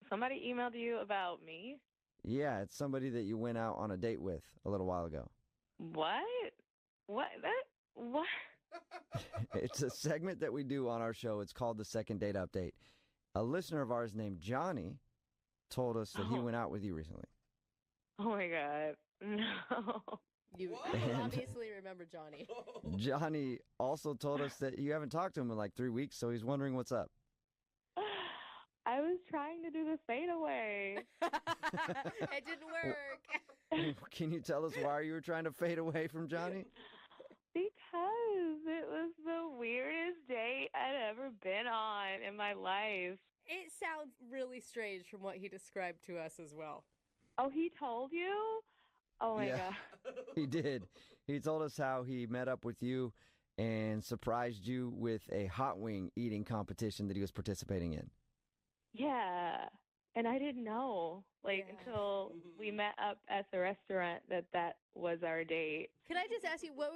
Somebody emailed you about me? Yeah, it's somebody that you went out on a date with a little while ago. What? What? It's a segment that we do on our show. It's called the Second Date Update. A listener of ours named Johnny told us that he went out with you recently. Oh, my God. No. You obviously remember Johnny. Johnny also told us that you haven't talked to him in like 3 weeks, so he's wondering what's up. I was trying to do the fadeaway. It didn't work. Can you tell us why you were trying to fade away from Johnny? Because it was the weirdest date I'd ever been on in my life. It sounds really strange from what he described to us as well. Oh, he told you? Oh, my God. He did. He told us how he met up with you and surprised you with a hot wing eating competition that he was participating in. Yeah. And I didn't know, until we met up at the restaurant that was our date. Can I just ask you, what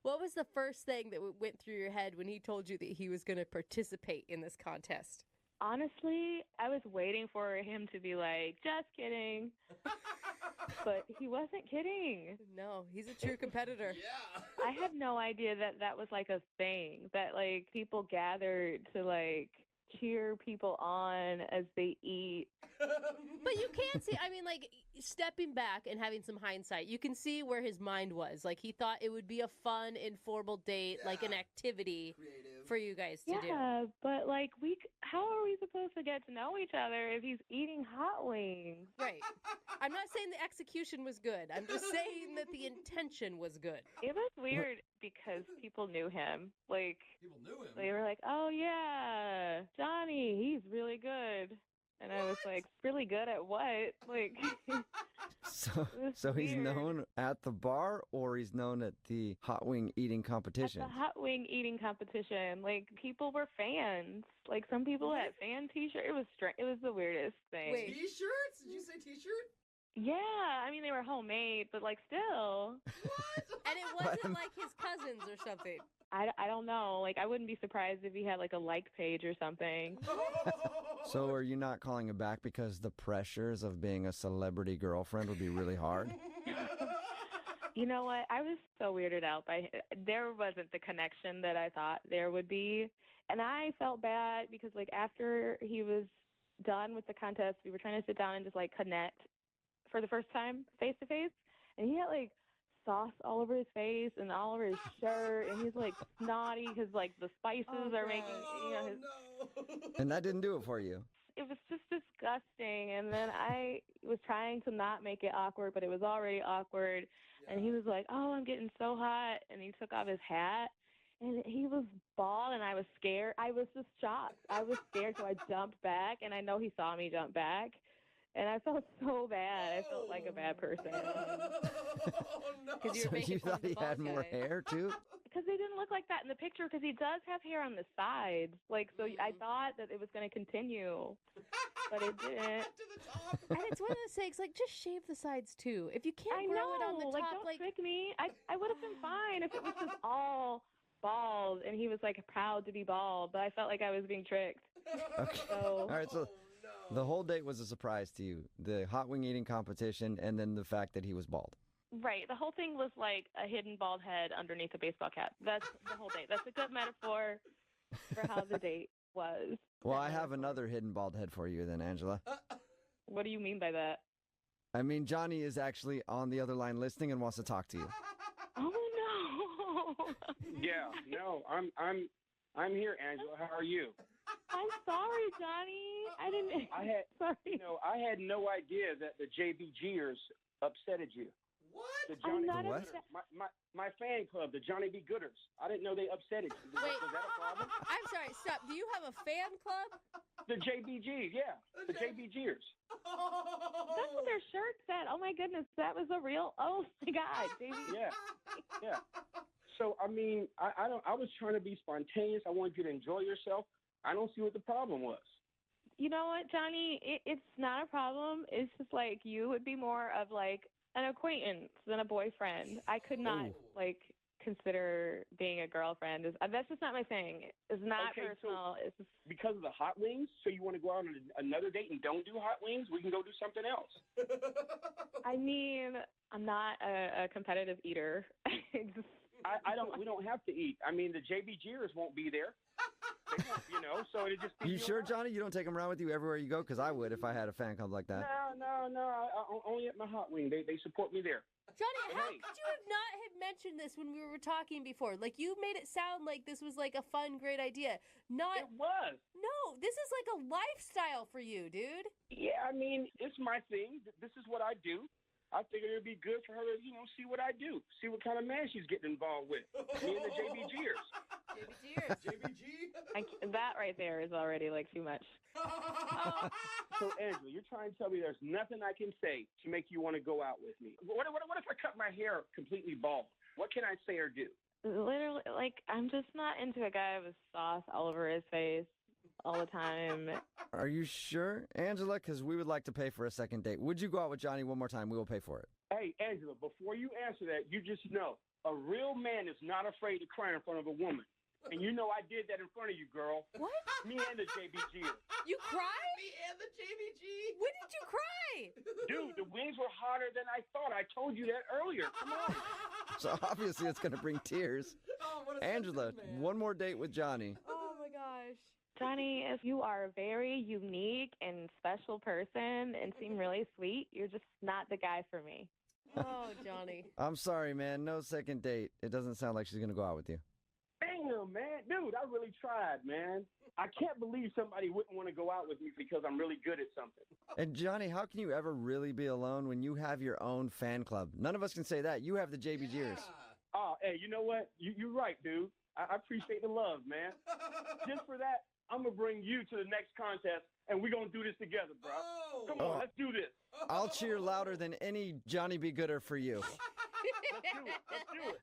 What was the first thing that went through your head when he told you that he was going to participate in this contest? Honestly, I was waiting for him to be like, just kidding. But he wasn't kidding. No, he's a true competitor. I had no idea that that was like a thing, that like people gathered to like cheer people on as they eat. But you can see, I mean, like, stepping back and having some hindsight, you can see where his mind was. Like, he thought it would be a fun, informal date, like an activity for you guys to do. Yeah, but like how are we supposed to get to know each other if he's eating hot wings? Right. I'm not saying the execution was good. I'm just saying that the intention was good. It was weird because people knew him. Like, people knew him. They were like, "Oh yeah, Johnny, he's really good." And I was like, "Really good at what?" Like, So he's known at the bar, or he's known at the hot wing eating competition? at the hot wing eating competition, like people were fans. Like some people had fan T-shirts. It was It was the weirdest thing. Wait, T-shirts? Did you say T-shirt? Yeah, I mean they were homemade, but like still. And it wasn't like his cousins or something. I don't know. Like I wouldn't be surprised if he had like a like page or something. So are you not calling him back because the pressures of being a celebrity girlfriend would be really hard? You know what? I was so weirded out by there wasn't the connection that I thought there would be. And I felt bad because like after he was done with the contest, we were trying to sit down and just like connect for the first time face to face. And he had like sauce all over his face and all over his shirt, and he's like snotty because like the spices are making And that didn't do it for you? It was just disgusting. And then I was trying to not make it awkward, but it was already awkward. And he was like, "Oh, I'm getting so hot," and he took off his hat and he was bald, and I was scared. I was just shocked. I was scared, so I jumped back, and I know he saw me jump back. And I felt so bad. I felt like a bad person. So you thought he had more hair, too? Because he didn't look like that in the picture, because he does have hair on the sides. Like, so I thought that it was going to continue, but it didn't. And it's one of those things, like, just shave the sides, too. If you can't grow it on the top, like, don't trick me. I would have been fine if it was just all bald, and he was, like, proud to be bald, but I felt like I was being tricked. Okay. So, all right, so the whole date was a surprise to you. The hot wing eating competition and then the fact that he was bald. right. The whole thing was like a hidden bald head underneath a baseball cap. That's the whole date. That's a good metaphor for how the date was. Well, I have another hidden bald head for you then, Angela. What do you mean by that? I mean, Johnny is actually on the other line listening and wants to talk to you. Oh no. Yeah, no, I'm here, Angela. How are you? I'm sorry, Johnny. I didn't. Sorry. I had no idea that the JBGers upsetted you. What? The Johnny I'm not B. Gooders. My fan club, the Johnny B. Gooders. I didn't know they upsetted you. Wait. Was that a problem? I'm sorry, stop. Do you have a fan club? The JBGs, yeah. The JBGers. That's what their shirt said. Oh my goodness, that was a real. Oh my God, JB. Yeah. So I mean, I was trying to be spontaneous. I wanted you to enjoy yourself. I don't see what the problem was. You know what, Johnny? It's not a problem. It's just like you would be more of like an acquaintance than a boyfriend. I could not like consider being a girlfriend. That's just not my thing. It's not personal. So it's just... because of the hot wings, so you want to go out on another date and don't do hot wings? We can go do something else. I mean, I'm not a competitive eater. We don't have to eat. I mean, the JBGers won't be there. They won't, so it'd just be You sure, Johnny? You don't take them around with you everywhere you go? Because I would if I had a fan club like that. No. Only at my hot wing. They support me there. Johnny, how could you have not have mentioned this when we were talking before? Like, you made it sound like this was like a fun, great idea. It was. No, this is like a lifestyle for you, dude. Yeah, I mean, it's my thing. This is what I do. I figured it would be good for her to, see what I do, see what kind of man she's getting involved with. Me and the JBGers. JBG? That right there is already like too much. So, Angela, you're trying to tell me there's nothing I can say to make you want to go out with me? What if I cut my hair completely bald? What can I say or do? Literally, like, I'm just not into a guy with sauce all over his face all the time. Are you sure, Angela? Because we would like to pay for a second date. Would you go out with Johnny one more time? We will pay for it. Hey, Angela, before you answer that, you just know A real man is not afraid to cry in front of a woman. And you know I did that in front of you, girl. What? Me and the JBG. You cried? Me and the JBG. When did you cry? Dude, the wings were hotter than I thought. I told you that earlier. Come on. So obviously it's going to bring tears. Oh, what a Angela, sensitive man. one more date with Johnny. Oh my gosh. Johnny, if you are a very unique and special person and seem really sweet, you're just not the guy for me. Oh, Johnny. I'm sorry, man. No second date. It doesn't sound like she's going to go out with you. Damn, man. Dude, I really tried, man. I can't believe somebody wouldn't want to go out with me because I'm really good at something. And Johnny, how can you ever really be alone when you have your own fan club? None of us can say that. You have the JBGers. Oh, hey, you know what? You're right, dude. I appreciate the love, man. Just for that, I'm going to bring you to the next contest, and we're going to do this together, bro. Come on, let's do this. I'll cheer louder than any Johnny Be Gooder for you.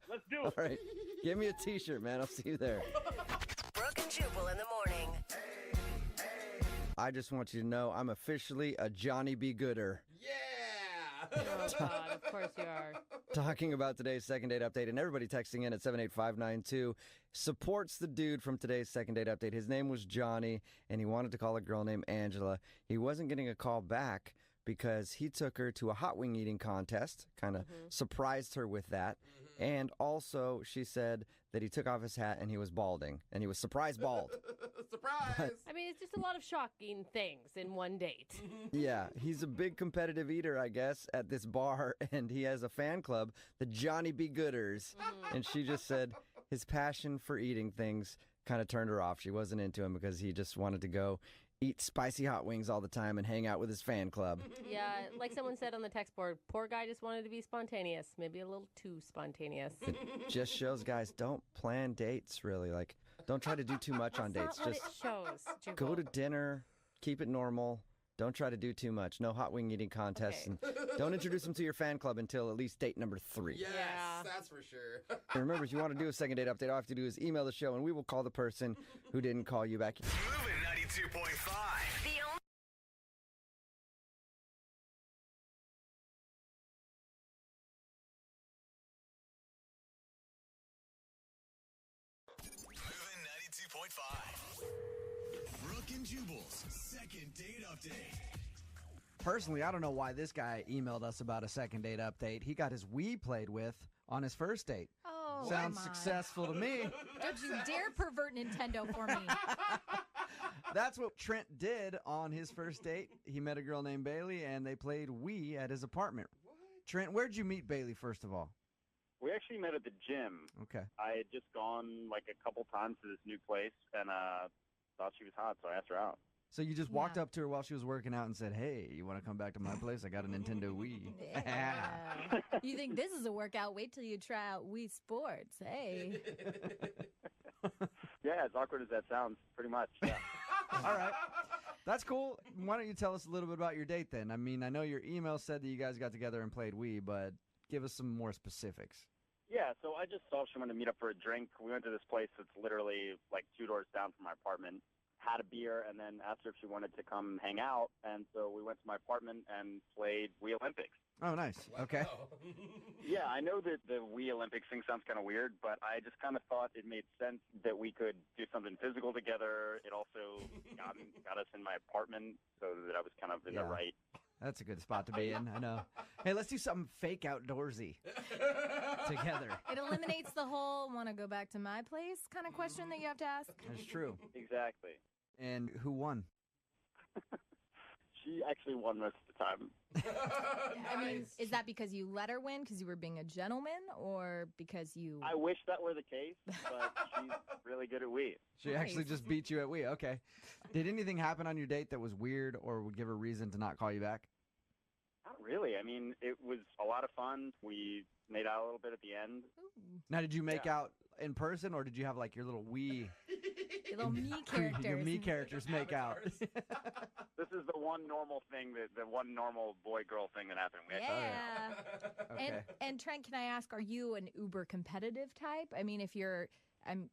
Let's do it. All right. Give me a T-shirt, man. I'll see you there. Brooke and Jubal in the morning. I just want you to know I'm officially a Johnny Be Gooder. Yeah. Oh, God, of course you are. Talking about today's second date update, and everybody texting in at 78592 supports the dude from today's second date update. His name was Johnny, and he wanted to call a girl named Angela. He wasn't getting a call back because he took her to a hot wing eating contest, kind of surprised her with that. And also, she said that he took off his hat and he was balding, and he was surprise bald. Surprise! I mean, it's just a lot of shocking things in one date. Yeah, he's a big competitive eater, I guess, at this bar, and he has a fan club, the Johnny Be Gooders. And she just said his passion for eating things kind of turned her off. She wasn't into him because he just wanted to go eat spicy hot wings all the time and hang out with his fan club. Yeah, like someone said on the text board, poor guy just wanted to be spontaneous. Maybe a little too spontaneous. It just shows, guys, don't plan dates, really. Like, don't try to do too much on dates. Not what Just it shows, Jubal. go to dinner, keep it normal. Don't try to do too much. No hot wing eating contests. Okay. And don't introduce them to your fan club until at least date number 3. Yes, Yeah. that's for sure. And remember, if you want to do a second date update, all you have to do is email the show, and we will call the person who didn't call you back. Moving 92.5. The only Moving 92.5. Brooke and Jubal's second date update. Personally, I don't know why this guy emailed us about a second date update. He got his Wii played with on his first date. Oh, Sounds come on. successful to me. Don't you dare pervert Nintendo for me. That's what Trent did on his first date. He met a girl named Bailey, and they played Wii at his apartment. Trent, where'd you meet Bailey, first of all? We actually met at the gym. Okay. I had just gone like a couple times to this new place and thought she was hot, so I asked her out. So you just walked up to her while she was working out and said, hey, you want to come back to my place? I got a Nintendo Wii. Yeah. You think this is a workout? Wait till you try out Wii Sports. Hey. Yeah, as awkward as that sounds, pretty much. Yeah. All right. That's cool. Why don't you tell us a little bit about your date then? I mean, I know your email said that you guys got together and played Wii, but give us some more specifics. Yeah, so I just saw she wanted to meet up for a drink. We went to this place that's literally like 2 doors down from my apartment, had a beer, and then asked her if she wanted to come hang out. And so we went to my apartment and played Wii Olympics. Oh, nice. Okay. Yeah, I know that the Wii Olympics thing sounds kind of weird, but I just kind of thought it made sense that we could do something physical together. It also got us in my apartment so that I was kind of in the right. That's a good spot to be in. I know. Hey, let's do something fake outdoorsy together. It eliminates the whole want to go back to my place kind of question that you have to ask. That's true. Exactly. And who won? She actually won most of the time. I mean, is that because you let her win because you were being a gentleman or because you... I wish that were the case, but she's really good at Wii. She actually just beat you at Wii. Okay. Did anything happen on your date that was weird or would give her reason to not call you back? Not really. I mean, it was a lot of fun. We made out a little bit at the end. Now, did you make out in person or did you have like your little Wii... Your little me characters. Your me characters make out. This is the one normal thing, the one normal boy-girl thing that happened. We Yeah. Okay. And Trent, can I ask, are you an uber competitive type? I mean, if I'm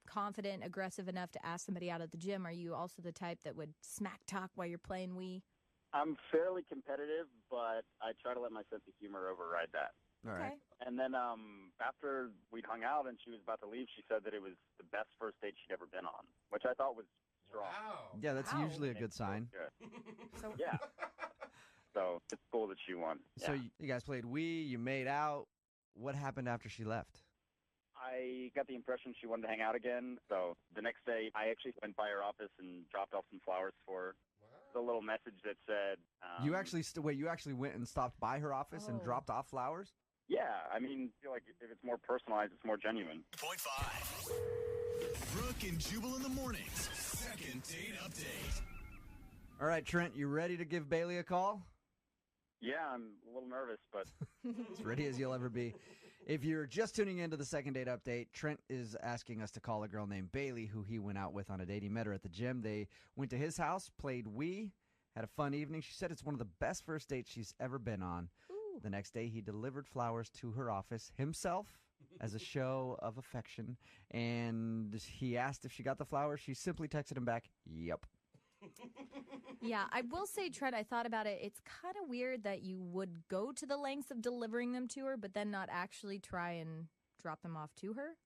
confident, aggressive enough to ask somebody out at the gym, are you also the type that would smack talk while you're playing Wii? I'm fairly competitive, but I try to let my sense of humor override that. All right. And then after we'd hung out and she was about to leave, she said that it was the best first date she'd ever been on, which I thought was strong. Wow. Yeah, that's usually a good sign. So yeah. So it's cool that she won. So you guys played Wii, you made out. What happened after she left? I got the impression she wanted to hang out again. So the next day, I actually went by her office and dropped off some flowers for her. The little message that said... you actually you actually went and stopped by her office and dropped off flowers? Yeah, I mean, I feel like if it's more personalized, it's more genuine. Point 5. Brooke and Jubal in the mornings. Second date update. All right, Trent, you ready to give Bailey a call? Yeah, I'm a little nervous, but... As ready as you'll ever be. If you're just tuning into the second date update, Trent is asking us to call a girl named Bailey, who he went out with on a date. He met her at the gym. They went to his house, played Wii, had a fun evening. She said it's one of the best first dates she's ever been on. Ooh. The next day, he delivered flowers to her office himself as a show of affection. And he asked if she got the flowers. She simply texted him back, yep. Yeah, I will say, Trent, I thought about it. It's kind of weird that you would go to the lengths of delivering them to her, but then not actually try and drop them off to her.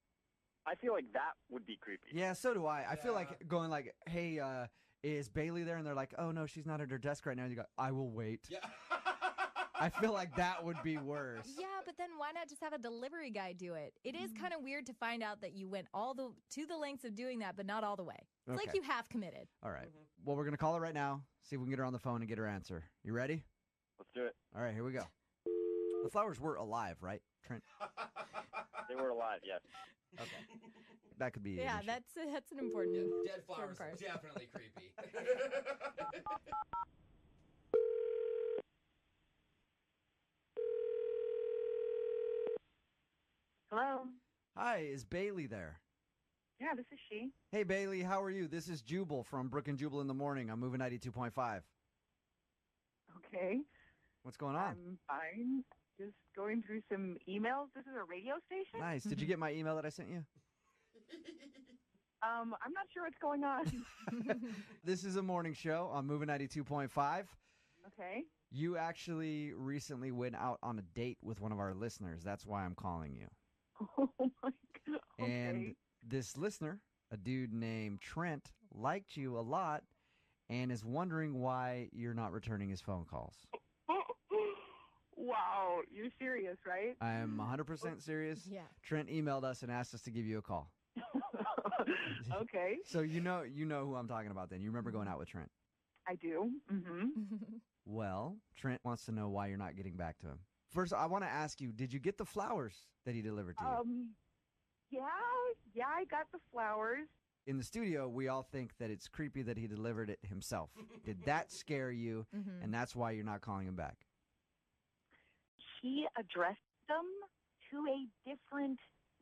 I feel like that would be creepy. Yeah, so do I. I feel like going like, hey, is Bailey there? And they're like, oh, no, she's not at her desk right now. And you go, I will wait. Yeah. I feel like that would be worse. Yeah, but then why not just have a delivery guy do it? It is kind of weird to find out that you went to the lengths of doing that, but not all the way. It's like you half committed. All right. Well, we're going to call her right now, see if we can get her on the phone and get her answer. You ready? Let's do it. All right, here we go. The flowers were alive, right, Trent? They were alive, yes. Okay. That could be Yeah, an issue. that's an important Dead flowers part. definitely creepy. Hello. Hi, is Bailey there? Yeah, this is she. Hey, Bailey, how are you? This is Jubal from Brooke and Jubal in the morning. I'm moving 92.5. Okay. What's going on? I'm fine. Just going through some emails. This is a radio station? Nice. Did you get my email that I sent you? I'm not sure what's going on. This is a morning show on Moving 92.5. Okay. You actually recently went out on a date with one of our listeners. That's why I'm calling you. Oh, my God. Okay. And this listener, a dude named Trent, liked you a lot and is wondering why you're not returning his phone calls. Wow. You're serious, right? I am 100% serious. Yeah. Trent emailed us and asked us to give you a call. Okay. So you know who I'm talking about then. You remember going out with Trent? I do. Mm-hmm. Well, Trent wants to know why you're not getting back to him. First, I want to ask you, did you get the flowers that he delivered to you? Yeah, I got the flowers. In the studio, we all think that it's creepy that he delivered it himself. Did that scare you, and that's why you're not calling him back? He addressed them to a different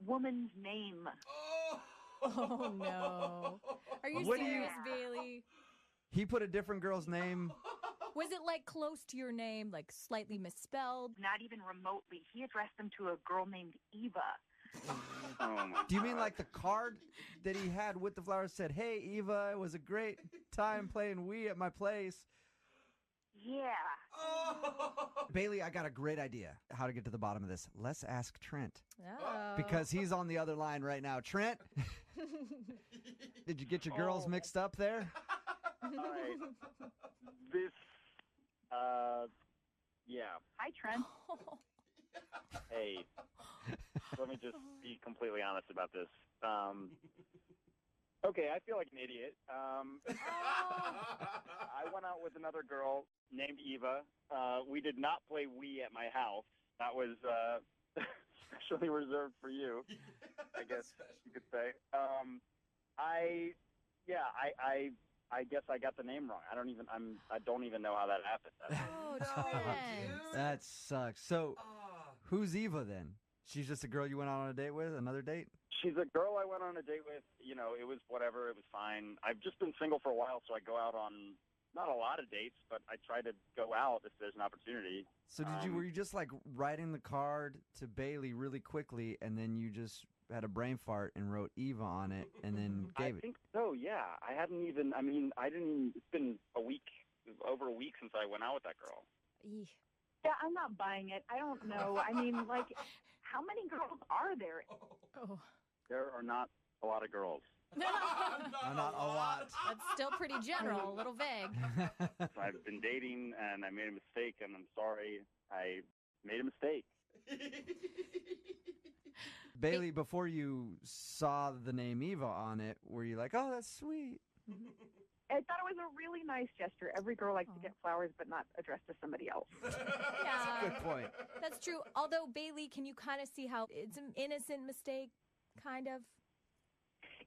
woman's name. Oh, no. Are you serious, Bailey? He put a different girl's name. Was it like close to your name, like slightly misspelled? Not even remotely. He addressed them to a girl named Eva. Do you mean like the card that he had with the flowers said, hey, Eva, it was a great time playing Wii at my place? Yeah. Bailey, I got a great idea how to get to the bottom of this. Let's ask Trent. Oh. Because he's on the other line right now. Trent, did you get your girls mixed up there? All right. This, yeah. Hi, Trent. Hey, let me just be completely honest about this. Okay, I feel like an idiot. I went out with another girl named Eva. We did not play Wii at my house. That was specially reserved for you, I guess you could say. I guess I got the name wrong. I don't even know how that happened. Oh, Trent. That sucks. So, who's Eva then? She's just a girl you went out on a date with? Another date? She's a girl I went on a date with. You know, it was whatever. It was fine. I've just been single for a while, so I go out on not a lot of dates, but I try to go out if there's an opportunity. So were you just like writing the card to Bailey really quickly, and then you just had a brain fart and wrote Eva on it, and then gave it? I think so, yeah. It's been over a week since I went out with that girl. Eek. Yeah, I'm not buying it. I don't know. I mean, like, how many girls are there? Oh. There are not a lot of girls. Not a lot. That's still pretty general, a little vague. I've been dating, and I made a mistake, and I'm sorry. I made a mistake. Bailey, before you saw the name Eva on it, were you like, oh, that's sweet? I thought it was a really nice gesture. Every girl likes to get flowers, but not addressed to somebody else. Yeah. Good point. That's true. Although, Bailey, can you kind of see how it's an innocent mistake, kind of?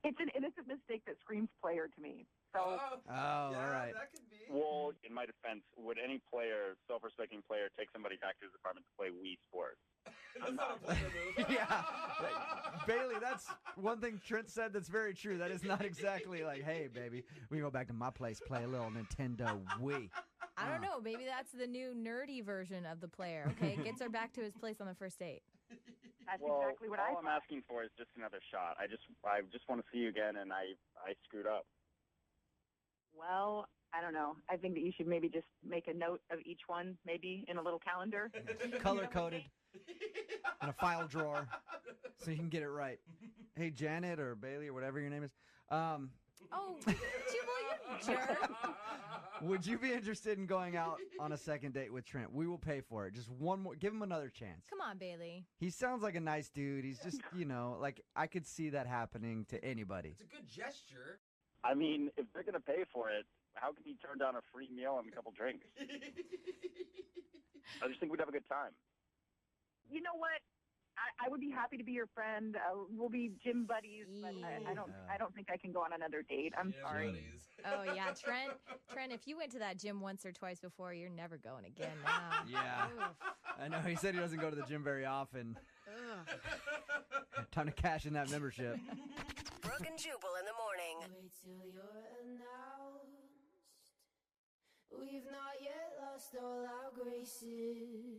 It's an innocent mistake that screams player to me. So. All right. That could be. Well, in my defense, would any player, self-respecting player, take somebody back to his apartment to play Wii Sports? That's not a player move. Yeah. Bailey, that's one thing Trent said that's very true. That is not exactly like, hey, baby, we go back to my place, play a little Nintendo Wii. I don't know. Maybe that's the new nerdy version of the player, okay? Gets her back to his place on the first date. That's Well, exactly what I all I'm thought. asking for is just another shot. I just want to see you again, and I screwed up. Well, I don't know. I think that you should maybe just make a note of each one, maybe in a little calendar. Color-coded in a file drawer so you can get it right. Hey, Janet or Bailey or whatever your name is. Oh, Jubal, you jerk. Would you be interested in going out on a second date with Trent? We will pay for it. Just one more. Give him another chance. Come on, Bailey. He sounds like a nice dude. He's just, like I could see that happening to anybody. It's a good gesture. I mean, if they're going to pay for it, how can you turn down a free meal and a couple drinks? I just think we'd have a good time. You know what? I would be happy to be your friend. We'll be gym buddies, but I don't think I can go on another date. I'm sorry. Buddies. Oh, yeah. Trent, if you went to that gym once or twice before, you're never going again now. Yeah. Oof. I know. He said he doesn't go to the gym very often. Time to cash in that membership. Brooke and Jubal in the morning. Wait till you're announced. We've not yet lost all our graces.